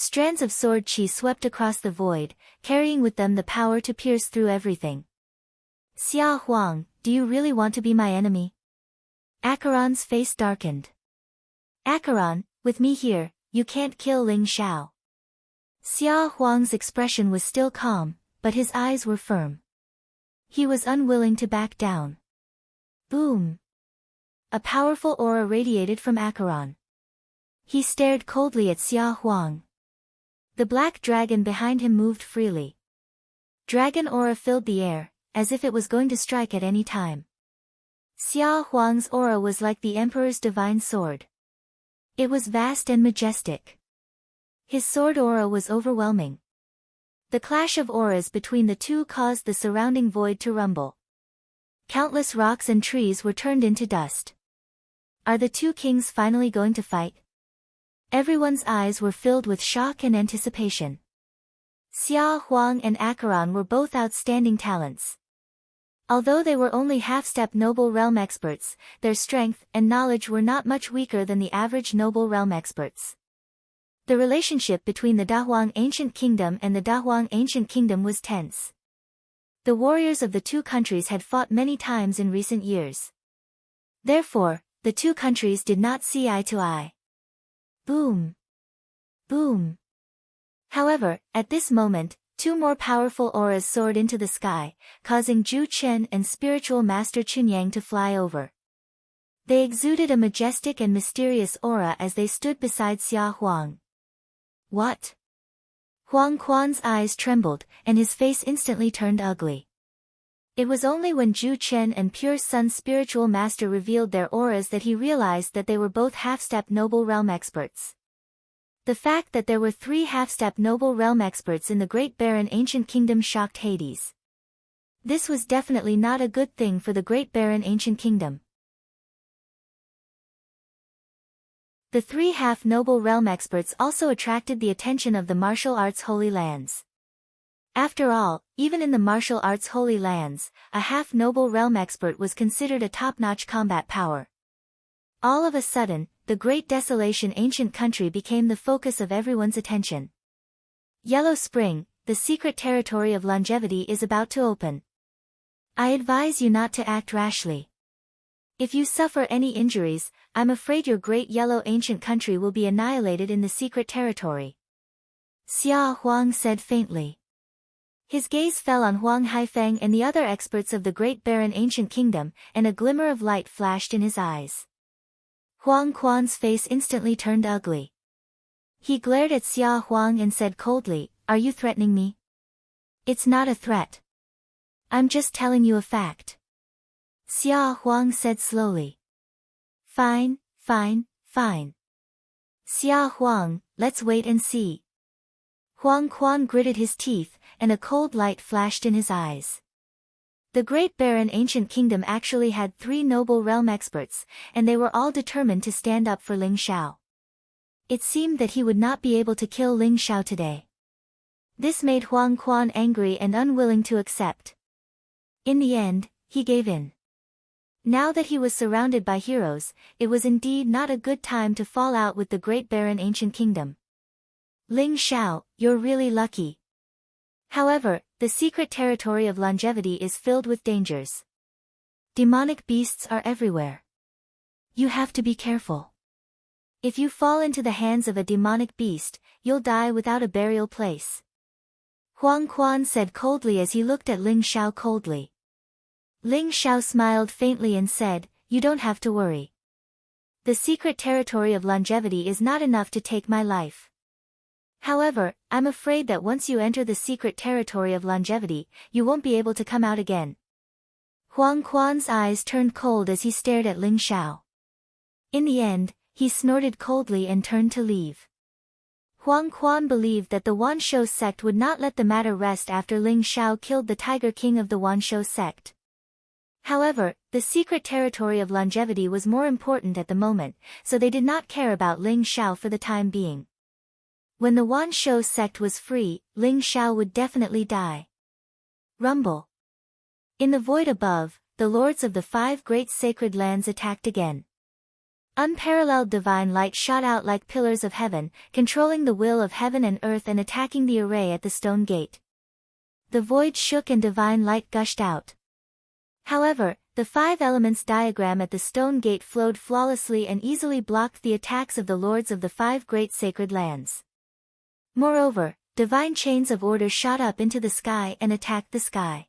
Strands of sword chi swept across the void, carrying with them the power to pierce through everything. Xia Huang, do you really want to be my enemy? Acheron's face darkened. Acheron, with me here, you can't kill Ling Xiao. Xia Huang's expression was still calm, but his eyes were firm. He was unwilling to back down. Boom! A powerful aura radiated from Acheron. He stared coldly at Xia Huang. The black dragon behind him moved freely. Dragon aura filled the air, as if it was going to strike at any time. Xia Huang's aura was like the Emperor's divine sword. It was vast and majestic. His sword aura was overwhelming. The clash of auras between the two caused the surrounding void to rumble. Countless rocks and trees were turned into dust. Are the two kings finally going to fight? Everyone's eyes were filled with shock and anticipation. Xia Huang and Acheron were both outstanding talents. Although they were only half-step noble realm experts, their strength and knowledge were not much weaker than the average noble realm experts. The relationship between the Dahuang Ancient Kingdom and the Dahuang Ancient Kingdom was tense. The warriors of the two countries had fought many times in recent years. Therefore, the two countries did not see eye to eye. Boom! Boom! However, at this moment, two more powerful auras soared into the sky, causing Zhu Chen and spiritual master Chunyang to fly over. They exuded a majestic and mysterious aura as they stood beside Xia Huang. What? Huang Quan's eyes trembled, and his face instantly turned ugly. It was only when Zhu Chen and Pure Sun's spiritual master revealed their auras that he realized that they were both half-step noble realm experts. The fact that there were 3 half-step noble realm experts in the Great Barren Ancient Kingdom shocked Hades. This was definitely not a good thing for the Great Barren Ancient Kingdom. The 3 half-noble realm experts also attracted the attention of the martial arts Holy Lands. After all, even in the martial arts Holy Lands, a half-noble realm expert was considered a top-notch combat power. All of a sudden, the Great Desolation Ancient Country became the focus of everyone's attention. Yellow Spring, the secret territory of longevity is about to open. I advise you not to act rashly. If you suffer any injuries, I'm afraid your Great Yellow Ancient Country will be annihilated in the secret territory. Xia Huang said faintly. His gaze fell on Huang Haifeng and the other experts of the Great Barren Ancient Kingdom, and a glimmer of light flashed in his eyes. Huang Quan's face instantly turned ugly. He glared at Xia Huang and said coldly, "Are you threatening me?" "It's not a threat. I'm just telling you a fact." Xia Huang said slowly. Fine, fine, fine. Xia Huang, let's wait and see." Huang Quan gritted his teeth, and a cold light flashed in his eyes. The Great Barren Ancient Kingdom actually had 3 noble realm experts, and they were all determined to stand up for Ling Xiao. It seemed that he would not be able to kill Ling Xiao today. This made Huang Quan angry and unwilling to accept. In the end, he gave in. Now that he was surrounded by heroes, it was indeed not a good time to fall out with the Great Barren Ancient Kingdom. Ling Xiao, you're really lucky. However, the secret territory of longevity is filled with dangers. Demonic beasts are everywhere. You have to be careful. If you fall into the hands of a demonic beast, you'll die without a burial place. Huang Quan said coldly as he looked at Ling Xiao coldly. Ling Xiao smiled faintly and said, "You don't have to worry. The secret territory of longevity is not enough to take my life. However, I'm afraid that once you enter the secret territory of longevity, you won't be able to come out again." Huang Quan's eyes turned cold as he stared at Ling Xiao. In the end, he snorted coldly and turned to leave. Huang Quan believed that the Wanshou sect would not let the matter rest after Ling Xiao killed the Tiger King of the Wanshou sect. However, the secret territory of longevity was more important at the moment, so they did not care about Ling Xiao for the time being. When the Wanshou sect was free, Ling Xiao would definitely die. Rumble. In the void above, the lords of the 5 great sacred lands attacked again. Unparalleled divine light shot out like pillars of heaven, controlling the will of heaven and earth and attacking the array at the stone gate. The void shook and divine light gushed out. However, the 5 elements diagram at the stone gate flowed flawlessly and easily blocked the attacks of the lords of the 5 great sacred lands. Moreover, divine chains of order shot up into the sky and attacked the sky.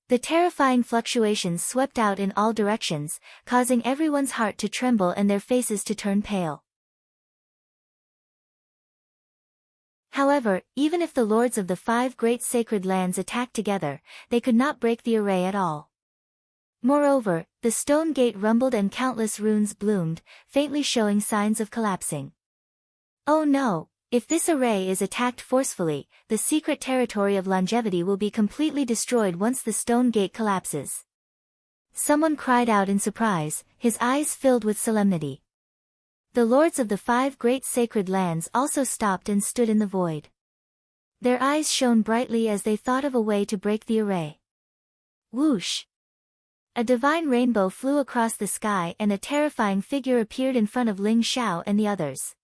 The terrifying fluctuations swept out in all directions, causing everyone's heart to tremble and their faces to turn pale. However, even if the lords of the 5 great sacred lands attacked together, they could not break the array at all. Moreover, the stone gate rumbled and countless runes bloomed, faintly showing signs of collapsing. Oh no! If this array is attacked forcefully, the secret territory of longevity will be completely destroyed once the stone gate collapses. Someone cried out in surprise, his eyes filled with solemnity. The lords of the 5 great sacred lands also stopped and stood in the void. Their eyes shone brightly as they thought of a way to break the array. Whoosh! A divine rainbow flew across the sky and a terrifying figure appeared in front of Ling Xiao and the others.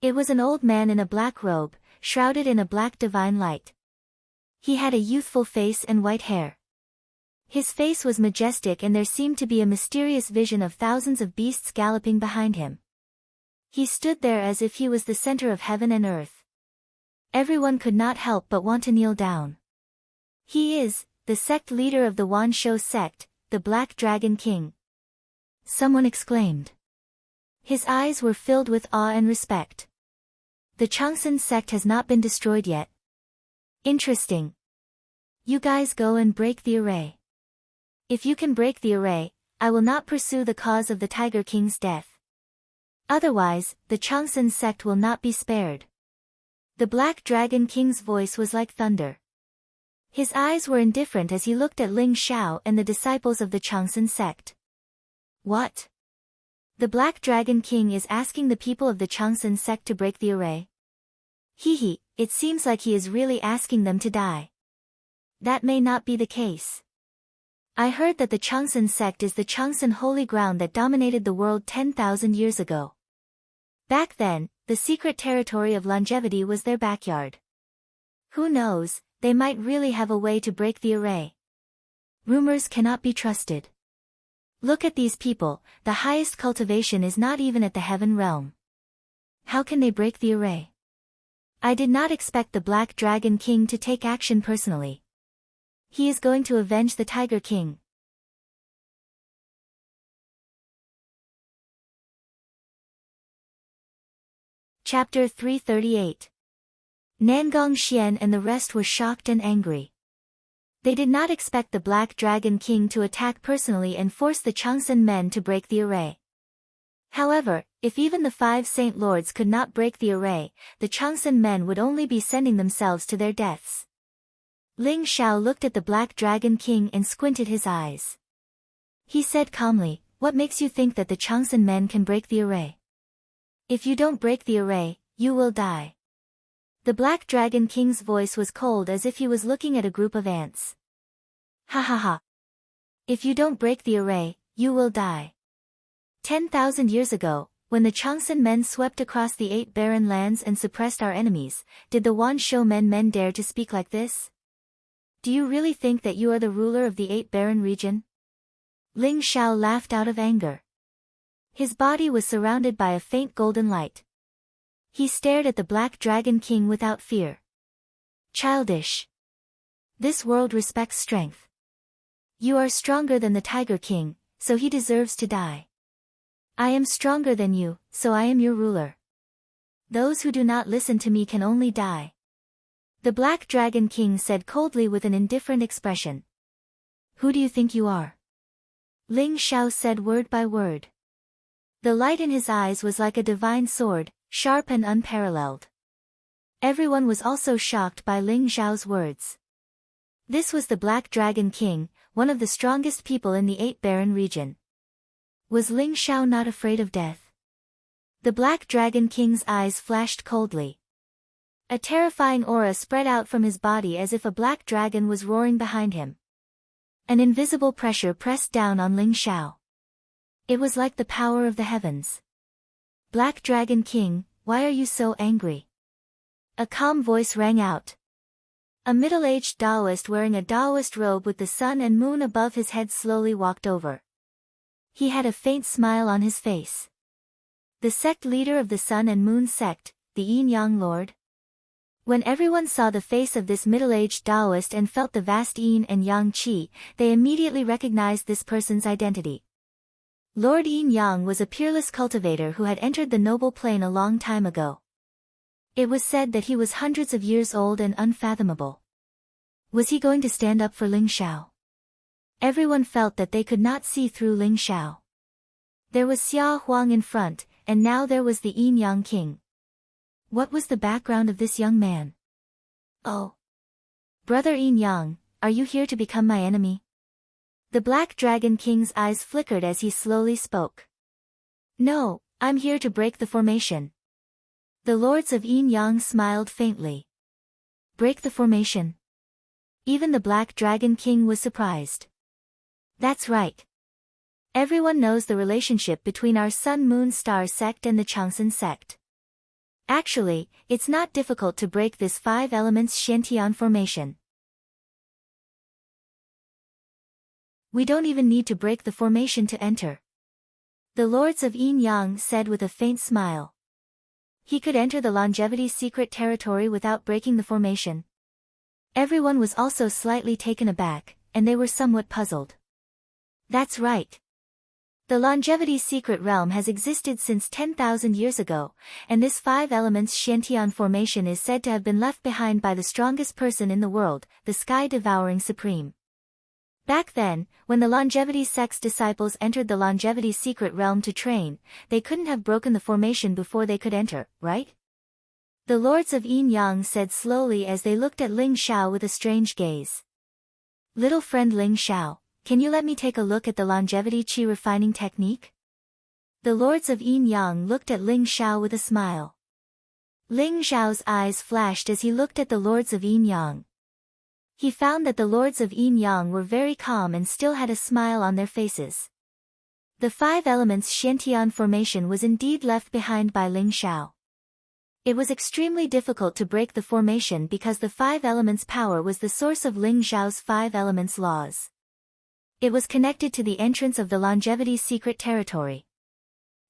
It was an old man in a black robe, shrouded in a black divine light. He had a youthful face and white hair. His face was majestic and there seemed to be a mysterious vision of thousands of beasts galloping behind him. He stood there as if he was the center of heaven and earth. Everyone could not help but want to kneel down. He is the sect leader of the Wanshou sect, the Black Dragon King. Someone exclaimed. His eyes were filled with awe and respect. The Changsun sect has not been destroyed yet. Interesting. You guys go and break the array. If you can break the array, I will not pursue the cause of the Tiger King's death. Otherwise, the Changsun sect will not be spared. The Black Dragon King's voice was like thunder. His eyes were indifferent as he looked at Ling Xiao and the disciples of the Changsun sect. What? The Black Dragon King is asking the people of the Changsun sect to break the array? Hehe, it seems like he is really asking them to die. That may not be the case. I heard that the Changsun sect is the Changsun holy ground that dominated the world 10,000 years ago. Back then, the secret territory of longevity was their backyard. Who knows, they might really have a way to break the array. Rumors cannot be trusted. Look at these people, the highest cultivation is not even at the heaven realm. How can they break the array? I did not expect the Black Dragon King to take action personally. He is going to avenge the Tiger King. Chapter 338. Nangong Xian and the rest were shocked and angry. They did not expect the Black Dragon King to attack personally and force the Changsun men to break the array. However, if even the 5 Saint Lords could not break the array, the Changsun men would only be sending themselves to their deaths. Ling Xiao looked at the Black Dragon King and squinted his eyes. He said calmly, "What makes you think that the Changsun men can break the array? If you don't break the array, you will die." The Black Dragon King's voice was cold as if he was looking at a group of ants. Ha ha ha. If you don't break the array, you will die. 10,000 years ago, when the Changsun men swept across the 8 barren lands and suppressed our enemies, did the Wanshou men dare to speak like this? Do you really think that you are the ruler of the 8 barren region? Ling Xiao laughed out of anger. His body was surrounded by a faint golden light. He stared at the Black Dragon King without fear. Childish. This world respects strength. You are stronger than the Tiger King, so he deserves to die. I am stronger than you, so I am your ruler. Those who do not listen to me can only die. The Black Dragon King said coldly with an indifferent expression. Who do you think you are? Ling Xiao said word by word. The light in his eyes was like a divine sword, sharp and unparalleled. Everyone was also shocked by Ling Xiao's words. This was the Black Dragon King, one of the strongest people in the 8 barren region. Was Ling Xiao not afraid of death? The Black Dragon King's eyes flashed coldly. A terrifying aura spread out from his body as if a black dragon was roaring behind him. An invisible pressure pressed down on Ling Xiao. It was like the power of the heavens. Black Dragon King, why are you so angry? A calm voice rang out. A middle-aged Taoist wearing a Taoist robe with the sun and moon above his head slowly walked over. He had a faint smile on his face. The sect leader of the Sun and Moon sect, the Yin-Yang Lord. When everyone saw the face of this middle-aged Taoist and felt the vast Yin and Yang Qi, they immediately recognized this person's identity. Lord Yin-Yang was a peerless cultivator who had entered the noble plane a long time ago. It was said that he was hundreds of years old and unfathomable. Was he going to stand up for Ling Xiao? Everyone felt that they could not see through Ling Xiao. There was Xia Huang in front, and now there was the Yin-Yang King. What was the background of this young man? Oh. Brother Yin-Yang, are you here to become my enemy? The Black Dragon King's eyes flickered as he slowly spoke. No, I'm here to break the formation. The lords of Yin-Yang smiled faintly. Break the formation? Even the Black Dragon King was surprised. That's right. Everyone knows the relationship between our Sun-Moon Star sect and the Changsun sect. Actually, it's not difficult to break this 5 elements Xiantian formation. We don't even need to break the formation to enter. The lords of Yin-Yang said with a faint smile. He could enter the longevity secret territory without breaking the formation. Everyone was also slightly taken aback, and they were somewhat puzzled. That's right. The longevity secret realm has existed since 10,000 years ago, and this 5 elements Xiantian formation is said to have been left behind by the strongest person in the world, the Sky-Devouring Supreme. Back then, when the longevity sect's disciples entered the longevity secret realm to train, they couldn't have broken the formation before they could enter, right? The lords of Yin-Yang said slowly as they looked at Ling Xiao with a strange gaze. Little friend Ling Xiao, can you let me take a look at the longevity qi refining technique? The lords of Yin-Yang looked at Ling Xiao with a smile. Ling Xiao's eyes flashed as he looked at the lords of Yin-Yang. He found that the lords of Yin-Yang were very calm and still had a smile on their faces. The 5 elements Xiantian formation was indeed left behind by Ling Xiao. It was extremely difficult to break the formation because the 5 elements power was the source of Ling Xiao's 5 elements laws. It was connected to the entrance of the longevity secret territory.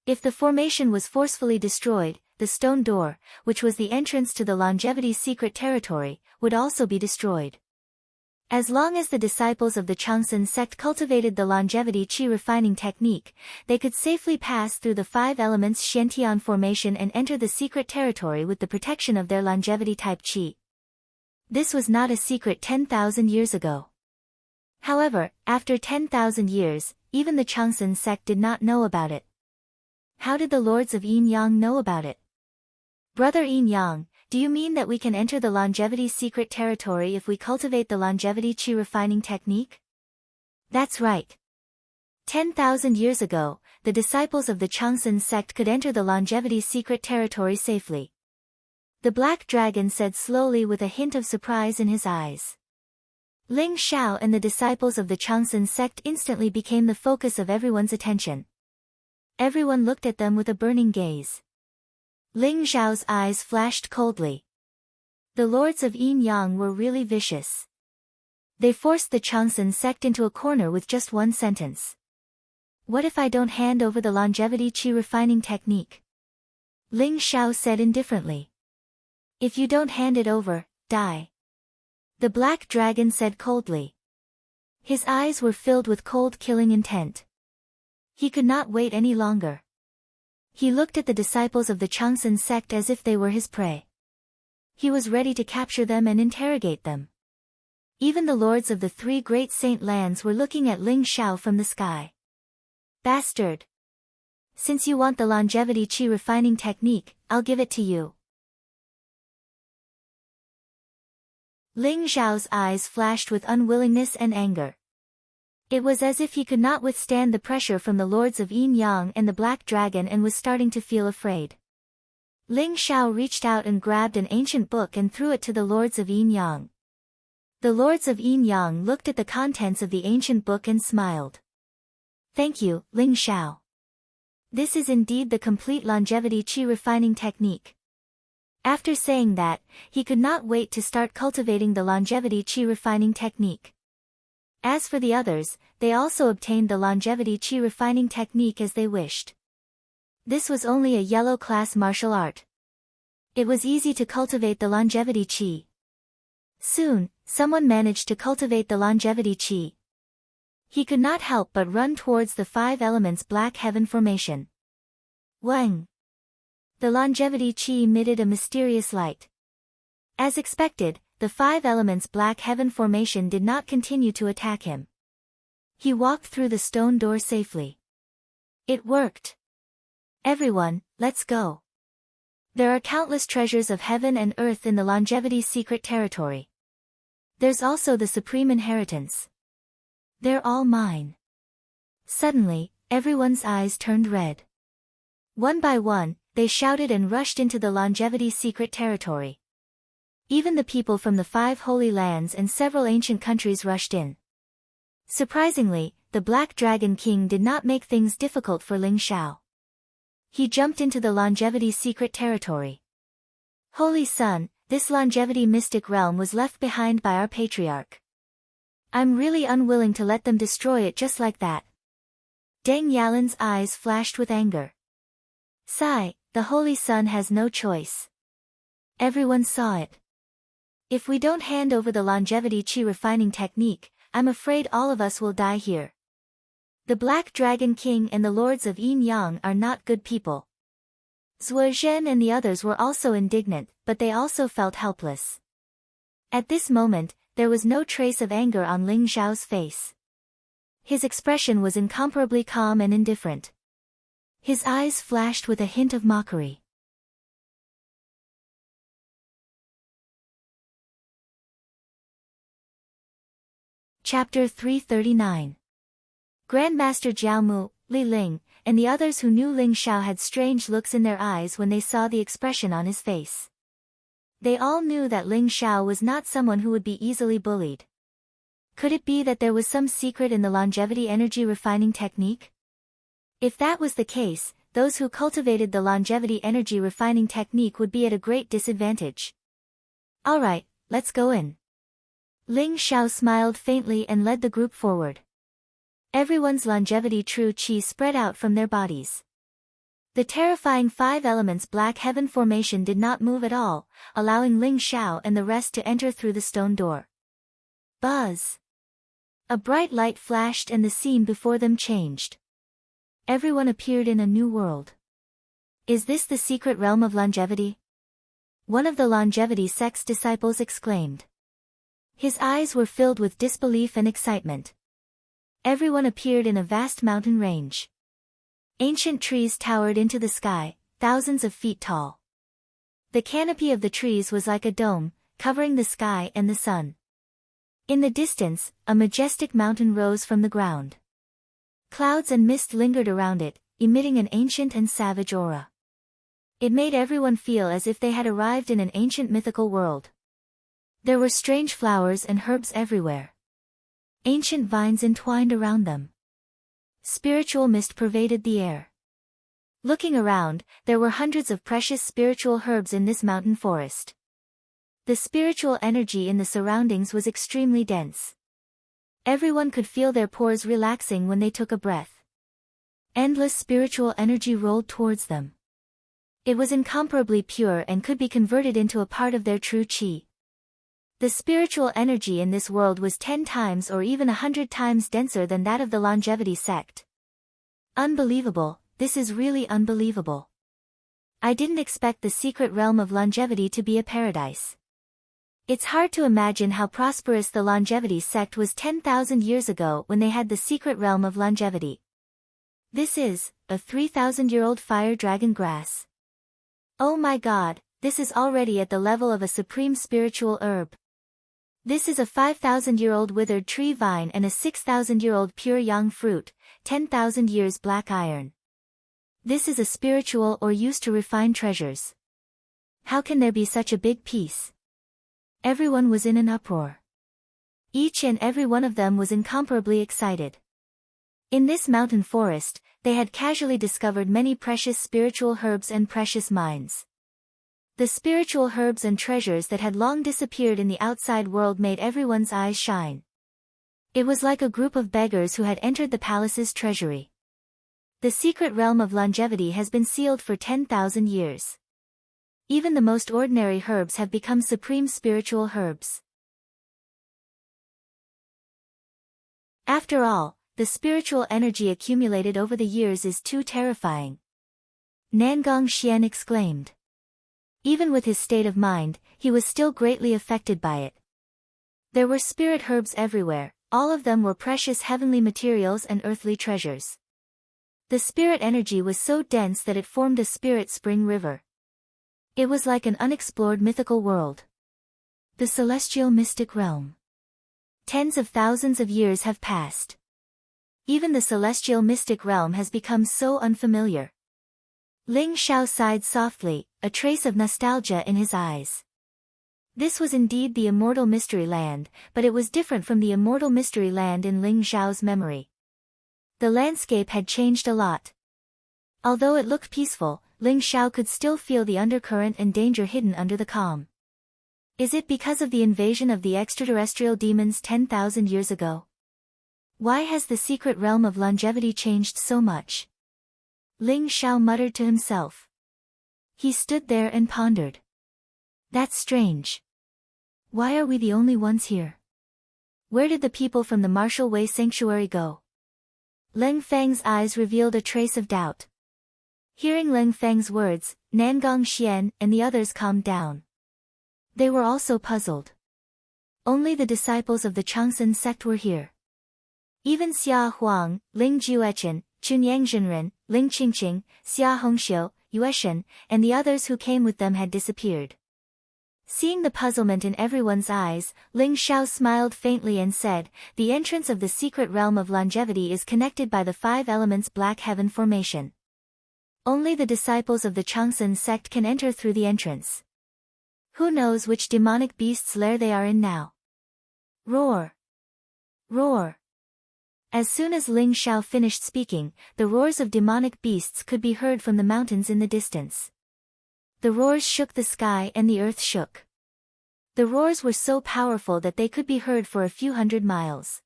If the formation was forcefully destroyed, the stone door, which was the entrance to the longevity secret territory, would also be destroyed. As long as the disciples of the Changsun sect cultivated the longevity qi refining technique, they could safely pass through the 5 elements Xiantian formation and enter the secret territory with the protection of their longevity type qi. This was not a secret 10,000 years ago. However, after 10,000 years, even the Changsun sect did not know about it. How did the lords of Yin-Yang know about it? Brother Yin-Yang, do you mean that we can enter the longevity secret territory if we cultivate the longevity qi refining technique? That's right. 10,000 years ago, the disciples of the Changsun sect could enter the longevity secret territory safely. The Black Dragon said slowly with a hint of surprise in his eyes. Ling Xiao and the disciples of the Changsun sect instantly became the focus of everyone's attention. Everyone looked at them with a burning gaze. Ling Xiao's eyes flashed coldly. The lords of Yin-Yang were really vicious. They forced the Changsun sect into a corner with just one sentence. What if I don't hand over the longevity qi refining technique? Ling Xiao said indifferently. If you don't hand it over, die. The Black Dragon said coldly. His eyes were filled with cold killing intent. He could not wait any longer. He looked at the disciples of the Changsun sect as if they were his prey. He was ready to capture them and interrogate them. Even the lords of the 3 great saint lands were looking at Ling Xiao from the sky. Bastard! Since you want the longevity qi refining technique, I'll give it to you. Ling Xiao's eyes flashed with unwillingness and anger. It was as if he could not withstand the pressure from the lords of Yin-Yang and the Black Dragon and was starting to feel afraid. Ling Xiao reached out and grabbed an ancient book and threw it to the lords of Yin-Yang. The lords of Yin-Yang looked at the contents of the ancient book and smiled. Thank you, Ling Xiao. This is indeed the complete longevity chi refining technique. After saying that, he could not wait to start cultivating the longevity chi refining technique. As for the others, they also obtained the longevity chi refining technique as they wished. This was only a yellow class martial art. It was easy to cultivate the longevity chi. Soon, someone managed to cultivate the longevity chi. He could not help but run towards the 5 elements black heaven formation. Wang! The longevity chi emitted a mysterious light. As expected, the 5 elements black heaven formation did not continue to attack him. He walked through the stone door safely. It worked. Everyone, let's go. There are countless treasures of heaven and earth in the longevity secret territory. There's also the supreme inheritance. They're all mine. Suddenly, everyone's eyes turned red. One by one, they shouted and rushed into the longevity secret territory. Even the people from the 5 holy lands and several ancient countries rushed in. Surprisingly, the Black Dragon King did not make things difficult for Ling Xiao. He jumped into the longevity secret territory. Holy Sun, this longevity mystic realm was left behind by our patriarch. I'm really unwilling to let them destroy it just like that. Deng Yalin's eyes flashed with anger. Sigh, the Holy Sun has no choice. Everyone saw it. If we don't hand over the longevity chi refining technique, I'm afraid all of us will die here. The Black Dragon King and the Lords of Yin Yang are not good people. Zhuo Zhen and the others were also indignant, but they also felt helpless. At this moment, there was no trace of anger on Ling Xiao's face. His expression was incomparably calm and indifferent. His eyes flashed with a hint of mockery. Chapter 339. Grandmaster Jiaomu, Li Ling, and the others who knew Ling Xiao had strange looks in their eyes when they saw the expression on his face. They all knew that Ling Xiao was not someone who would be easily bullied. Could it be that there was some secret in the longevity energy refining technique? If that was the case, those who cultivated the longevity energy refining technique would be at a great disadvantage. Alright, let's go in. Ling Xiao smiled faintly and led the group forward. Everyone's longevity true chi spread out from their bodies. The terrifying 5 elements black heaven formation did not move at all, allowing Ling Xiao and the rest to enter through the stone door. Buzz! A bright light flashed and the scene before them changed. Everyone appeared in a new world. Is this the secret realm of longevity? One of the longevity sect's disciples exclaimed. His eyes were filled with disbelief and excitement. Everyone appeared in a vast mountain range. Ancient trees towered into the sky, thousands of feet tall. The canopy of the trees was like a dome, covering the sky and the sun. In the distance, a majestic mountain rose from the ground. Clouds and mist lingered around it, emitting an ancient and savage aura. It made everyone feel as if they had arrived in an ancient mythical world. There were strange flowers and herbs everywhere. Ancient vines entwined around them. Spiritual mist pervaded the air. Looking around, there were hundreds of precious spiritual herbs in this mountain forest. The spiritual energy in the surroundings was extremely dense. Everyone could feel their pores relaxing when they took a breath. Endless spiritual energy rolled towards them. It was incomparably pure and could be converted into a part of their true chi. The spiritual energy in this world was 10 times or even 100 times denser than that of the longevity sect. Unbelievable, this is really unbelievable. I didn't expect the secret realm of longevity to be a paradise. It's hard to imagine how prosperous the longevity sect was 10,000 years ago when they had the secret realm of longevity. This is a 3,000-year-old fire dragon grass. Oh my god, this is already at the level of a supreme spiritual herb. This is a 5,000-year-old withered tree vine and a 6,000-year-old pure yang fruit, 10,000 years black iron. This is a spiritual or used to refine treasures. How can there be such a big piece? Everyone was in an uproar. Each and every one of them was incomparably excited. In this mountain forest, they had casually discovered many precious spiritual herbs and precious mines. The spiritual herbs and treasures that had long disappeared in the outside world made everyone's eyes shine. It was like a group of beggars who had entered the palace's treasury. The secret realm of longevity has been sealed for 10,000 years. Even the most ordinary herbs have become supreme spiritual herbs. After all, the spiritual energy accumulated over the years is too terrifying. Nangong Xian exclaimed. Even with his state of mind, he was still greatly affected by it. There were spirit herbs everywhere, all of them were precious heavenly materials and earthly treasures. The spirit energy was so dense that it formed a spirit spring river. It was like an unexplored mythical world. The celestial mystic realm. Tens of thousands of years have passed. Even the celestial mystic realm has become so unfamiliar. Ling Xiao sighed softly, a trace of nostalgia in his eyes. This was indeed the immortal mystery land, but it was different from the immortal mystery land in Ling Xiao's memory. The landscape had changed a lot. Although it looked peaceful, Ling Xiao could still feel the undercurrent and danger hidden under the calm. Is it because of the invasion of the extraterrestrial demons 10,000 years ago? Why has the secret realm of longevity changed so much? Ling Xiao muttered to himself. He stood there and pondered. That's strange. Why are we the only ones here? Where did the people from the Martial Way Sanctuary go? Leng Feng's eyes revealed a trace of doubt. Hearing Leng Feng's words, Nangong Xian and the others calmed down. They were also puzzled. Only the disciples of the Changsun sect were here. Even Xia Huang, Ling Juechen, Chunyang Zhenren, Ling Qingqing, Xia Hongxiu, Yueshen, and the others who came with them had disappeared. Seeing the puzzlement in everyone's eyes, Ling Xiao smiled faintly and said, the entrance of the secret realm of longevity is connected by the 5 elements Black Heaven formation. Only the disciples of the Changsun sect can enter through the entrance. Who knows which demonic beast's lair they are in now? Roar! Roar! As soon as Ling Xiao finished speaking, the roars of demonic beasts could be heard from the mountains in the distance. The roars shook the sky and the earth shook. The roars were so powerful that they could be heard for a few hundred miles.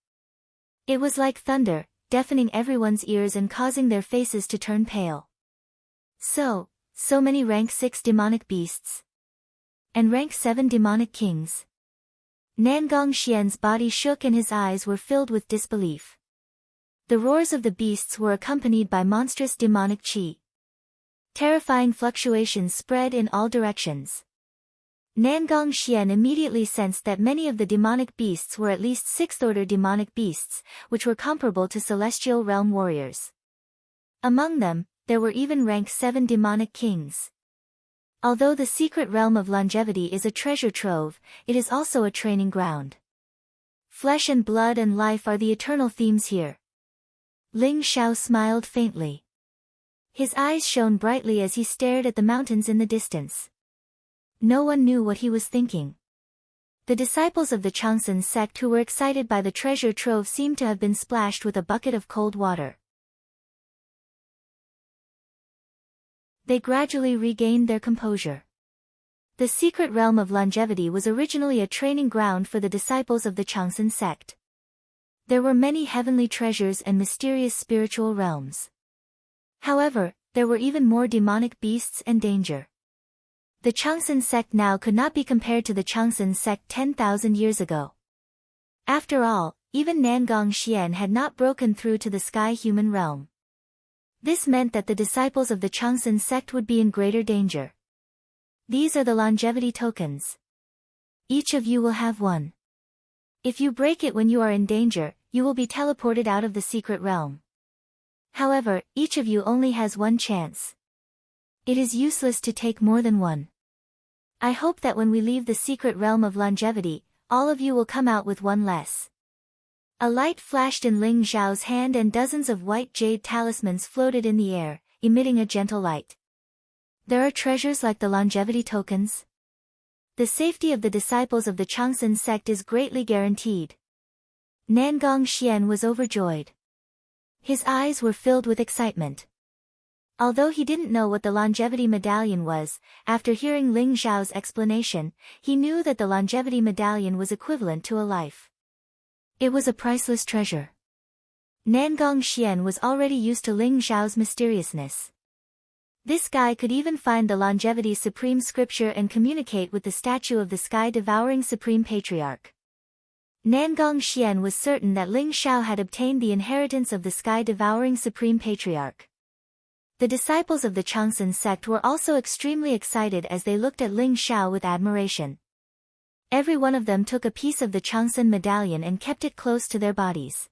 It was like thunder, deafening everyone's ears and causing their faces to turn pale. So many rank 6 demonic beasts. And rank 7 demonic kings. Nangong Xian's body shook and his eyes were filled with disbelief. The roars of the beasts were accompanied by monstrous demonic qi. Terrifying fluctuations spread in all directions. Nangong Xian immediately sensed that many of the demonic beasts were at least 6th-order demonic beasts, which were comparable to celestial realm warriors. Among them, there were even rank 7 demonic kings. Although the secret realm of longevity is a treasure trove, it is also a training ground. Flesh and blood and life are the eternal themes here. Ling Xiao smiled faintly. His eyes shone brightly as he stared at the mountains in the distance. No one knew what he was thinking. The disciples of the Changsun sect who were excited by the treasure trove seemed to have been splashed with a bucket of cold water. They gradually regained their composure. The secret realm of longevity was originally a training ground for the disciples of the Changsun sect. There were many heavenly treasures and mysterious spiritual realms. However, there were even more demonic beasts and danger. The Changsun sect now could not be compared to the Changsun sect 10,000 years ago. After all, even Nangong Xian had not broken through to the sky human realm. This meant that the disciples of the Changsun sect would be in greater danger. These are the longevity tokens. Each of you will have one. If you break it when you are in danger, you will be teleported out of the secret realm. However, each of you only has one chance. It is useless to take more than one. I hope that when we leave the secret realm of longevity, all of you will come out with one less. A light flashed in Ling Xiao's hand and dozens of white jade talismans floated in the air, emitting a gentle light. There are treasures like the longevity tokens. The safety of the disciples of the Changsun sect is greatly guaranteed. Nangong Xian was overjoyed. His eyes were filled with excitement. Although he didn't know what the longevity medallion was, after hearing Ling Zhao's explanation, he knew that the longevity medallion was equivalent to a life. It was a priceless treasure. Nangong Xian was already used to Ling Zhao's mysteriousness. This guy could even find the longevity supreme scripture and communicate with the statue of the sky-devouring supreme patriarch. Nangong Xian was certain that Ling Zhao had obtained the inheritance of the sky-devouring supreme patriarch. The disciples of the Changsun sect were also extremely excited as they looked at Ling Zhao with admiration. Every one of them took a piece of the Changsun medallion and kept it close to their bodies.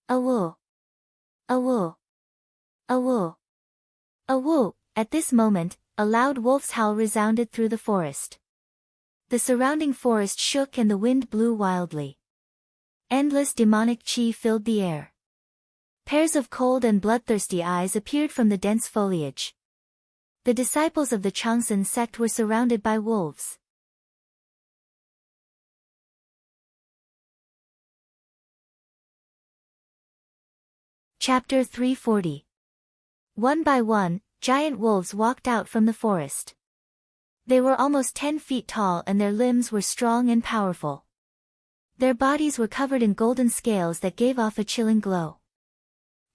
Awu! Awu! Awu! Awu! At this moment, a loud wolf's howl resounded through the forest. The surrounding forest shook and the wind blew wildly. Endless demonic qi filled the air. Pairs of cold and bloodthirsty eyes appeared from the dense foliage. The disciples of the Changsun sect were surrounded by wolves. Chapter 340. One by one, giant wolves walked out from the forest. They were almost 10 feet tall and their limbs were strong and powerful. Their bodies were covered in golden scales that gave off a chilling glow.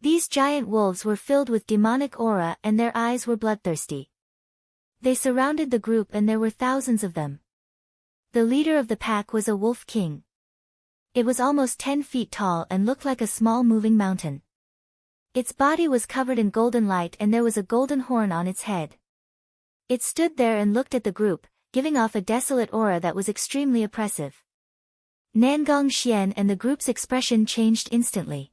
These giant wolves were filled with demonic aura and their eyes were bloodthirsty. They surrounded the group and there were thousands of them. The leader of the pack was a wolf king. It was almost 10 feet tall and looked like a small moving mountain. Its body was covered in golden light and there was a golden horn on its head. It stood there and looked at the group, giving off a desolate aura that was extremely oppressive. Nangong Xian and the group's expression changed instantly.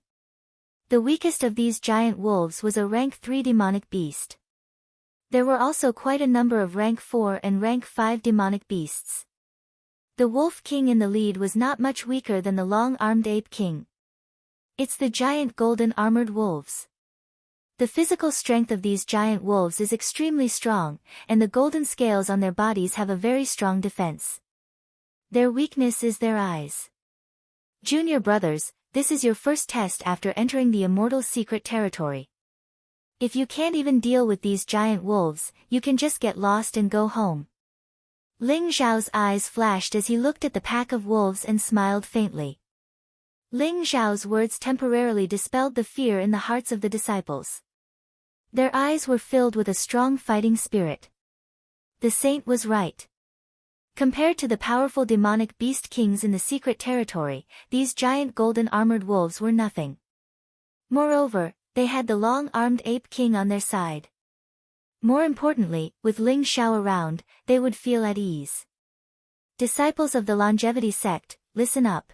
The weakest of these giant wolves was a rank 3 demonic beast. There were also quite a number of rank 4 and rank 5 demonic beasts. The wolf king in the lead was not much weaker than the long-armed ape king. It's the giant golden armored wolves. The physical strength of these giant wolves is extremely strong, and the golden scales on their bodies have a very strong defense. Their weakness is their eyes. Junior brothers, this is your first test after entering the immortal secret territory. If you can't even deal with these giant wolves, you can just get lost and go home. Ling Zhao's eyes flashed as he looked at the pack of wolves and smiled faintly. Ling Zhao's words temporarily dispelled the fear in the hearts of the disciples. Their eyes were filled with a strong fighting spirit. The saint was right. Compared to the powerful demonic beast kings in the secret territory, these giant golden armored wolves were nothing. Moreover, they had the long-armed ape king on their side. More importantly, with Ling Zhao around, they would feel at ease. Disciples of the longevity sect, listen up.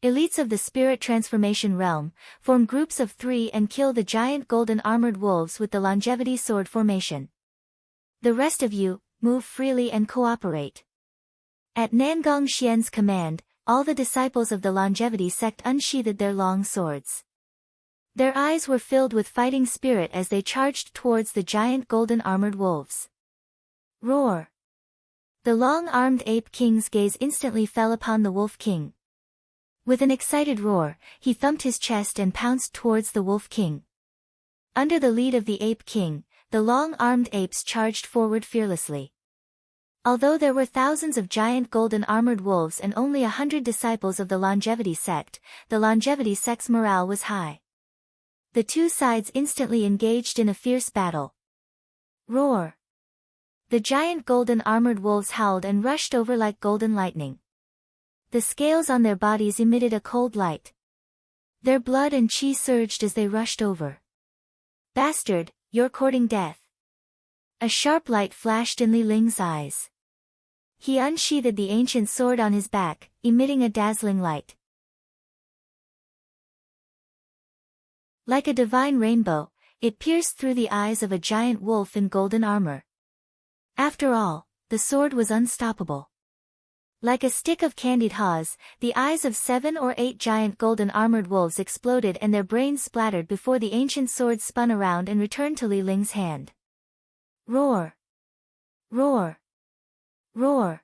Elites of the spirit transformation realm, form groups of 3 and kill the giant golden armored wolves with the longevity sword formation. The rest of you, move freely and cooperate. At Nangong Xian's command, all the disciples of the longevity sect unsheathed their long swords. Their eyes were filled with fighting spirit as they charged towards the giant golden armored wolves. Roar! The long-armed ape king's gaze instantly fell upon the wolf king. With an excited roar, he thumped his chest and pounced towards the wolf king. Under the lead of the ape king, the long-armed apes charged forward fearlessly. Although there were thousands of giant golden armored wolves and only 100 disciples of the longevity sect, the longevity sect's morale was high. The two sides instantly engaged in a fierce battle. Roar! The giant golden armored wolves howled and rushed over like golden lightning. The scales on their bodies emitted a cold light. Their blood and qi surged as they rushed over. Bastard, you're courting death. A sharp light flashed in Li Ling's eyes. He unsheathed the ancient sword on his back, emitting a dazzling light. Like a divine rainbow, it pierced through the eyes of a giant wolf in golden armor. After all, the sword was unstoppable. Like a stick of candied haws, the eyes of 7 or 8 giant golden armored wolves exploded and their brains splattered before the ancient sword spun around and returned to Li Ling's hand. Roar! Roar! Roar!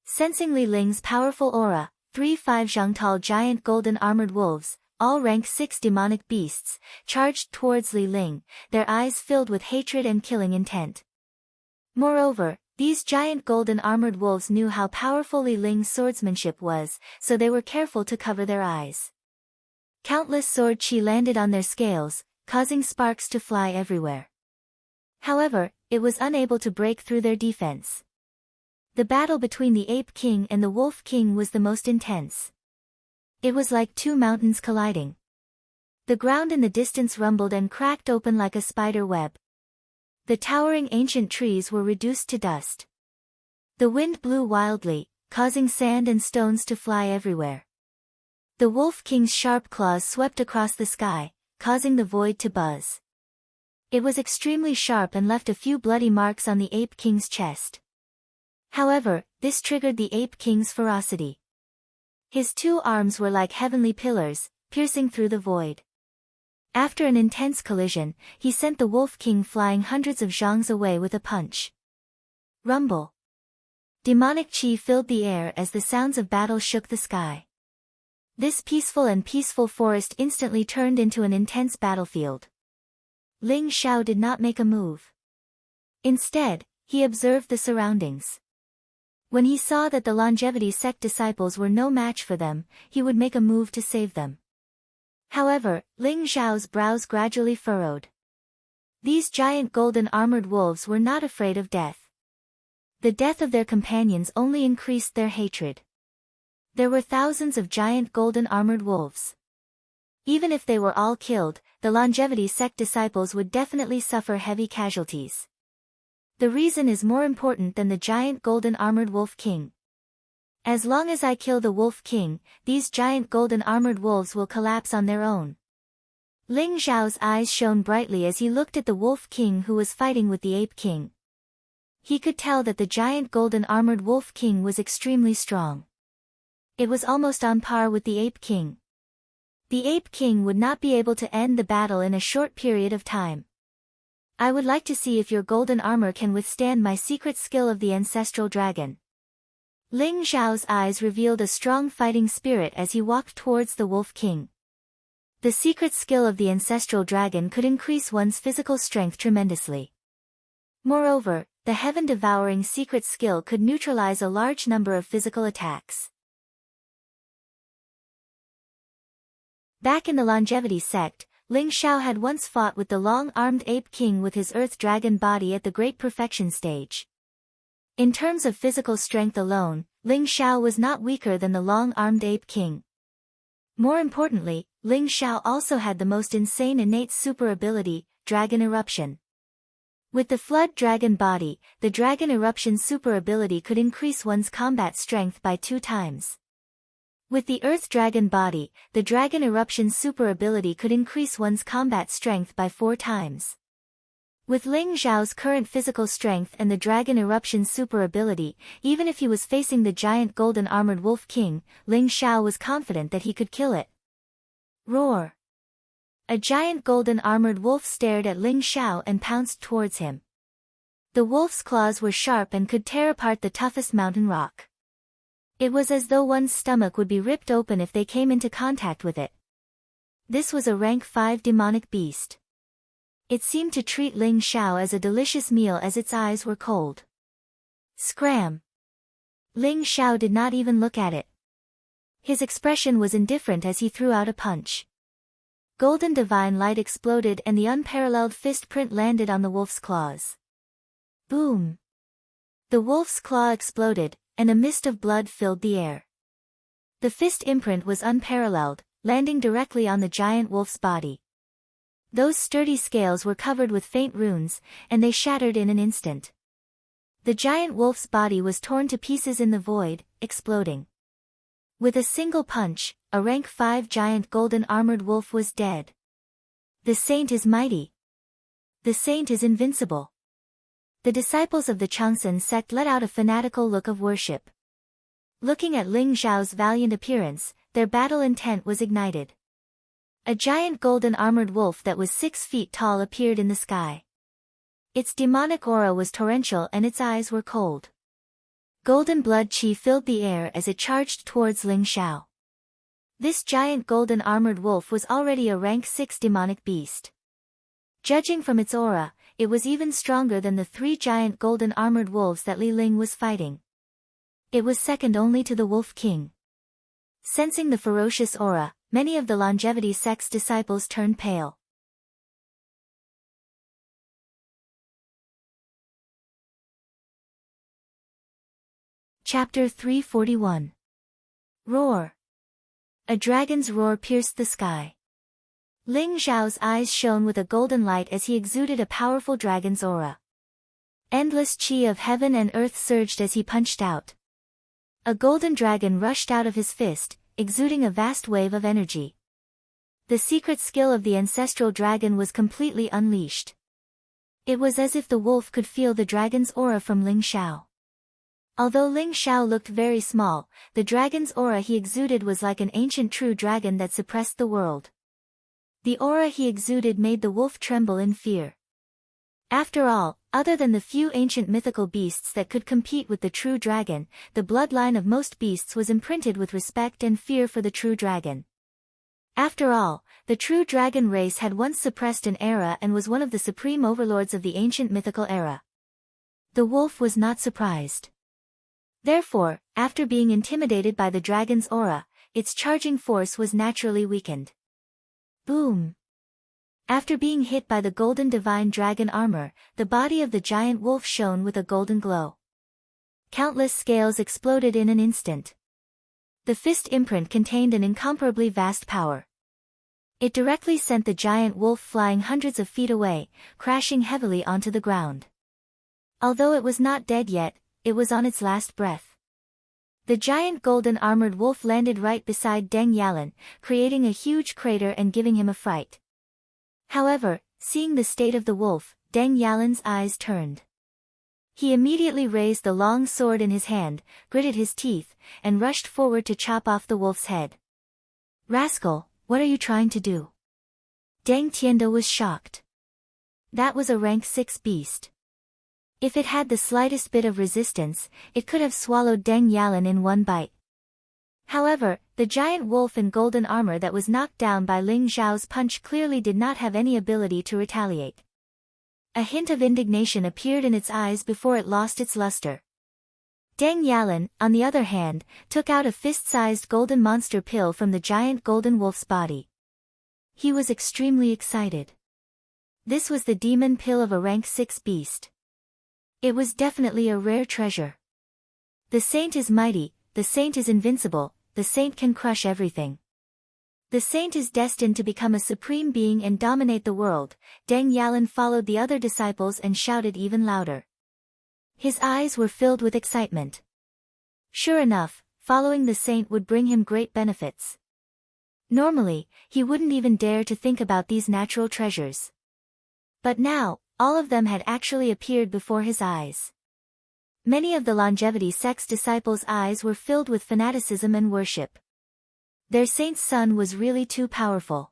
Sensing Li Ling's powerful aura, 3 5 Zhangtal giant golden armored wolves, all rank 6 demonic beasts, charged towards Li Ling, their eyes filled with hatred and killing intent. Moreover, these giant golden armored wolves knew how powerful Li Ling's swordsmanship was, so they were careful to cover their eyes. Countless sword chi landed on their scales, causing sparks to fly everywhere. However, it was unable to break through their defense. The battle between the Ape King and the Wolf King was the most intense. It was like two mountains colliding. The ground in the distance rumbled and cracked open like a spider web. The towering ancient trees were reduced to dust. The wind blew wildly, causing sand and stones to fly everywhere. The Wolf King's sharp claws swept across the sky, causing the void to buzz. It was extremely sharp and left a few bloody marks on the Ape King's chest. However, this triggered the Ape King's ferocity. His two arms were like heavenly pillars, piercing through the void. After an intense collision, he sent the Wolf King flying hundreds of zhangs away with a punch. Rumble. Demonic chi filled the air as the sounds of battle shook the sky. This peaceful forest instantly turned into an intense battlefield. Ling Xiao did not make a move. Instead, he observed the surroundings. When he saw that the longevity sect disciples were no match for them, he would make a move to save them. However, Ling Xiao's brows gradually furrowed. These giant golden armored wolves were not afraid of death. The death of their companions only increased their hatred. There were thousands of giant golden armored wolves. Even if they were all killed, the longevity sect disciples would definitely suffer heavy casualties. The reason is more important than the giant golden armored Wolf King. As long as I kill the Wolf King, these giant golden armored wolves will collapse on their own. Ling Xiao's eyes shone brightly as he looked at the Wolf King who was fighting with the Ape King. He could tell that the giant golden armored Wolf King was extremely strong. It was almost on par with the Ape King. The Ape King would not be able to end the battle in a short period of time. I would like to see if your golden armor can withstand my secret skill of the ancestral dragon. Ling Xiao's eyes revealed a strong fighting spirit as he walked towards the Wolf King. The secret skill of the ancestral dragon could increase one's physical strength tremendously. Moreover, the heaven-devouring secret skill could neutralize a large number of physical attacks. Back in the longevity sect, Ling Xiao had once fought with the long-armed Ape King with his Earth Dragon body at the Great Perfection stage. In terms of physical strength alone, Ling Xiao was not weaker than the long-armed Ape King. More importantly, Ling Xiao also had the most insane innate super ability, Dragon Eruption. With the Flood Dragon body, the Dragon Eruption super ability could increase one's combat strength by 2 times. With the Earth Dragon body, the Dragon Eruption super ability could increase one's combat strength by 4 times. With Ling Xiao's current physical strength and the Dragon Eruption super ability, even if he was facing the giant golden armored Wolf King, Ling Xiao was confident that he could kill it. Roar! A giant golden armored wolf stared at Ling Xiao and pounced towards him. The wolf's claws were sharp and could tear apart the toughest mountain rock. It was as though one's stomach would be ripped open if they came into contact with it. This was a rank 5 demonic beast. It seemed to treat Ling Xiao as a delicious meal as its eyes were cold. Scram! Ling Xiao did not even look at it. His expression was indifferent as he threw out a punch. Golden divine light exploded and the unparalleled fist print landed on the wolf's claws. Boom! The wolf's claw exploded, and a mist of blood filled the air. The fist imprint was unparalleled, landing directly on the giant wolf's body. Those sturdy scales were covered with faint runes, and they shattered in an instant. The giant wolf's body was torn to pieces in the void, exploding. With a single punch, a rank 5 giant golden armored wolf was dead. The saint is mighty. The saint is invincible. The disciples of the Changsun sect let out a fanatical look of worship. Looking at Ling Xiao's valiant appearance, their battle intent was ignited. A giant golden armored wolf that was 6 feet tall appeared in the sky. Its demonic aura was torrential and its eyes were cold. Golden blood chi filled the air as it charged towards Ling Xiao. This giant golden armored wolf was already a rank 6 demonic beast. Judging from its aura, it was even stronger than the 3 giant golden armored wolves that Li Ling was fighting. It was second only to the Wolf King. Sensing the ferocious aura, many of the longevity sect's disciples turned pale. Chapter 341. Roar. A dragon's roar pierced the sky. Ling Zhao's eyes shone with a golden light as he exuded a powerful dragon's aura. Endless qi of heaven and earth surged as he punched out. A golden dragon rushed out of his fist, exuding a vast wave of energy. The secret skill of the ancestral dragon was completely unleashed. It was as if the wolf could feel the dragon's aura from Ling Zhao. Although Ling Zhao looked very small, the dragon's aura he exuded was like an ancient true dragon that suppressed the world. The aura he exuded made the wolf tremble in fear. After all, other than the few ancient mythical beasts that could compete with the true dragon, the bloodline of most beasts was imprinted with respect and fear for the true dragon. After all, the true dragon race had once suppressed an era and was one of the supreme overlords of the ancient mythical era. The wolf was not surprised. Therefore, after being intimidated by the dragon's aura, its charging force was naturally weakened. Boom! After being hit by the golden divine dragon armor, the body of the giant wolf shone with a golden glow. Countless scales exploded in an instant. The fist imprint contained an incomparably vast power. It directly sent the giant wolf flying hundreds of feet away, crashing heavily onto the ground. Although it was not dead yet, it was on its last breath. The giant golden armored wolf landed right beside Deng Yalan, creating a huge crater and giving him a fright. However, seeing the state of the wolf, Deng Yalan's eyes turned. He immediately raised the long sword in his hand, gritted his teeth, and rushed forward to chop off the wolf's head. "Rascal, what are you trying to do?" Deng Tianda was shocked. That was a rank 6 beast. If it had the slightest bit of resistance, it could have swallowed Deng Yalan in one bite. However, the giant wolf in golden armor that was knocked down by Ling Zhao's punch clearly did not have any ability to retaliate. A hint of indignation appeared in its eyes before it lost its luster. Deng Yalan, on the other hand, took out a fist-sized golden monster pill from the giant golden wolf's body. He was extremely excited. This was the demon pill of a rank 6 beast. It was definitely a rare treasure. The saint is mighty, the saint is invincible, the saint can crush everything. The saint is destined to become a supreme being and dominate the world. Deng Yalan followed the other disciples and shouted even louder. His eyes were filled with excitement. Sure enough, following the saint would bring him great benefits. Normally, he wouldn't even dare to think about these natural treasures. But now, all of them had actually appeared before his eyes. Many of the longevity sect's disciples' eyes were filled with fanaticism and worship. Their saint's son was really too powerful.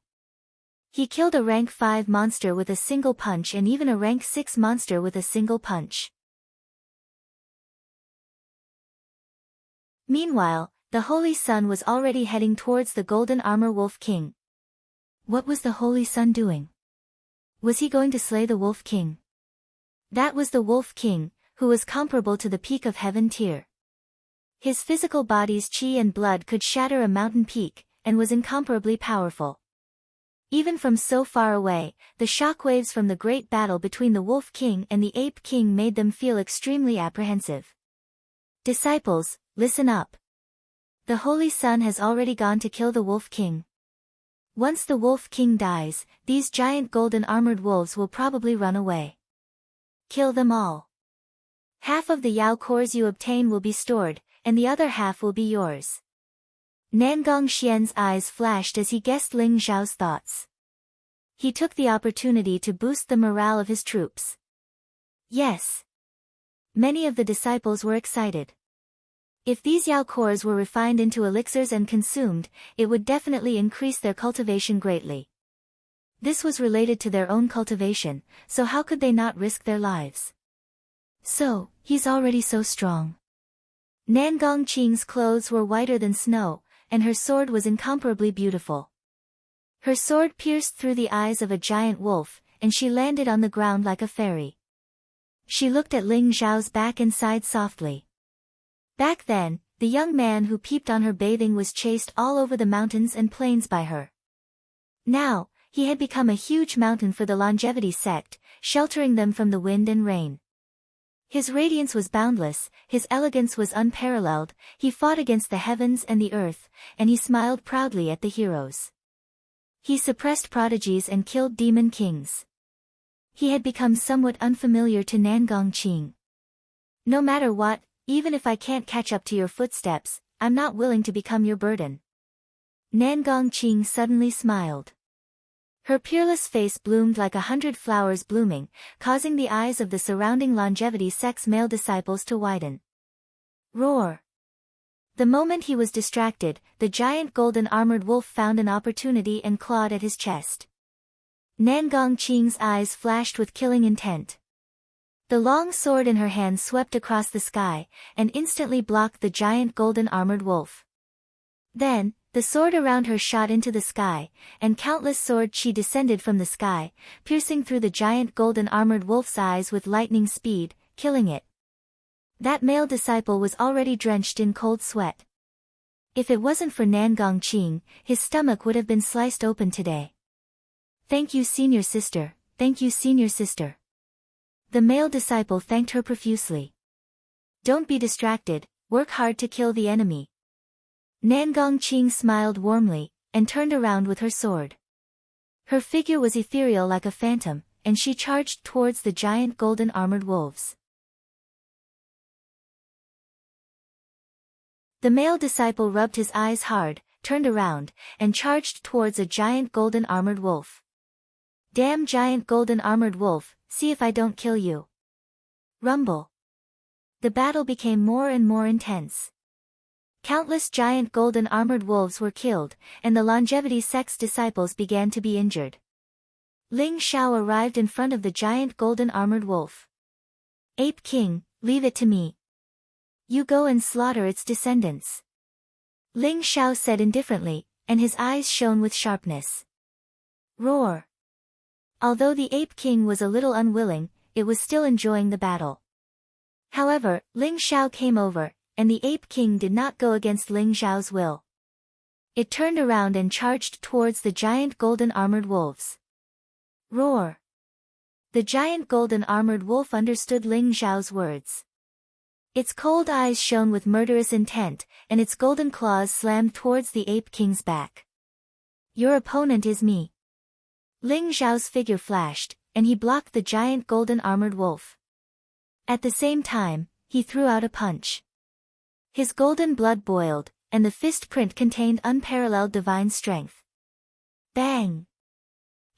He killed a rank 5 monster with a single punch and even a rank 6 monster with a single punch. Meanwhile, the Holy Sun was already heading towards the Golden Armor Wolf King. What was the Holy Sun doing? Was he going to slay the Wolf King? That was the Wolf King, who was comparable to the peak of heaven tier. His physical body's chi and blood could shatter a mountain peak, and was incomparably powerful. Even from so far away, the shockwaves from the great battle between the Wolf King and the Ape King made them feel extremely apprehensive. Disciples, listen up. The Holy Sun has already gone to kill the Wolf King. Once the Wolf King dies, these giant golden armored wolves will probably run away. Kill them all. Half of the Yao cores you obtain will be stored, and the other half will be yours. Nangong Xian's eyes flashed as he guessed Ling Zhao's thoughts. He took the opportunity to boost the morale of his troops. Yes. Many of the disciples were excited. If these Yao cores were refined into elixirs and consumed, it would definitely increase their cultivation greatly. This was related to their own cultivation, so how could they not risk their lives? So, he's already so strong. Nangong Qing's clothes were whiter than snow, and her sword was incomparably beautiful. Her sword pierced through the eyes of a giant wolf, and she landed on the ground like a fairy. She looked at Ling Xiao's back and sighed softly. Back then, the young man who peeped on her bathing was chased all over the mountains and plains by her. Now, he had become a huge mountain for the longevity sect, sheltering them from the wind and rain. His radiance was boundless, his elegance was unparalleled, he fought against the heavens and the earth, and he smiled proudly at the heroes. He suppressed prodigies and killed demon kings. He had become somewhat unfamiliar to Nangong Qing. No matter what, even if I can't catch up to your footsteps, I'm not willing to become your burden. Nangong Qing suddenly smiled. Her peerless face bloomed like 100 flowers blooming, causing the eyes of the surrounding longevity sect's male disciples to widen. Roar! The moment he was distracted, the giant golden armored wolf found an opportunity and clawed at his chest. Nangong Qing's eyes flashed with killing intent. The long sword in her hand swept across the sky, and instantly blocked the giant golden armored wolf. Then, the sword around her shot into the sky, and countless sword chi descended from the sky, piercing through the giant golden armored wolf's eyes with lightning speed, killing it. That male disciple was already drenched in cold sweat. If it wasn't for Nangong Qing, his stomach would have been sliced open today. Thank you, senior sister, thank you, senior sister. The male disciple thanked her profusely. Don't be distracted, work hard to kill the enemy. Nangong Qing smiled warmly, and turned around with her sword. Her figure was ethereal like a phantom, and she charged towards the giant golden armored wolves. The male disciple rubbed his eyes hard, turned around, and charged towards a giant golden armored wolf. Damn giant golden armored wolf, see if I don't kill you. Rumble. The battle became more and more intense. Countless giant golden armored wolves were killed, and the longevity sect's disciples began to be injured. Ling Xiao arrived in front of the giant golden armored wolf. Ape King, leave it to me. You go and slaughter its descendants. Ling Xiao said indifferently, and his eyes shone with sharpness. Roar. Although the Ape King was a little unwilling, it was still enjoying the battle. However, Ling Xiao came over, and the Ape King did not go against Ling Xiao's will. It turned around and charged towards the giant golden armored wolves. Roar. The giant golden armored wolf understood Ling Xiao's words. Its cold eyes shone with murderous intent, and its golden claws slammed towards the Ape King's back. Your opponent is me. Ling Xiao's figure flashed, and he blocked the giant golden armored wolf. At the same time, he threw out a punch. His golden blood boiled, and the fist print contained unparalleled divine strength. Bang!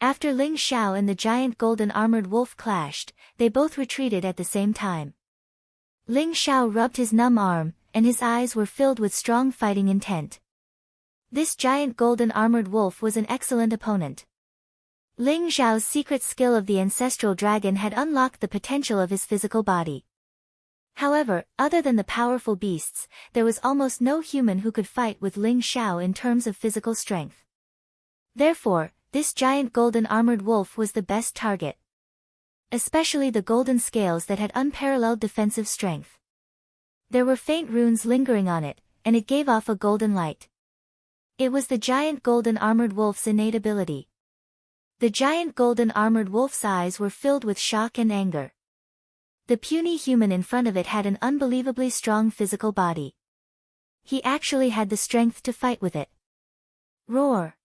After Ling Xiao and the giant golden armored wolf clashed, they both retreated at the same time. Ling Xiao rubbed his numb arm, and his eyes were filled with strong fighting intent. This giant golden armored wolf was an excellent opponent. Ling Xiao's secret skill of the ancestral dragon had unlocked the potential of his physical body. However, other than the powerful beasts, there was almost no human who could fight with Ling Xiao in terms of physical strength. Therefore, this giant golden armored wolf was the best target. Especially the golden scales that had unparalleled defensive strength. There were faint runes lingering on it, and it gave off a golden light. It was the giant golden armored wolf's innate ability. The giant golden armored wolf's eyes were filled with shock and anger. The puny human in front of it had an unbelievably strong physical body. He actually had the strength to fight with it. Roar!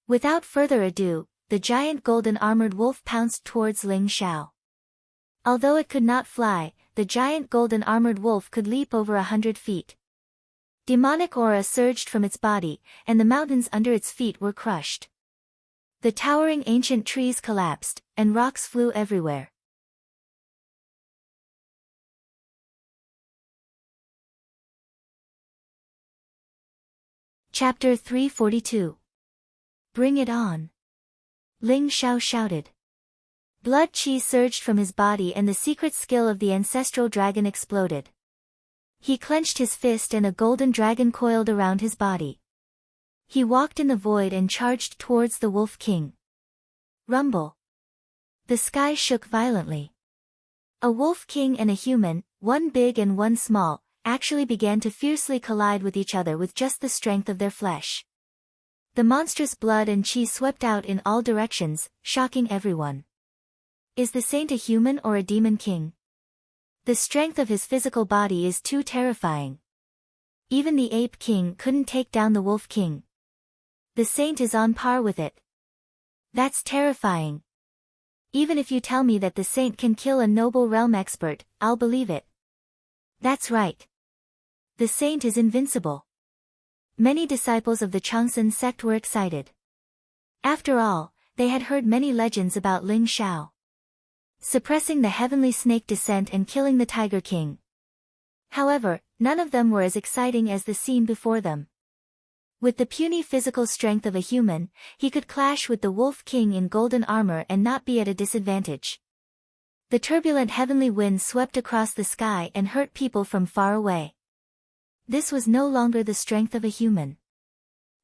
Without further ado, the giant golden armored wolf pounced towards Ling Xiao. Although it could not fly, the giant golden armored wolf could leap over 100 feet. Demonic aura surged from its body, and the mountains under its feet were crushed. The towering ancient trees collapsed, and rocks flew everywhere. Chapter 342. Bring it on. Ling Xiao shouted. Blood chi surged from his body and the secret skill of the ancestral dragon exploded. He clenched his fist and a golden dragon coiled around his body. He walked in the void and charged towards the Wolf King. Rumble. The sky shook violently. A Wolf King and a human, one big and one small, actually began to fiercely collide with each other with just the strength of their flesh. The monstrous blood and chi swept out in all directions, shocking everyone. Is the saint a human or a demon king? The strength of his physical body is too terrifying. Even the ape king couldn't take down the Wolf King. The saint is on par with it. That's terrifying. Even if you tell me that the saint can kill a noble realm expert, I'll believe it. That's right. The saint is invincible. Many disciples of the Changsun sect were excited. After all, they had heard many legends about Ling Xiao suppressing the heavenly snake descent and killing the Tiger King. However, none of them were as exciting as the scene before them. With the puny physical strength of a human, he could clash with the Wolf King in golden armor and not be at a disadvantage. The turbulent heavenly wind swept across the sky and hurt people from far away. This was no longer the strength of a human.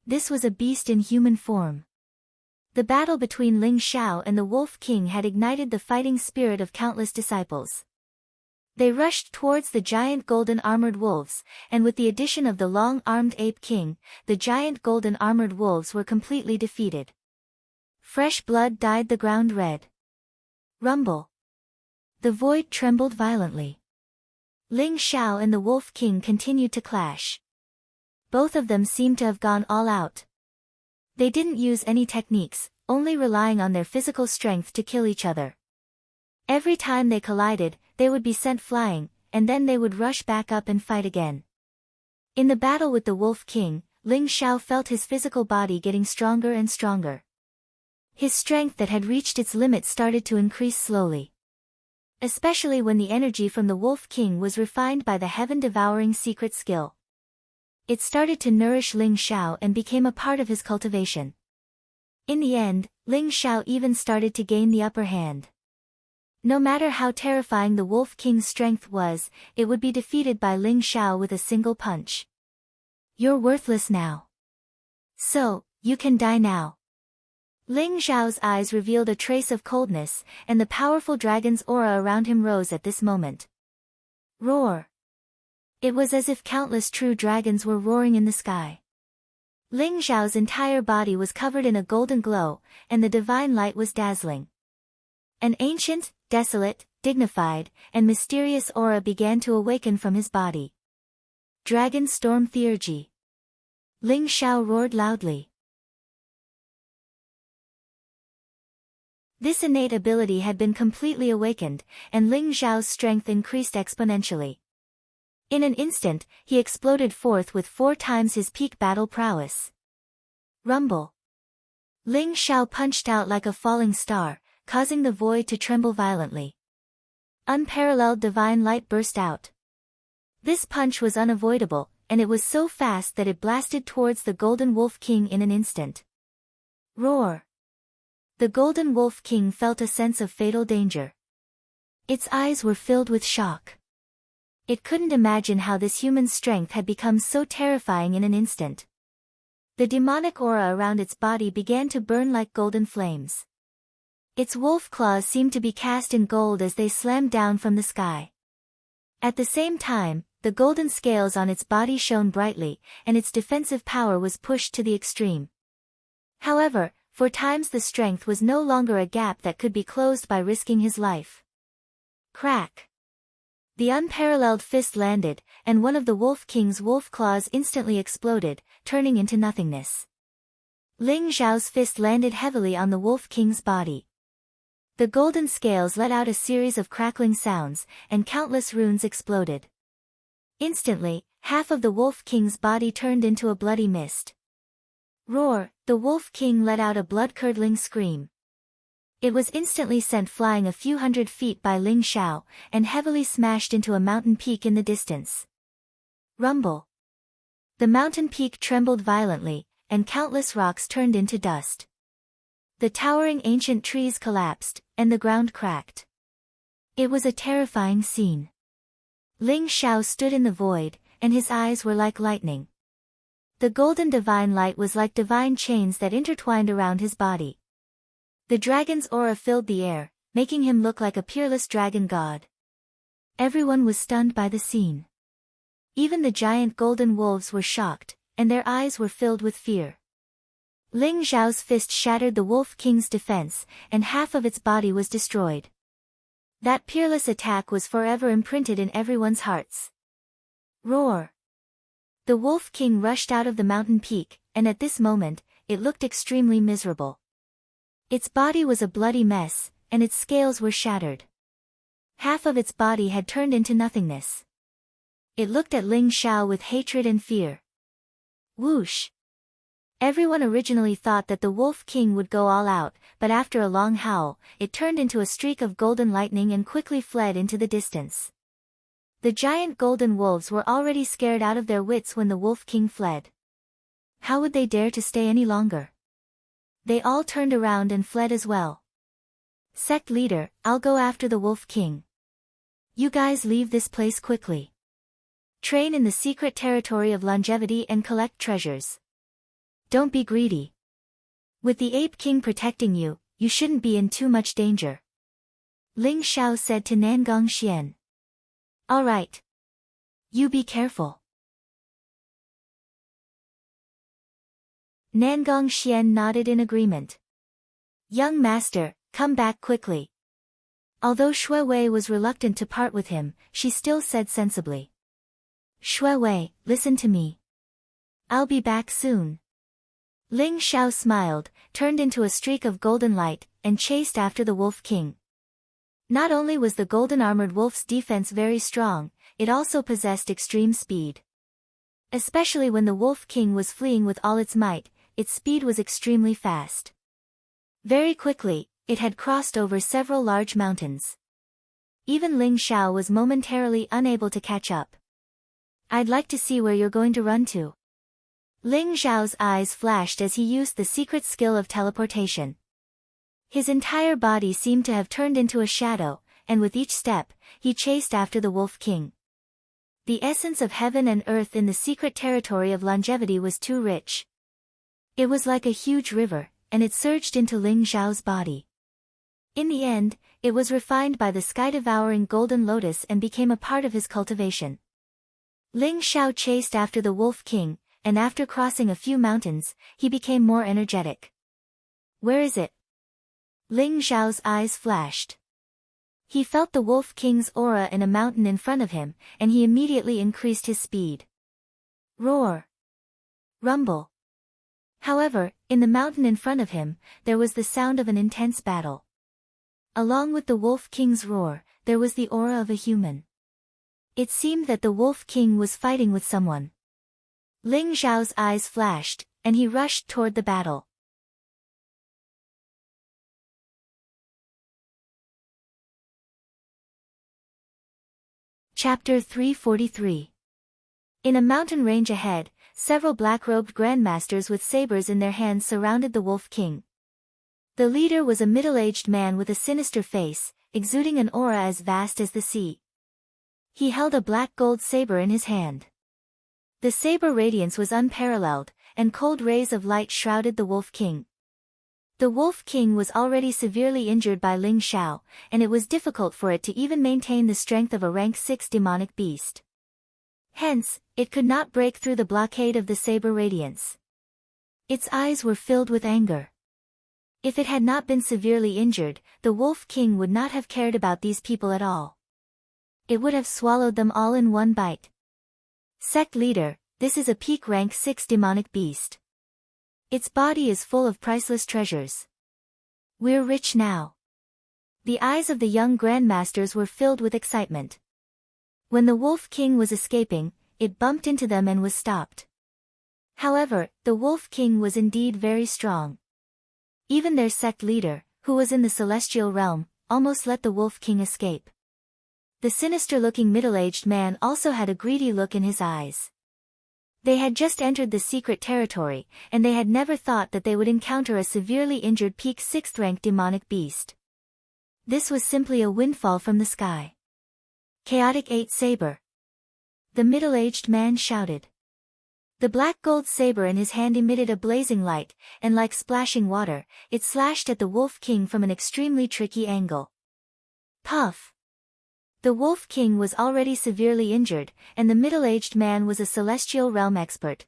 This was a beast in human form. The battle between Ling Xiao and the Wolf King had ignited the fighting spirit of countless disciples. They rushed towards the giant golden-armored wolves, and with the addition of the long-armed ape king, the giant golden-armored wolves were completely defeated. Fresh blood dyed the ground red. Rumble. The void trembled violently. Ling Xiao and the Wolf King continued to clash. Both of them seemed to have gone all out. They didn't use any techniques, only relying on their physical strength to kill each other. Every time they collided, they would be sent flying, and then they would rush back up and fight again. In the battle with the Wolf King, Ling Xiao felt his physical body getting stronger and stronger. His strength that had reached its limit started to increase slowly. Especially when the energy from the Wolf King was refined by the heaven-devouring secret skill. It started to nourish Ling Xiao and became a part of his cultivation. In the end, Ling Xiao even started to gain the upper hand. No matter how terrifying the Wolf King's strength was, it would be defeated by Ling Xiao with a single punch. You're worthless now. So, you can die now. Ling Xiao's eyes revealed a trace of coldness, and the powerful dragon's aura around him rose at this moment. Roar! It was as if countless true dragons were roaring in the sky. Ling Xiao's entire body was covered in a golden glow, and the divine light was dazzling. An ancient, desolate, dignified, and mysterious aura began to awaken from his body. Dragon Storm Theurgy. Ling Xiao roared loudly. This innate ability had been completely awakened, and Ling Xiao's strength increased exponentially. In an instant, he exploded forth with 4 times his peak battle prowess. Rumble. Ling Xiao punched out like a falling star, causing the void to tremble violently. Unparalleled divine light burst out. This punch was unavoidable, and it was so fast that it blasted towards the Golden Wolf King in an instant. Roar! The Golden Wolf King felt a sense of fatal danger. Its eyes were filled with shock. It couldn't imagine how this human strength had become so terrifying in an instant. The demonic aura around its body began to burn like golden flames. Its wolf claws seemed to be cast in gold as they slammed down from the sky. At the same time, the golden scales on its body shone brightly, and its defensive power was pushed to the extreme. However, for times the strength was no longer a gap that could be closed by risking his life. Crack! The unparalleled fist landed, and one of the Wolf King's wolf claws instantly exploded, turning into nothingness. Ling Xiao's fist landed heavily on the Wolf King's body. The golden scales let out a series of crackling sounds, and countless runes exploded. Instantly, half of the Wolf King's body turned into a bloody mist. Roar! The Wolf King let out a blood-curdling scream. It was instantly sent flying a few hundred feet by Ling Xiao, and heavily smashed into a mountain peak in the distance. Rumble! The mountain peak trembled violently, and countless rocks turned into dust. The towering ancient trees collapsed, and the ground cracked. It was a terrifying scene. Ling Xiao stood in the void, and his eyes were like lightning. The golden divine light was like divine chains that intertwined around his body. The dragon's aura filled the air, making him look like a peerless dragon god. Everyone was stunned by the scene. Even the giant golden wolves were shocked, and their eyes were filled with fear. Ling Zhao's fist shattered the Wolf King's defense, and half of its body was destroyed. That peerless attack was forever imprinted in everyone's hearts. Roar! The Wolf King rushed out of the mountain peak, and at this moment, it looked extremely miserable. Its body was a bloody mess, and its scales were shattered. Half of its body had turned into nothingness. It looked at Ling Zhao with hatred and fear. Whoosh! Everyone originally thought that the Wolf King would go all out, but after a long howl, it turned into a streak of golden lightning and quickly fled into the distance. The giant golden wolves were already scared out of their wits when the Wolf King fled. How would they dare to stay any longer? They all turned around and fled as well. Sect leader, I'll go after the Wolf King. You guys leave this place quickly. Train in the secret territory of longevity and collect treasures. Don't be greedy. With the Ape King protecting you, you shouldn't be in too much danger. Ling Zhao said to Nangong Xian. All right. You be careful. Nangong Xian nodded in agreement. Young master, come back quickly. Although Shui Wei was reluctant to part with him, she still said sensibly. Shui Wei, listen to me. I'll be back soon. Ling Zhao smiled, turned into a streak of golden light, and chased after the Wolf King. Not only was the golden-armored wolf's defense very strong, it also possessed extreme speed. Especially when the Wolf King was fleeing with all its might, its speed was extremely fast. Very quickly, it had crossed over several large mountains. Even Ling Zhao was momentarily unable to catch up. I'd like to see where you're going to run to. Ling Zhao's eyes flashed as he used the secret skill of teleportation. His entire body seemed to have turned into a shadow, and with each step, he chased after the Wolf King. The essence of heaven and earth in the secret territory of longevity was too rich. It was like a huge river, and it surged into Ling Zhao's body. In the end, it was refined by the sky-devouring golden lotus and became a part of his cultivation. Ling Zhao chased after the Wolf King, and after crossing a few mountains, he became more energetic. Where is it? Ling Zhao's eyes flashed. He felt the Wolf King's aura in a mountain in front of him, and he immediately increased his speed. Roar! Rumble! However, in the mountain in front of him, there was the sound of an intense battle. Along with the Wolf King's roar, there was the aura of a human. It seemed that the Wolf King was fighting with someone. Ling Zhao's eyes flashed, and he rushed toward the battle. Chapter 343. In a mountain range ahead, several black-robed grandmasters with sabers in their hands surrounded the Wolf King. The leader was a middle-aged man with a sinister face, exuding an aura as vast as the sea. He held a black gold saber in his hand. The saber radiance was unparalleled, and cold rays of light shrouded the Wolf King. The Wolf King was already severely injured by Ling Zhao, and it was difficult for it to even maintain the strength of a rank 6 demonic beast. Hence, it could not break through the blockade of the saber radiance. Its eyes were filled with anger. If it had not been severely injured, the Wolf King would not have cared about these people at all. It would have swallowed them all in one bite. Sect leader, this is a peak rank 6 demonic beast. Its body is full of priceless treasures. We're rich now. The eyes of the young grandmasters were filled with excitement. When the Wolf King was escaping, it bumped into them and was stopped. However, the Wolf King was indeed very strong. Even their sect leader, who was in the celestial realm, almost let the Wolf King escape. The sinister-looking middle-aged man also had a greedy look in his eyes. They had just entered the secret territory, and they had never thought that they would encounter a severely injured peak 6th rank demonic beast. This was simply a windfall from the sky. Chaotic 8 Saber! The middle-aged man shouted. The black gold saber in his hand emitted a blazing light, and like splashing water, it slashed at the Wolf King from an extremely tricky angle. Puff! The Wolf King was already severely injured, and the middle-aged man was a celestial realm expert.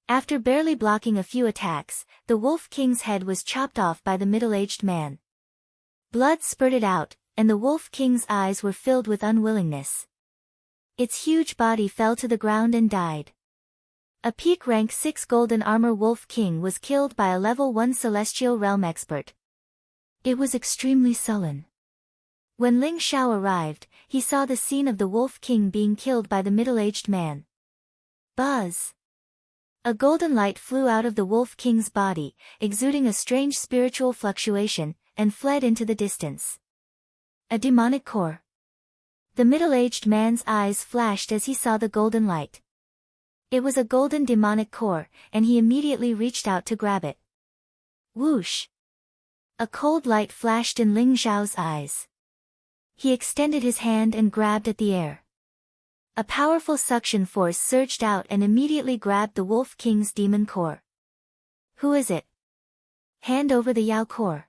After barely blocking a few attacks, the Wolf King's head was chopped off by the middle-aged man. Blood spurted out, and the Wolf King's eyes were filled with unwillingness. Its huge body fell to the ground and died. A peak rank 6 golden armor Wolf King was killed by a level 1 celestial realm expert. It was extremely sullen. When Ling Xiao arrived, he saw the scene of the Wolf King being killed by the middle-aged man. Buzz! A golden light flew out of the Wolf King's body, exuding a strange spiritual fluctuation, and fled into the distance. A demonic core. The middle-aged man's eyes flashed as he saw the golden light. It was a golden demonic core, and he immediately reached out to grab it. Whoosh! A cold light flashed in Ling Xiao's eyes. He extended his hand and grabbed at the air. A powerful suction force surged out and immediately grabbed the Wolf King's demon core. Who is it? Hand over the Yao core.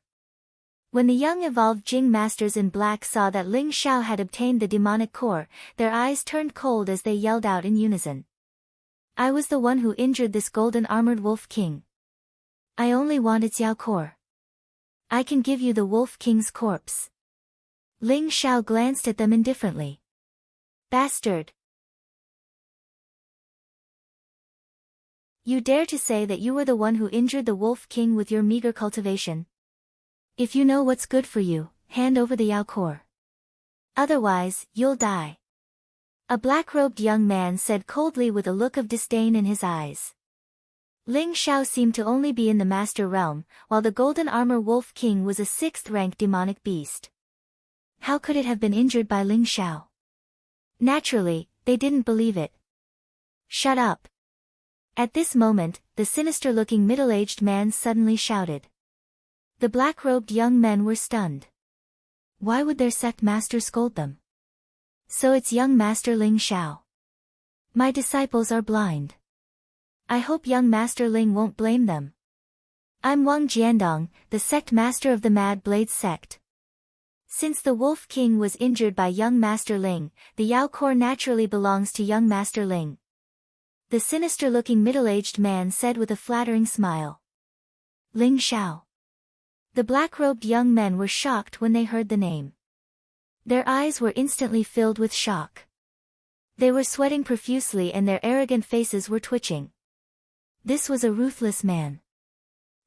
When the young evolved Jing masters in black saw that Ling Xiao had obtained the demonic core, their eyes turned cold as they yelled out in unison. I was the one who injured this golden armored Wolf King. I only want its Yao core. I can give you the Wolf King's corpse. Ling Xiao glanced at them indifferently. Bastard! You dare to say that you were the one who injured the Wolf King with your meager cultivation? If you know what's good for you, hand over the Yao core. Otherwise, you'll die. A black-robed young man said coldly with a look of disdain in his eyes. Ling Xiao seemed to only be in the Master Realm, while the Golden Armor Wolf King was a 6th-rank demonic beast. How could it have been injured by Ling Xiao? Naturally, they didn't believe it. Shut up! At this moment, the sinister-looking middle-aged man suddenly shouted. The black-robed young men were stunned. Why would their sect master scold them? So it's young Master Ling Xiao. My disciples are blind. I hope young Master Ling won't blame them. I'm Wang Jiandong, the sect master of the Mad Blade sect. Since the Wolf King was injured by young Master Ling, the Yao core naturally belongs to young Master Ling. The sinister-looking middle-aged man said with a flattering smile. Ling Xiao. The black-robed young men were shocked when they heard the name. Their eyes were instantly filled with shock. They were sweating profusely and their arrogant faces were twitching. This was a ruthless man.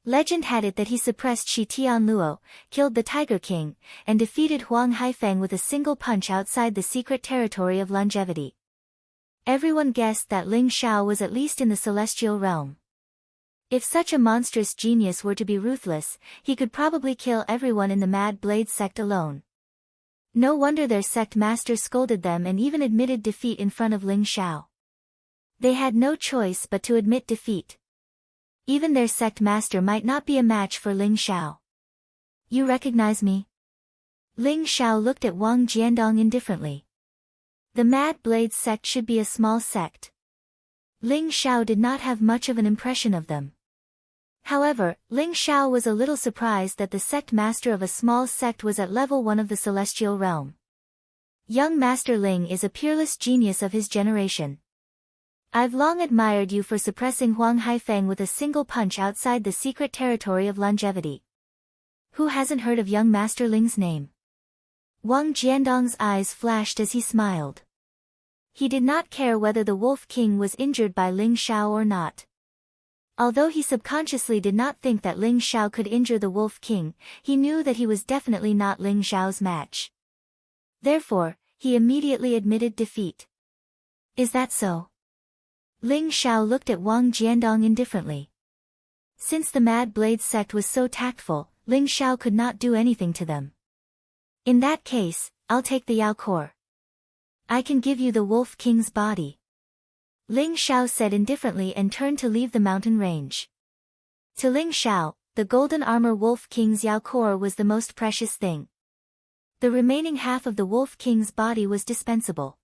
Legend had it that he suppressed Shi Tianluo, killed the Tiger King, and defeated Huang Haifeng with a single punch outside the secret territory of longevity. Everyone guessed that Ling Xiao was at least in the celestial realm. If such a monstrous genius were to be ruthless, he could probably kill everyone in the Mad Blade sect alone. No wonder their sect master scolded them and even admitted defeat in front of Ling Xiao. They had no choice but to admit defeat. Even their sect master might not be a match for Ling Xiao. You recognize me? Ling Xiao looked at Wang Jiandong indifferently. The Mad Blade sect should be a small sect. Ling Xiao did not have much of an impression of them. However, Ling Xiao was a little surprised that the sect master of a small sect was at level 1 of the celestial realm. Young Master Ling is a peerless genius of his generation. I've long admired you for suppressing Huang Haifeng with a single punch outside the secret territory of longevity. Who hasn't heard of young Master Ling's name? Wang Jiandong's eyes flashed as he smiled. He did not care whether the Wolf King was injured by Ling Xiao or not. Although he subconsciously did not think that Ling Xiao could injure the Wolf King, he knew that he was definitely not Ling Xiao's match. Therefore, he immediately admitted defeat. Is that so? Ling Xiao looked at Wang Jiandong indifferently. Since the Mad Blade sect was so tactful, Ling Xiao could not do anything to them. In that case, I'll take the Yao core. I can give you the Wolf King's body. Ling Xiao said indifferently and turned to leave the mountain range. To Ling Xiao, the golden armor Wolf King's Yao core was the most precious thing. The remaining half of the Wolf King's body was dispensable.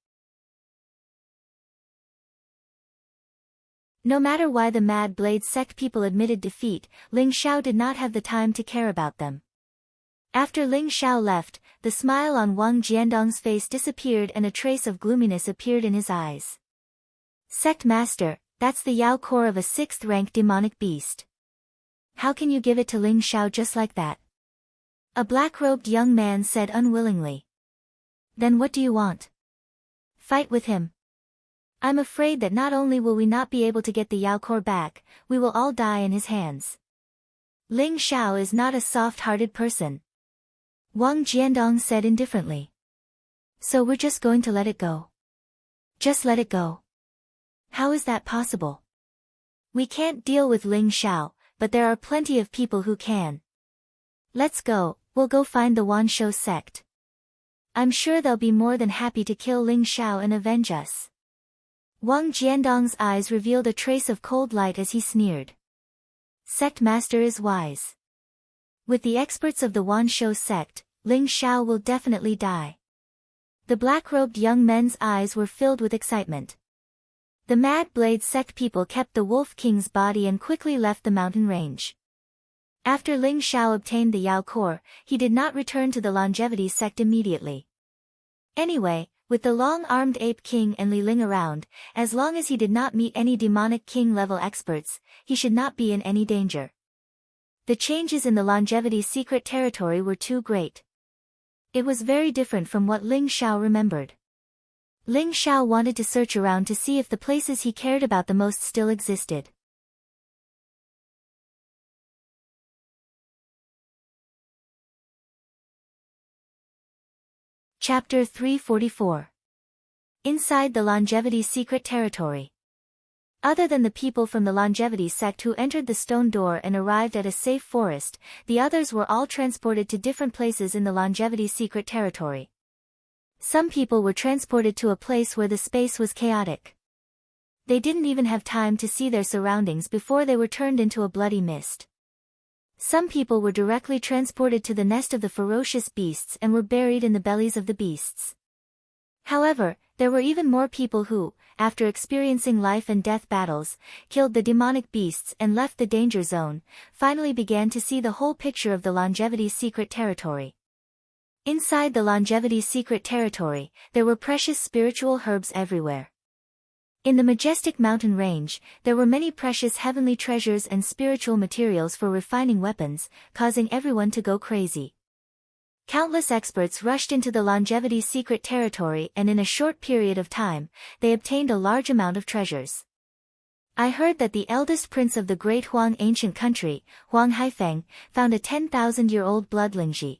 No matter why the Mad Blade sect people admitted defeat, Ling Xiao did not have the time to care about them. After Ling Xiao left, the smile on Wang Jiandong's face disappeared and a trace of gloominess appeared in his eyes. Sect Master, that's the Yao core of a 6th-rank demonic beast. How can you give it to Ling Xiao just like that? A black-robed young man said unwillingly. Then what do you want? Fight with him. I'm afraid that not only will we not be able to get the Yao core back, we will all die in his hands. Ling Xiao is not a soft-hearted person. Wang Jiandong said indifferently. So we're just going to let it go? Just let it go? How is that possible? We can't deal with Ling Xiao, but there are plenty of people who can. Let's go, we'll go find the Wanshou sect. I'm sure they'll be more than happy to kill Ling Xiao and avenge us. Wang Jiandong's eyes revealed a trace of cold light as he sneered. Sect Master is wise. With the experts of the Wanshou sect, Ling Xiao will definitely die. The black-robed young men's eyes were filled with excitement. The Mad Blade sect people kept the Wolf King's body and quickly left the mountain range. After Ling Xiao obtained the Yao core, he did not return to the Longevity sect immediately. Anyway, with the long-armed Ape King and Li Ling around, as long as he did not meet any demonic king-level experts, he should not be in any danger. The changes in the Longevity secret territory were too great. It was very different from what Ling Xiao remembered. Ling Xiao wanted to search around to see if the places he cared about the most still existed. Chapter 344. Inside the Longevity secret territory. Other than the people from the Longevity sect who entered the stone door and arrived at a safe forest, the others were all transported to different places in the Longevity secret territory. Some people were transported to a place where the space was chaotic. They didn't even have time to see their surroundings before they were turned into a bloody mist. Some people were directly transported to the nest of the ferocious beasts and were buried in the bellies of the beasts. However, there were even more people who, after experiencing life and death battles, killed the demonic beasts and left the danger zone, finally began to see the whole picture of the Longevity secret territory. Inside the Longevity secret territory, there were precious spiritual herbs everywhere. In the majestic mountain range, there were many precious heavenly treasures and spiritual materials for refining weapons, causing everyone to go crazy. Countless experts rushed into the Longevity secret territory and in a short period of time, they obtained a large amount of treasures. I heard that the eldest prince of the great Huang ancient country, Huang Haifeng, found a 10,000-year-old blood lingji.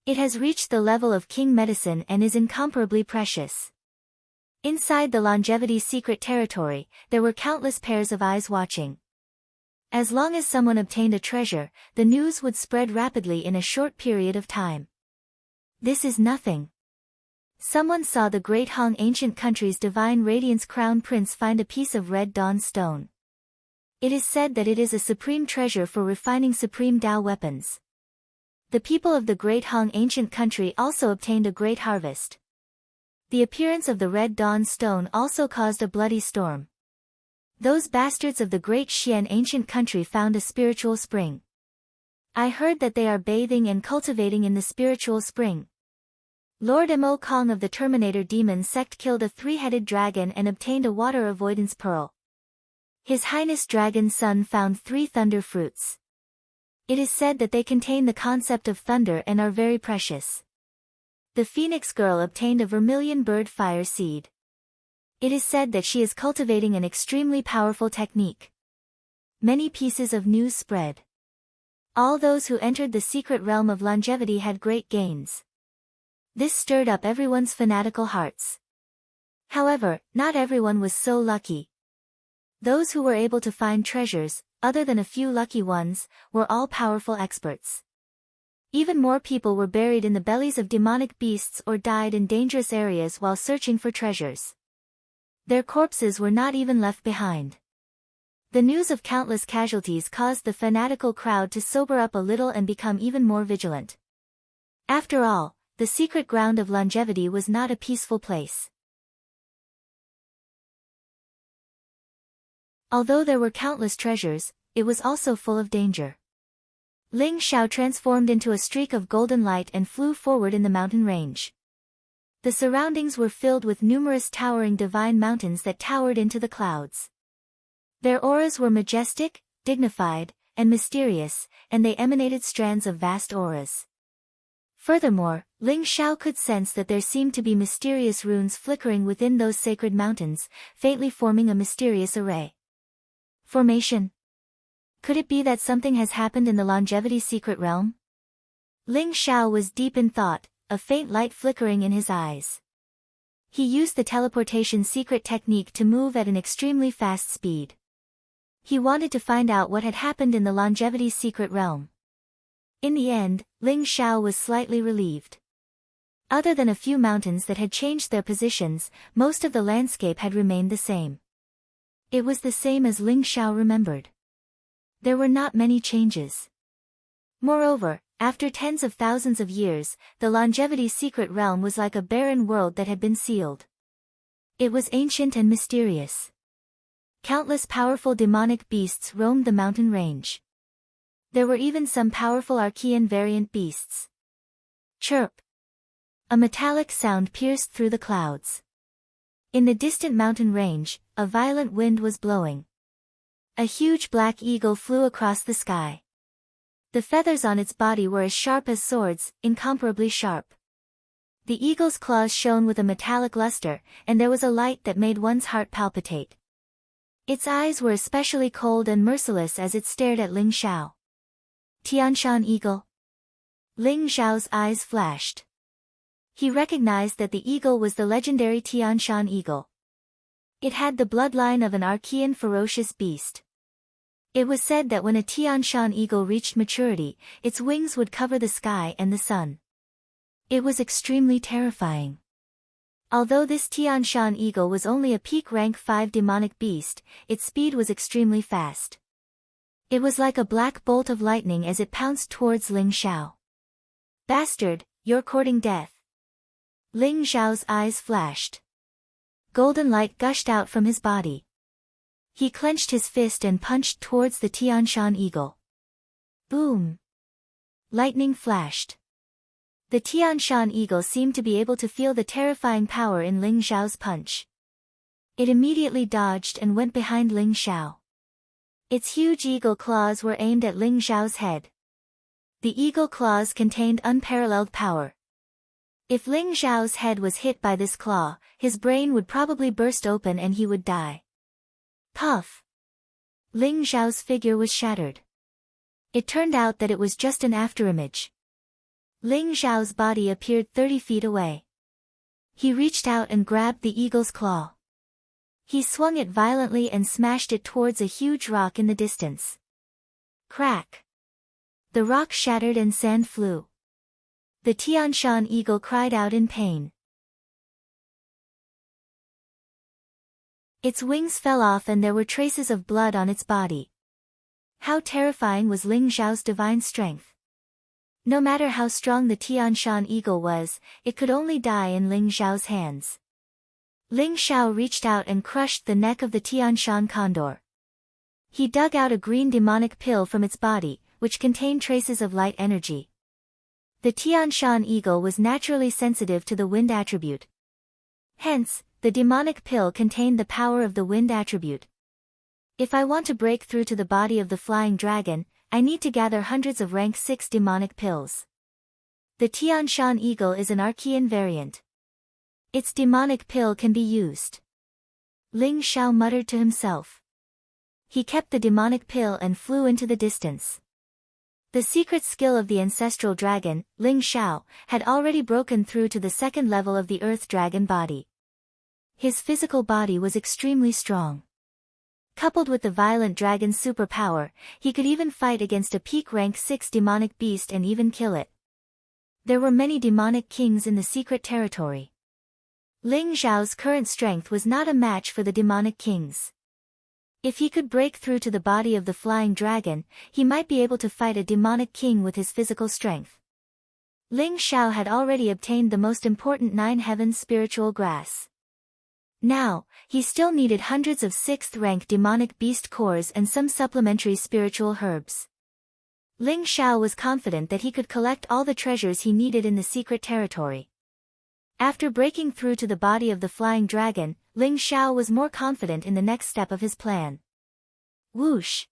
It has reached the level of king medicine and is incomparably precious. Inside the Longevity secret territory, there were countless pairs of eyes watching. As long as someone obtained a treasure, the news would spread rapidly in a short period of time. This is nothing. Someone saw the great Han ancient country's divine radiance crown prince find a piece of red dawn stone. It is said that it is a supreme treasure for refining supreme Dao weapons. The people of the great Han ancient country also obtained a great harvest. The appearance of the red dawn stone also caused a bloody storm. Those bastards of the great Xian ancient country found a spiritual spring. I heard that they are bathing and cultivating in the spiritual spring. Lord Mo Kong of the Terminator Demon sect killed a 3-headed dragon and obtained a water avoidance pearl. His Highness Dragon's son found 3 thunder fruits. It is said that they contain the concept of thunder and are very precious. The Phoenix Girl obtained a vermilion bird fire seed. It is said that she is cultivating an extremely powerful technique. Many pieces of news spread. All those who entered the secret realm of longevity had great gains. This stirred up everyone's fanatical hearts. However, not everyone was so lucky. Those who were able to find treasures, other than a few lucky ones, were all powerful experts. Even more people were buried in the bellies of demonic beasts or died in dangerous areas while searching for treasures. Their corpses were not even left behind. The news of countless casualties caused the fanatical crowd to sober up a little and become even more vigilant. After all, the secret ground of longevity was not a peaceful place. Although there were countless treasures, it was also full of danger. Ling Xiao transformed into a streak of golden light and flew forward in the mountain range. The surroundings were filled with numerous towering divine mountains that towered into the clouds. Their auras were majestic, dignified, and mysterious, and they emanated strands of vast auras. Furthermore, Ling Xiao could sense that there seemed to be mysterious runes flickering within those sacred mountains, faintly forming a mysterious array. Formation. Could it be that something has happened in the longevity secret realm? Ling Xiao was deep in thought, a faint light flickering in his eyes. He used the teleportation secret technique to move at an extremely fast speed. He wanted to find out what had happened in the longevity secret realm. In the end, Ling Xiao was slightly relieved. Other than a few mountains that had changed their positions, most of the landscape had remained the same. It was the same as Ling Xiao remembered. There were not many changes. Moreover, after tens of thousands of years, the longevity secret realm was like a barren world that had been sealed. It was ancient and mysterious. Countless powerful demonic beasts roamed the mountain range. There were even some powerful Archean variant beasts. Chirp! A metallic sound pierced through the clouds. In the distant mountain range, a violent wind was blowing. A huge black eagle flew across the sky. The feathers on its body were as sharp as swords, incomparably sharp. The eagle's claws shone with a metallic luster, and there was a light that made one's heart palpitate. Its eyes were especially cold and merciless as it stared at Ling Xiao. Tianshan Eagle. Ling Xiao's eyes flashed. He recognized that the eagle was the legendary Tianshan Eagle. It had the bloodline of an Archean ferocious beast. It was said that when a Tianshan eagle reached maturity, its wings would cover the sky and the sun. It was extremely terrifying. Although this Tianshan eagle was only a peak rank 5 demonic beast, its speed was extremely fast. It was like a black bolt of lightning as it pounced towards Ling Xiao. Bastard, you're courting death. Ling Xiao's eyes flashed. Golden light gushed out from his body. He clenched his fist and punched towards the Tianshan eagle. Boom! Lightning flashed. The Tianshan eagle seemed to be able to feel the terrifying power in Ling Xiao's punch. It immediately dodged and went behind Ling Xiao. Its huge eagle claws were aimed at Ling Xiao's head. The eagle claws contained unparalleled power. If Ling Xiao's head was hit by this claw, his brain would probably burst open and he would die. Puff! Ling Xiao's figure was shattered. It turned out that it was just an afterimage. Ling Xiao's body appeared 30 feet away. He reached out and grabbed the eagle's claw. He swung it violently and smashed it towards a huge rock in the distance. Crack! The rock shattered and sand flew. The Tianshan eagle cried out in pain. Its wings fell off and there were traces of blood on its body. How terrifying was Ling Xiao's divine strength. No matter how strong the Tianshan eagle was, it could only die in Ling Xiao's hands. Ling Xiao reached out and crushed the neck of the Tianshan condor. He dug out a green demonic pill from its body, which contained traces of light energy. The Tianshan eagle was naturally sensitive to the wind attribute. Hence, the demonic pill contained the power of the wind attribute. If I want to break through to the body of the flying dragon, I need to gather hundreds of rank 6 demonic pills. The Tianshan eagle is an Archean variant. Its demonic pill can be used. Ling Xiao muttered to himself. He kept the demonic pill and flew into the distance. The secret skill of the ancestral dragon, Ling Xiao, had already broken through to the second level of the earth dragon body. His physical body was extremely strong. Coupled with the violent dragon's superpower, he could even fight against a peak rank 6 demonic beast and even kill it. There were many demonic kings in the secret territory. Ling Xiao's current strength was not a match for the demonic kings. If he could break through to the body of the flying dragon, he might be able to fight a demonic king with his physical strength. Ling Xiao had already obtained the most important 9 heavens spiritual grass. Now, he still needed hundreds of 6th-rank demonic beast cores and some supplementary spiritual herbs. Ling Xiao was confident that he could collect all the treasures he needed in the secret territory. After breaking through to the body of the flying dragon, Ling Xiao was more confident in the next step of his plan. Whoosh!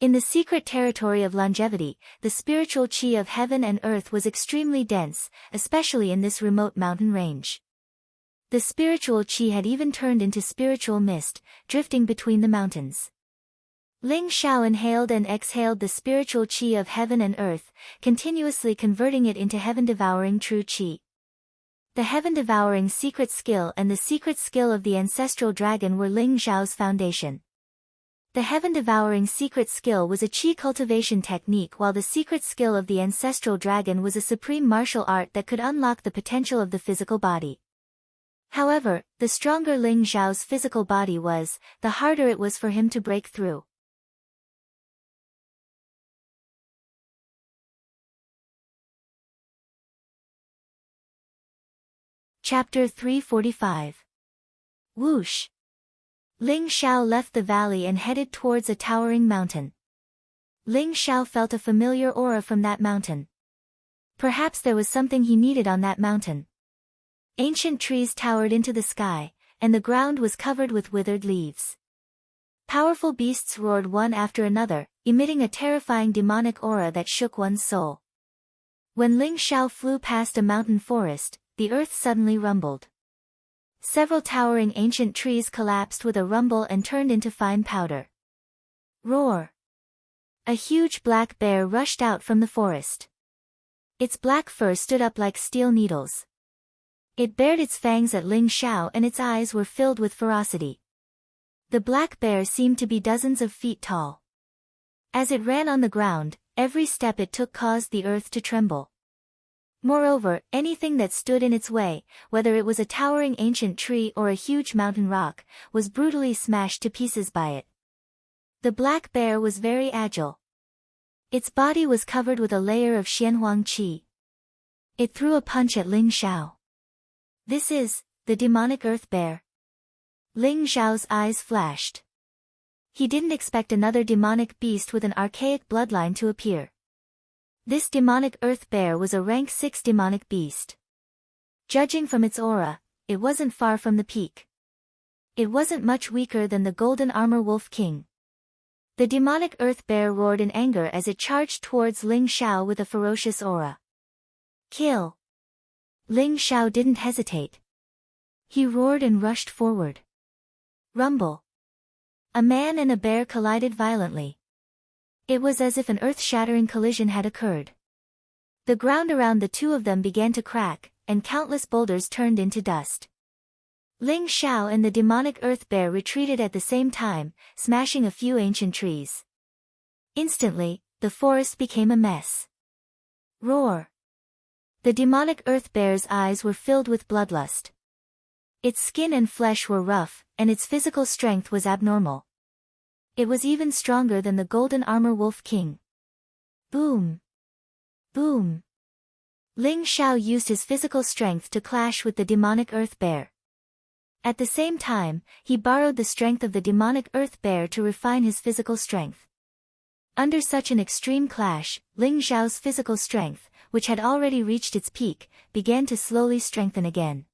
In the secret territory of longevity, the spiritual qi of heaven and earth was extremely dense, especially in this remote mountain range. The spiritual qi had even turned into spiritual mist, drifting between the mountains. Ling Xiao inhaled and exhaled the spiritual qi of heaven and earth, continuously converting it into heaven-devouring true qi. The heaven-devouring secret skill and the secret skill of the ancestral dragon were Ling Xiao's foundation. The heaven-devouring secret skill was a qi cultivation technique, while the secret skill of the ancestral dragon was a supreme martial art that could unlock the potential of the physical body. However, the stronger Ling Xiao's physical body was, the harder it was for him to break through. Chapter 345. Whoosh! Ling Xiao left the valley and headed towards a towering mountain. Ling Xiao felt a familiar aura from that mountain. Perhaps there was something he needed on that mountain. Ancient trees towered into the sky, and the ground was covered with withered leaves. Powerful beasts roared one after another, emitting a terrifying demonic aura that shook one's soul. When Ling Xiao flew past a mountain forest, the earth suddenly rumbled. Several towering ancient trees collapsed with a rumble and turned into fine powder. Roar! A huge black bear rushed out from the forest. Its black fur stood up like steel needles. It bared its fangs at Ling Xiao and its eyes were filled with ferocity. The black bear seemed to be dozens of feet tall. As it ran on the ground, every step it took caused the earth to tremble. Moreover, anything that stood in its way, whether it was a towering ancient tree or a huge mountain rock, was brutally smashed to pieces by it. The black bear was very agile. Its body was covered with a layer of xianhuang qi. It threw a punch at Ling Xiao. This is the demonic earth bear. Ling Xiao's eyes flashed. He didn't expect another demonic beast with an archaic bloodline to appear. This demonic earth bear was a rank 6 demonic beast. Judging from its aura, it wasn't far from the peak. It wasn't much weaker than the golden armor wolf king. The demonic earth bear roared in anger as it charged towards Ling Xiao with a ferocious aura. Kill! Ling Xiao didn't hesitate. He roared and rushed forward. Rumble! A man and a bear collided violently. It was as if an earth-shattering collision had occurred. The ground around the two of them began to crack, and countless boulders turned into dust. Ling Xiao and the demonic earth bear retreated at the same time, smashing a few ancient trees. Instantly, the forest became a mess. Roar! The demonic earth bear's eyes were filled with bloodlust. Its skin and flesh were rough, and its physical strength was abnormal. It was even stronger than the golden armor wolf king. Boom! Boom! Ling Xiao used his physical strength to clash with the demonic earth bear. At the same time, he borrowed the strength of the demonic earth bear to refine his physical strength. Under such an extreme clash, Ling Xiao's physical strength, which had already reached its peak, began to slowly strengthen again.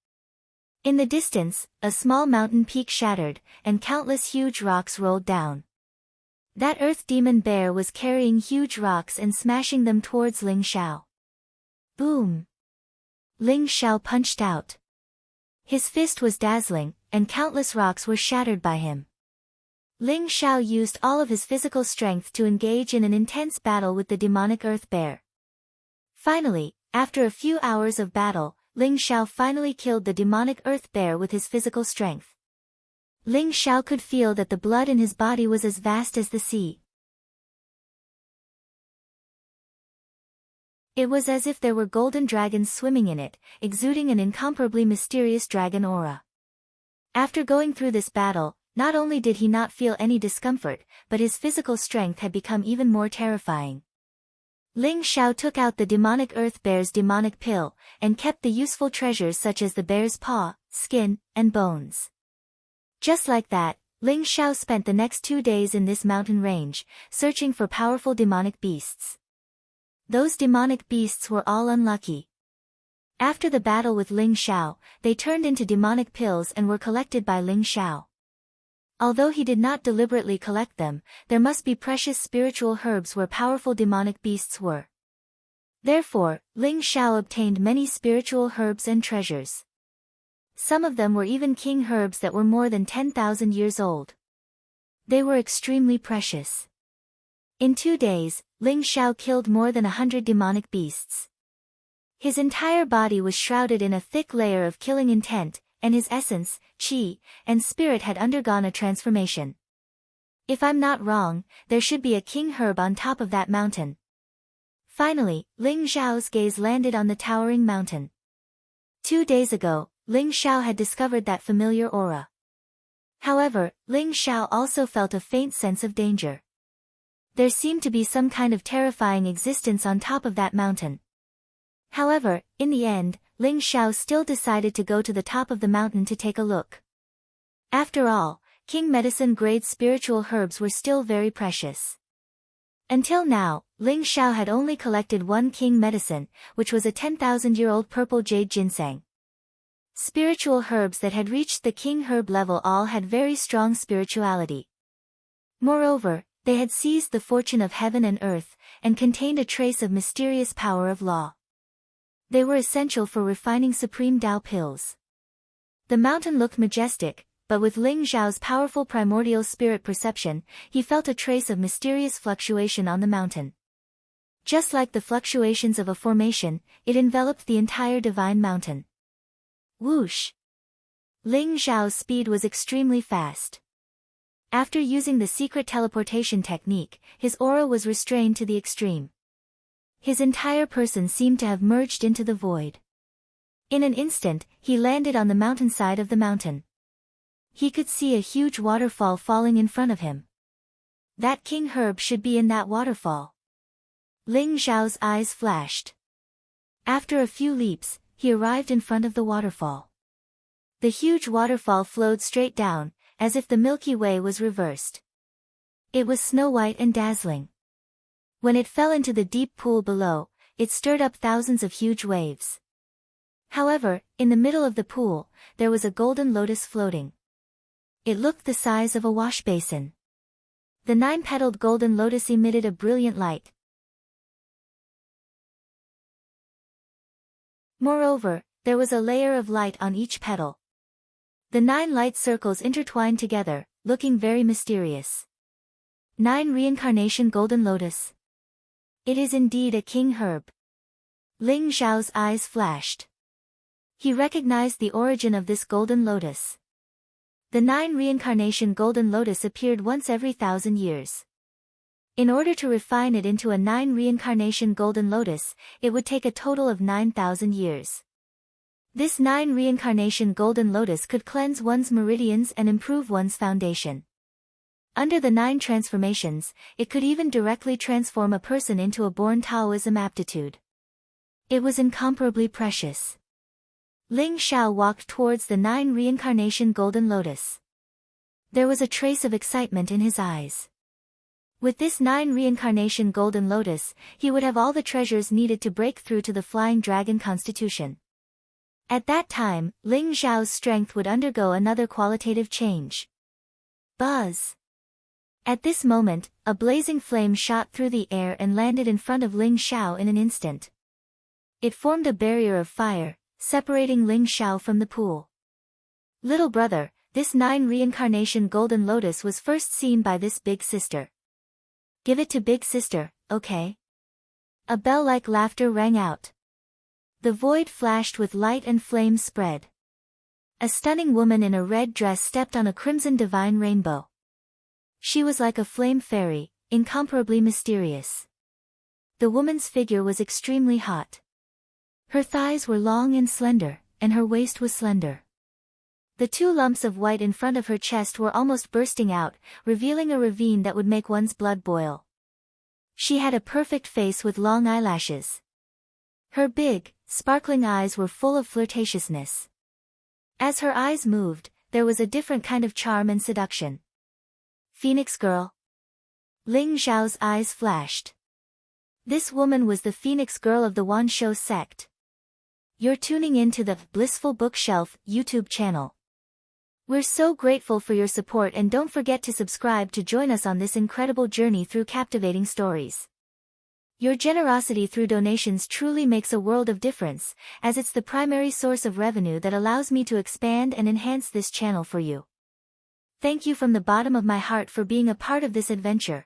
In the distance, a small mountain peak shattered, and countless huge rocks rolled down. That earth demon bear was carrying huge rocks and smashing them towards Ling Xiao. Boom! Ling Xiao punched out. His fist was dazzling, and countless rocks were shattered by him. Ling Xiao used all of his physical strength to engage in an intense battle with the demonic earth bear. Finally, after a few hours of battle, Ling Xiao finally killed the demonic earth bear with his physical strength. Ling Xiao could feel that the blood in his body was as vast as the sea. It was as if there were golden dragons swimming in it, exuding an incomparably mysterious dragon aura. After going through this battle, not only did he not feel any discomfort, but his physical strength had become even more terrifying. Ling Xiao took out the demonic earth bear's demonic pill, and kept the useful treasures such as the bear's paw, skin, and bones. Just like that, Ling Xiao spent the next 2 days in this mountain range, searching for powerful demonic beasts. Those demonic beasts were all unlucky. After the battle with Ling Xiao, they turned into demonic pills and were collected by Ling Xiao. Although he did not deliberately collect them, there must be precious spiritual herbs where powerful demonic beasts were. Therefore, Ling Xiao obtained many spiritual herbs and treasures. Some of them were even king herbs that were more than 10,000 years old. They were extremely precious. In 2 days, Ling Xiao killed more than 100 demonic beasts. His entire body was shrouded in a thick layer of killing intent, and his essence, qi, and spirit had undergone a transformation. If I'm not wrong, there should be a king herb on top of that mountain. Finally, Ling Xiao's gaze landed on the towering mountain. 2 days ago, Ling Xiao had discovered that familiar aura. However, Ling Xiao also felt a faint sense of danger. There seemed to be some kind of terrifying existence on top of that mountain. However, in the end, Ling Xiao still decided to go to the top of the mountain to take a look. After all, king medicine grade spiritual herbs were still very precious. Until now, Ling Xiao had only collected one king medicine, which was a 10,000-year-old purple jade ginseng. Spiritual herbs that had reached the king herb level all had very strong spirituality. Moreover, they had seized the fortune of heaven and earth, and contained a trace of mysterious power of law. They were essential for refining supreme Tao pills. The mountain looked majestic, but with Ling Xiao's powerful primordial spirit perception, he felt a trace of mysterious fluctuation on the mountain. Just like the fluctuations of a formation, it enveloped the entire divine mountain. Whoosh! Ling Xiao's speed was extremely fast. After using the secret teleportation technique, his aura was restrained to the extreme. His entire person seemed to have merged into the void. In an instant, he landed on the mountainside of the mountain. He could see a huge waterfall falling in front of him. That king herb should be in that waterfall. Ling Xiao's eyes flashed. After a few leaps, he arrived in front of the waterfall. The huge waterfall flowed straight down, as if the Milky Way was reversed. It was snow-white and dazzling. When it fell into the deep pool below, it stirred up thousands of huge waves. However, in the middle of the pool, there was a golden lotus floating. It looked the size of a wash basin. The 9-petaled golden lotus emitted a brilliant light. Moreover, there was a layer of light on each petal. The 9 light circles intertwined together, looking very mysterious. 9 reincarnation golden lotus. It is indeed a king herb. Ling Xiao's eyes flashed. He recognized the origin of this golden lotus. The 9 reincarnation golden lotus appeared once every 1,000 years. In order to refine it into a 9 reincarnation golden lotus, it would take a total of 9,000 years. This 9 reincarnation golden lotus could cleanse one's meridians and improve one's foundation. Under the 9 transformations, it could even directly transform a person into a born Taoism aptitude. It was incomparably precious. Ling Xiao walked towards the 9 reincarnation golden lotus. There was a trace of excitement in his eyes. With this 9 reincarnation golden lotus, he would have all the treasures needed to break through to the flying dragon constitution. At that time, Ling Xiao's strength would undergo another qualitative change. Buzz! At this moment, a blazing flame shot through the air and landed in front of Ling Xiao in an instant. It formed a barrier of fire, separating Ling Xiao from the pool. Little brother, this 9 reincarnation golden lotus was first seen by this big sister. Give it to big sister, okay? A bell-like laughter rang out. The void flashed with light and flames spread. A stunning woman in a red dress stepped on a crimson divine rainbow. She was like a flame fairy, incomparably mysterious. The woman's figure was extremely hot. Her thighs were long and slender, and her waist was slender. The 2 lumps of white in front of her chest were almost bursting out, revealing a ravine that would make one's blood boil. She had a perfect face with long eyelashes. Her big, sparkling eyes were full of flirtatiousness. As her eyes moved, there was a different kind of charm and seduction. Phoenix Girl? Ling Xiao's eyes flashed. This woman was the Phoenix Girl of the Wan Shou sect. You're tuning in to the Blissful Bookshelf YouTube channel. We're so grateful for your support, and don't forget to subscribe to join us on this incredible journey through captivating stories. Your generosity through donations truly makes a world of difference, as it's the primary source of revenue that allows me to expand and enhance this channel for you. Thank you from the bottom of my heart for being a part of this adventure.